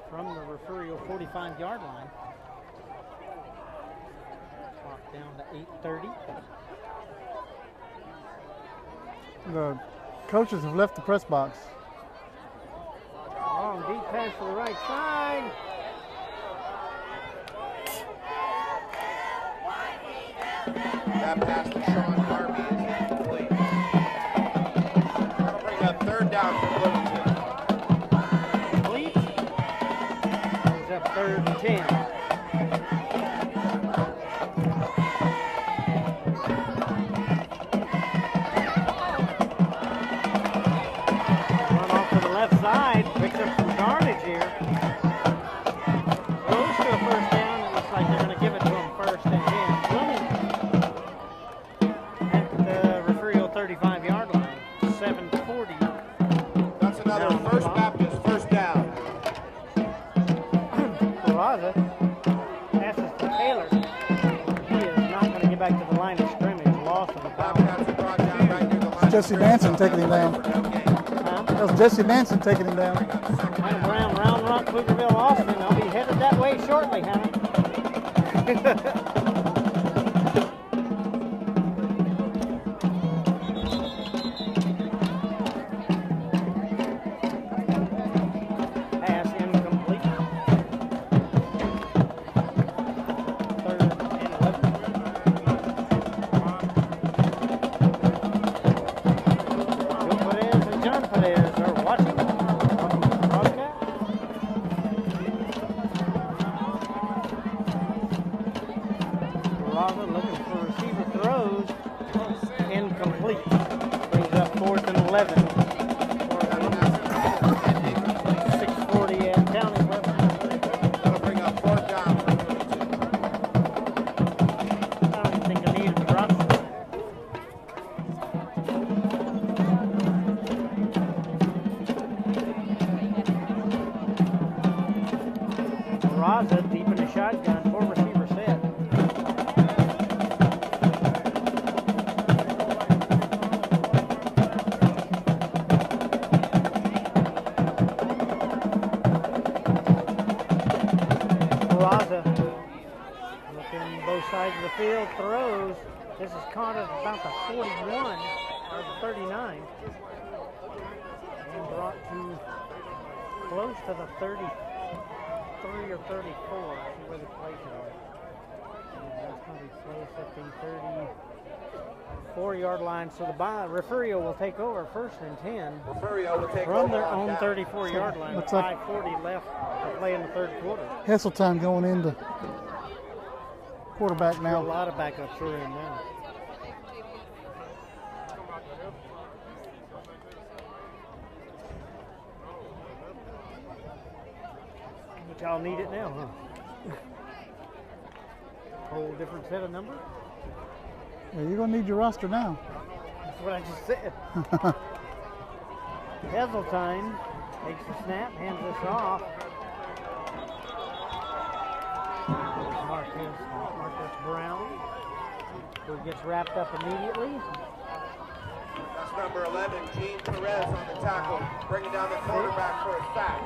from the Refugio 45-yard line. Clock down to 8:30. The coaches have left the press box. Long deep pass to the right side. That pass to Sean Harvey is incomplete. That'll bring up third down for Bloomington. Complete. Brings up third and 10. Side, picks up some yardage here. Goes to a first down. It looks like they're going to give it to him first and 10. At the Refugio 35-yard line. 7:40. That's another First Baptist first down. Raza passes to Taylor. He is not going to get back to the line of scrimmage. Loss of the Bobcats are brought down right near the line. Jesse Manson taking him down. That was Jesse Manson taking him down. Brown Pflugerville, Austin. I'll be headed that way shortly, Hannah. Pass incomplete. Third and 11. Joe Perez and John Perez are watching the broadcast. Raza looking for receiver throws. Incomplete. Brings up 4th and 11. 6:40 and counting left. That'll bring up 4th down. I don't even think I needed to drop it. Raza deep in the shotgun, 4 receiver set. Raza looking both sides of the field, throws. This is caught at about the 41 or the 39. And brought to close to the 33 or 34. See where the place is. That's going to be close at the 34-yard line. So the Refugio will take over 1st and 10 Refugio will take from over their on own down. 34-yard line. Looks like 5:40 left to play in the 3rd quarter. Heseltine going into quarterback A now. lot of backups are in now. But y'all need it now, huh? Whole different set of numbers. Yeah, you're gonna need your roster now. That's what I just said. Heseltine takes the snap, hands this off. Marcus Brown, who gets wrapped up immediately. That's number 11, Gene Perez on the tackle, bringing down the quarterback for a sack.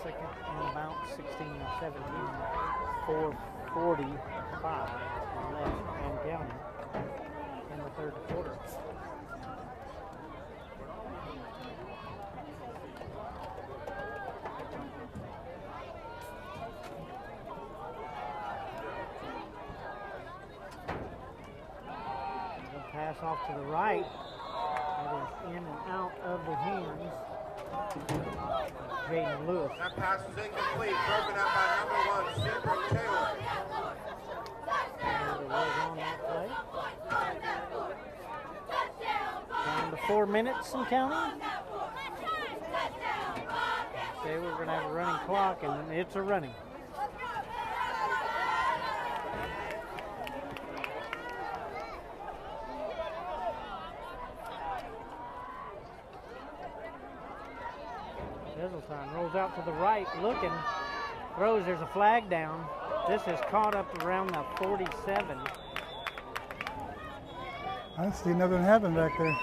Second and about 16 or 17, 4:45 left and counting in the 3rd quarter. Pass off to the right. That is in and out of the hands of Jaden Lewis. That pass is incomplete, broken up by number 1, Super Taylor. There was on that play. Down to 4 minutes and counting. Say we're going to have a running clock, and it's a running. Heseltine rolls out to the right, looking, throws, there's a flag down. This is caught up around the 47. I see nothing happen back there.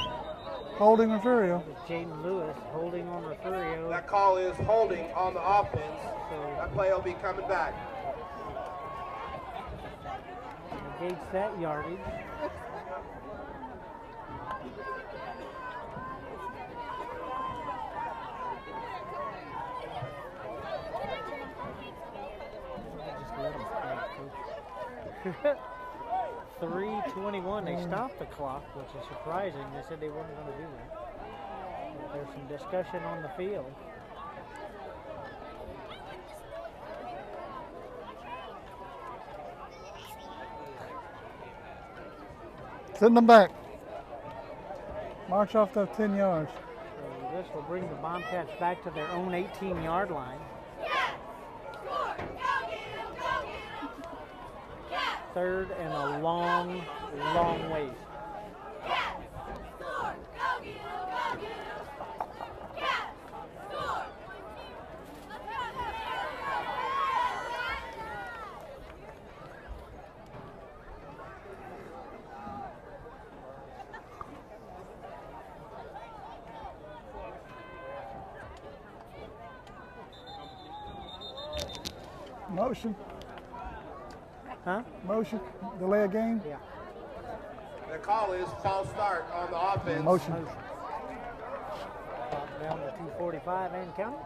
Holding Refugio. Jaden Lewis holding on Refugio. That call is holding on the offense, so that play will be coming back. Negates that yardage. Just let them play, 3:21. They stopped the clock, which is surprising. They said they weren't going to do that. But there's some discussion on the field. Send them back. March off those 10 yards. So this will bring the Bombcats back to their own 18-yard line. Third and a long, long ways. Motion. Huh? Motion. Delay a game. Yeah. The call is false start on the offense. Motion. Clock down to 2:45 and counting.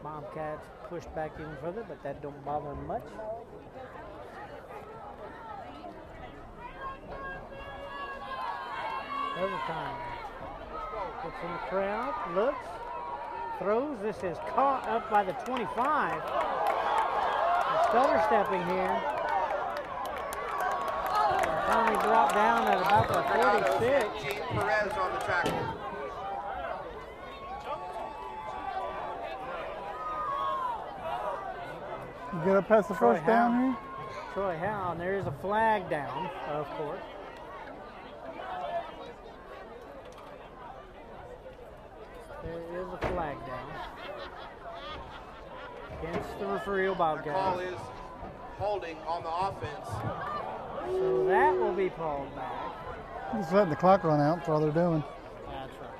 Bobcats pushed back in further, but that don't bother them much. Overtime. Gets in the crowd, looks, throws. This is caught up by the 25. Stutter stepping here. Finally dropped down at about the 46. Gene Perez on the tackle. You get up past the first down here? Troy Howe, and there is a flag down, of course. There is a flag down against the Refugio Bobcats. The call is holding on the offense. So that will be pulled back. Just letting the clock run out. That's all they're doing. That's right.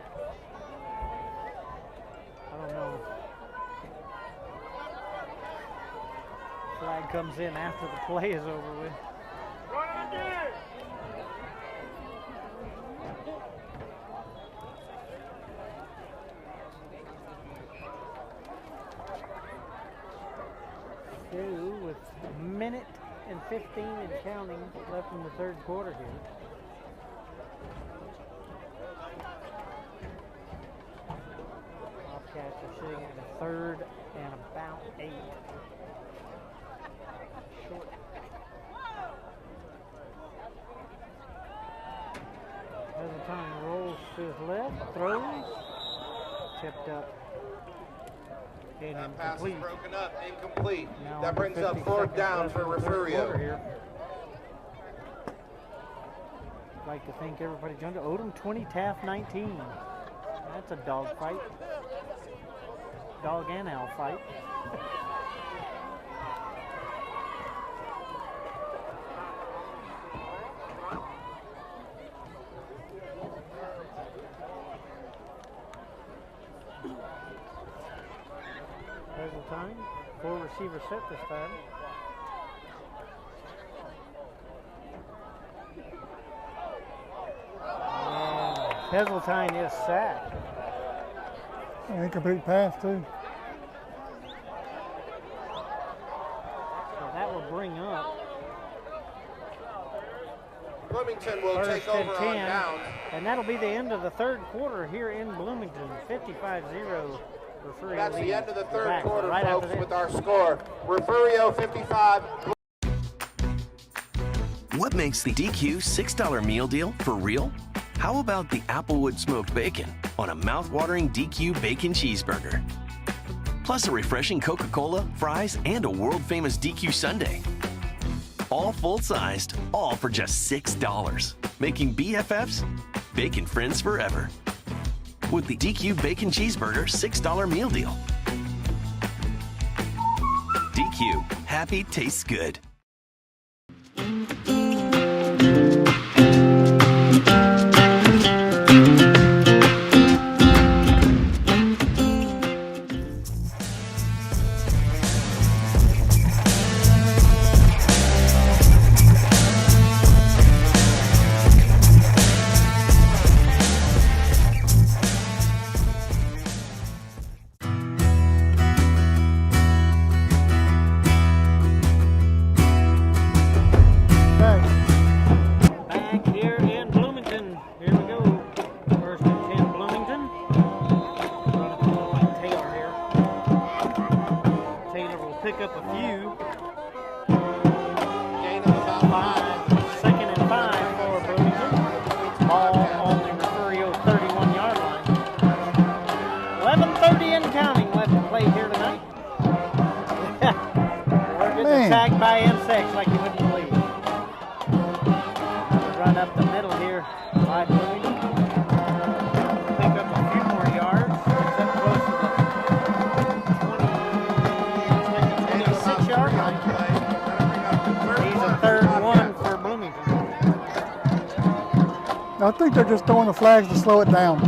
I don't know. Flag comes in after the play is over with. With a minute and 15 and counting left in the third quarter here. Bobcats are sitting at a third and about 8. Short. Time rolls to his left, throws, tipped up. That pass is broken up, incomplete. Now that brings up fourth down for Refugio. I'd like to thank everybody joined. Odom 20, Taft 19. That's a dog fight. Dog and owl fight. Time. 4 receiver set this time. And Heseltine is sacked. Incomplete pass too. So that will bring up. Bloomington will take over on 10, down. and that'll be the end of the third quarter here in Bloomington. 55-0. That's the end of the third quarter, right folks, with our score. Refugio 55. What makes the DQ $6 meal deal for real? How about the Applewood smoked bacon on a mouth-watering DQ bacon cheeseburger? Plus a refreshing Coca-Cola, fries, and a world-famous DQ sundae. All full-sized, all for just $6. Making BFFs bacon friends forever. With the DQ Bacon Cheeseburger $6 meal deal. DQ, happy tastes good. Tagged by insects like you wouldn't believe. Run up the middle here by Bloomington. Pick up a few more yards. It's up close to the 26-yard line. He's a third one for Bloomington. I think they're just throwing the flags to slow it down.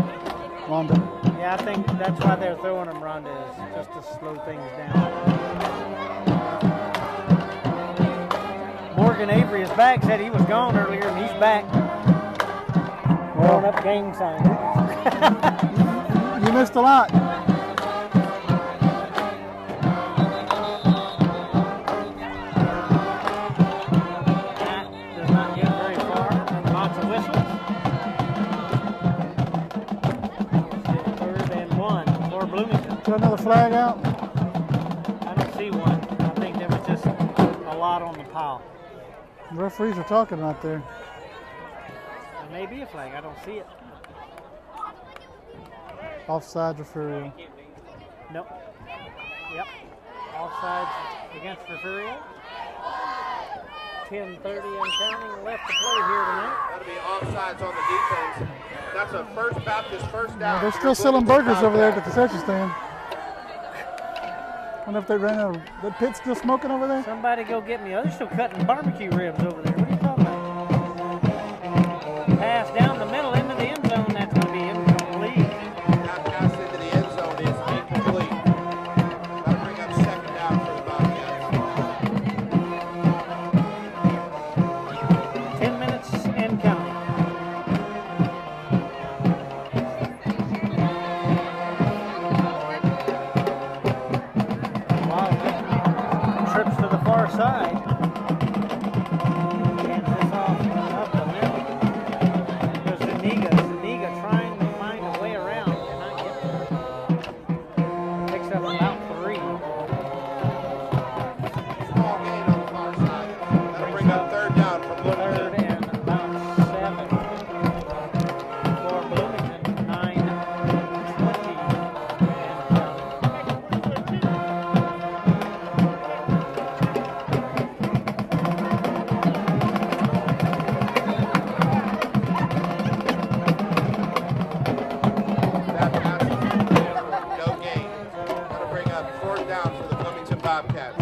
Rhonda. Yeah, I think that's why they're throwing him, Rhonda, is just to slow things down. Morgan Avery is back. Said he was gone earlier, and he's back. Throwing up gang signs. You missed a lot. That does not get very far. Lots of whistles. Third and 1 for Bloomington. Got another flag out? I don't see one. I think there was just a lot on the pile. The referees are talking right there. There may be a flag. I don't see it. Offside referee. Nope. Yep. Offsides against Refugio. 10:30 and counting left to play here tonight. That'll be offsides on the defense. That's a First Baptist first down. They're still selling burgers over there at the concession stand. I wonder if they ran out of, the pit's still smoking over there? Somebody go get me. They're still cutting barbecue ribs over there. What are you talking about? Pass down the middle into the end zone. That's going to be incomplete. That pass into the end zone is incomplete. That'll bring up second down for the Bobcats. 10 minutes and counting. Trips to the far side. Hands this off up the middle. There's Zuniga. Zuniga trying to find a way around. Cannot get there. Picks up about 3. Small gain on the far side. That'll bring up third down for Bloomington. Third and about 7 for Bloomington. 9:20 and That pass is no gain. That'll bring up fourth down for the Bloomington Bobcats.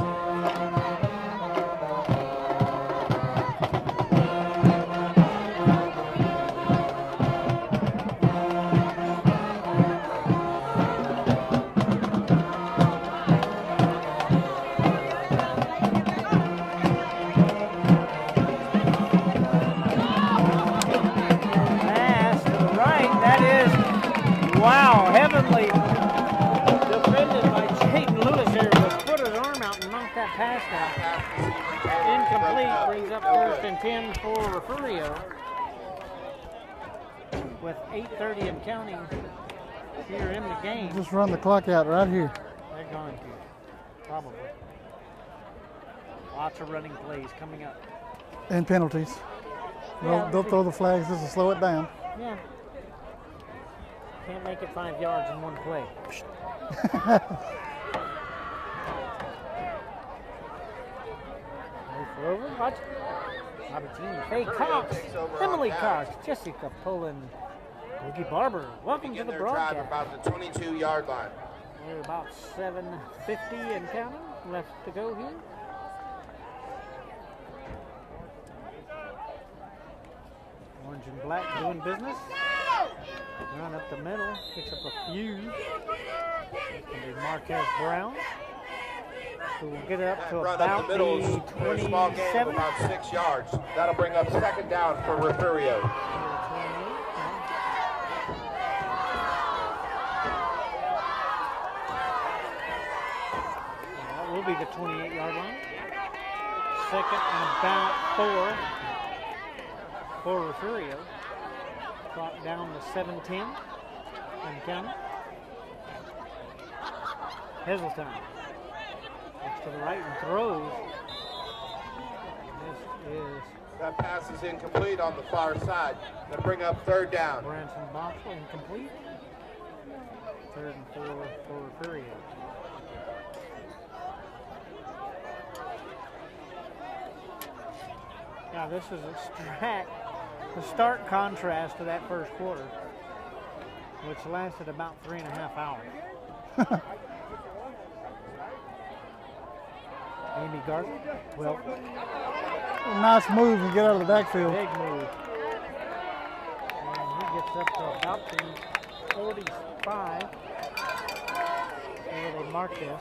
pass to the right. That is, wow, heavenly defended by Jayden Lewis here. Just put his arm out and knocked that pass down. Incomplete, brings up first and 10 for Refugio. With 8:30 and counting here in the game. Just run the clock out right here. They're going to, probably. Lots of running plays coming up. And penalties. Yeah, They'll throw the flags just to slow it down. Yeah. Can't make it 5 yards in one play. Move over, watch. Albertini, Faye Cox, Emily Cox, Jessica Pullen, Boogie Barber. Welcome to Begin the their drive broadcast. about the 22-yard line. We're about 7:50 and counting left to go here. Orange and black doing business. Run up the middle, picks up a few. It's going to be Marquez Brown. So we'll get it up to Run about up the middle is a small gain of 27. about 6 yards. That'll bring up second down for Refugio. That will be the 28-yard line. Second and about 4 for Refugio. Clock down to 7:10 and counting. Heseltine looks to the right and throws. This is That pass is incomplete on the far side. They'll bring up third down. Branson Boxell, incomplete. 3rd and 4 for Refugio. Now this is a stark contrast to that first quarter, which lasted about 3.5 hours. Amy Gardner, well, Nice move and get out of the backfield. big move. And he gets up to about the 45. And they mark this.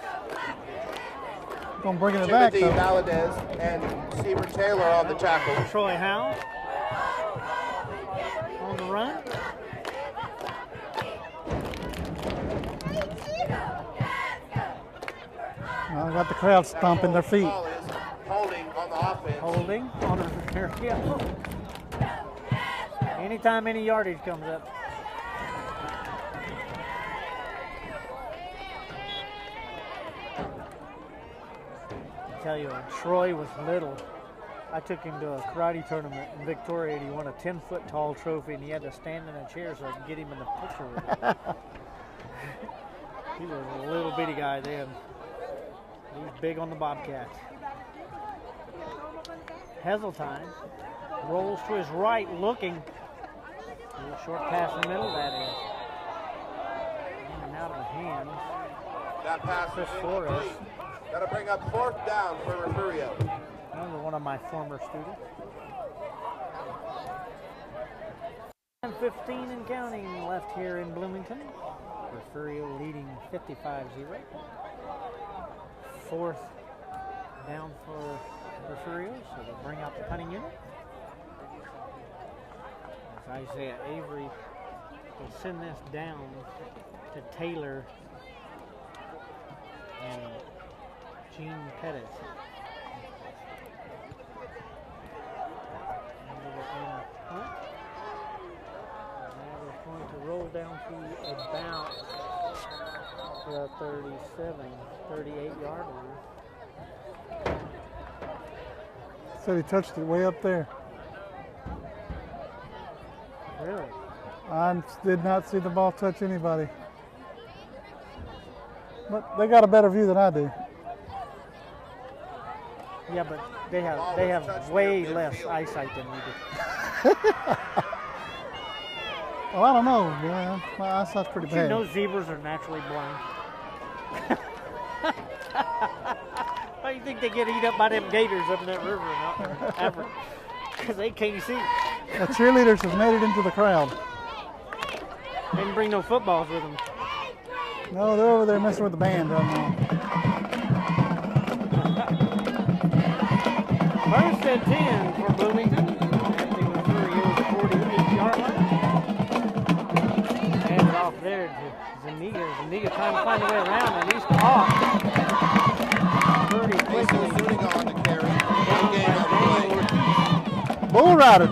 Gonna bring it back, Timothy though. Valadez and Seaver Taylor on the tackle. Troy Howe on the run. I got the crowd stomping their feet. Holding on the offense. Holding on the area. Anytime any yardage comes up. I tell you, when Troy was little, I took him to a karate tournament in Victoria, and he won a 10-foot tall trophy, and he had to stand in a chair so I could get him in the picture with him. He was a little bitty guy then. He's big on the Bobcats. Heseltine rolls to his right, looking. A little short pass in the middle, that is. In and out of the hands. That pass Chris is Flores. incomplete. That'll bring up 4th down for Refugio. Another one of my former students. 15 and counting left here in Bloomington. Refugio leading 55-0. 4th down for Refugio, so they'll bring out the punting unit. As Isaiah Avery will send this down to Taylor and Gene Pettis. Going to roll down to about the 38-yard line. Said he touched it way up there. Really? I did not see the ball touch anybody. But they got a better view than I do. Yeah, but they have way less eyesight than we do. Well, I don't know. Yeah, my eyesight's pretty You bad. know zebras are naturally blind. Why do you think they get eat up by them gators up in that river in Africa? Because they can't see. The cheerleaders have made it into the crowd. They didn't bring no footballs with them. No, they're over there messing with the band right now. First and 10 for Bloomington. At the Refugio's 48-yard line. Hand it off there to Zuniga. Zuniga trying to find a way around, and he's caught. Pretty quickly. Zuniga on the carry. Bull Rider.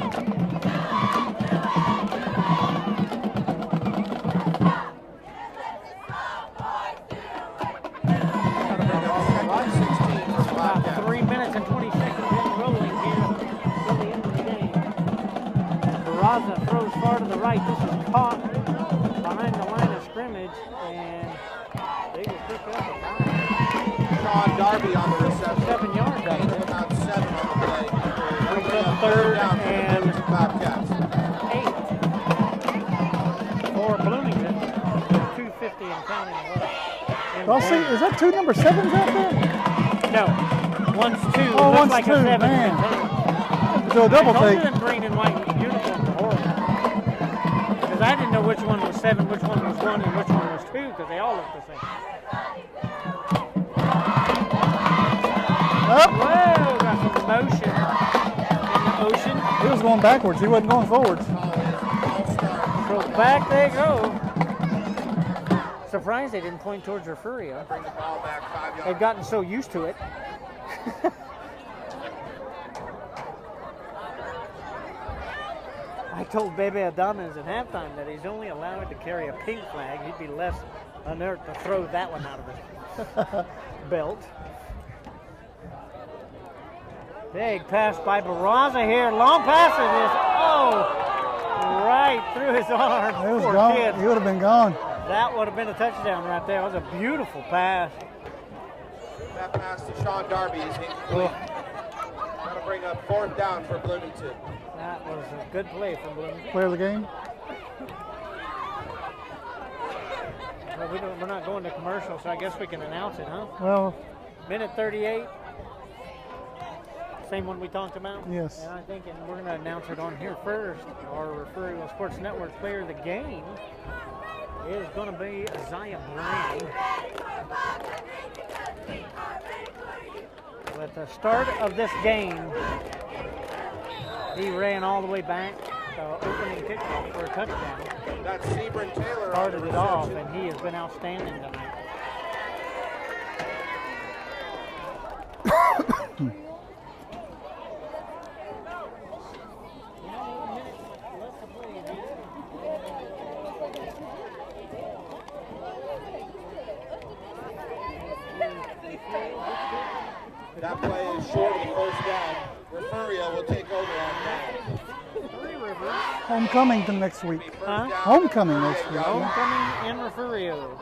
About 3 minutes and 20 seconds in rolling here till the end of the game. Barraza throws far to the right. This is caught behind the line of scrimmage, and they will pick up about Sean Darby on the reception. 7 yards out there. About 7 on the play. Brings up 3rd and Bobcats. 8 for Bloomington. 2:50 and counting left. Y'all see, is that 2 number 7s out there? No, one's 2. Oh, Looks one's like 2, a 7. man. Do a double I told you take. them green and white uniforms are horrible. Because I didn't know which one was 7, which one was 1, and which one was 2, because they all look the same. Up. Whoa, got some motion in the ocean. He was going backwards. He wasn't going forwards. So back they go. Surprised they didn't point towards Refugio. Bring the ball back 5 yards. They've gotten so used to it. I told Bebe Adames at halftime that he's only allowed to carry a pink flag. He'd be less inert to throw that one out of his belt. Big pass by Barraza here. Long pass and is, right through his arm. He was Poor gone. kid. He would have been gone. That would have been a touchdown right there. It was a beautiful pass. That pass to Sean Darby is incomplete. That'll bring up 4th down for Bloomington. That was a good play from Bloomington. Play of the game. Well, we're not going to commercial, so I guess we can announce it, huh? Well, Minute 38. Same one we talked about? Yes. And I think we're going to announce it on here first. Our Refugio Sports Network player of the game is going to be Isaiah Brown. At the start of this game, he ran all the way back, opening kickoff for a touchdown. That's Sebron Taylor. Started it off, and he has been outstanding tonight. That play is short of the first down. Refugio will take over on that. Homecoming next week. Huh? Homecoming next week. Homecoming in Refugio.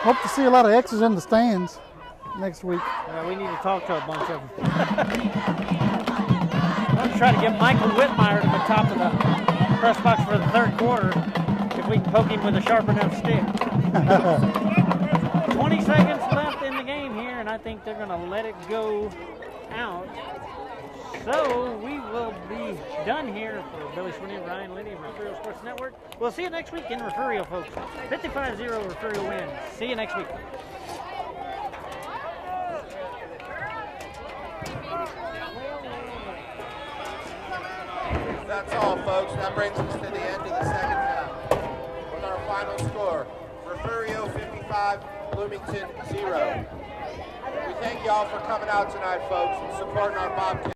Hope to see a lot of X's in the stands next week. Yeah, we need to talk to a bunch of them. I'm going to try to get Michael Whitmire to the top of the press box for the third quarter if we can poke him with a sharp enough stick. 20 seconds left in the game here, and I think they're going to let it go out. So we will be done here for Billy Sweeney and Ryan Liddy of Refugio Sports Network. We'll see you next week in Refugio, folks. 55-0 Refugio wins. See you next week. That's all, folks. That brings us to the end of the second half. With our final score, Refugio 55, Bloomington 0. We thank y'all for coming out tonight, folks, and supporting our Bobcats.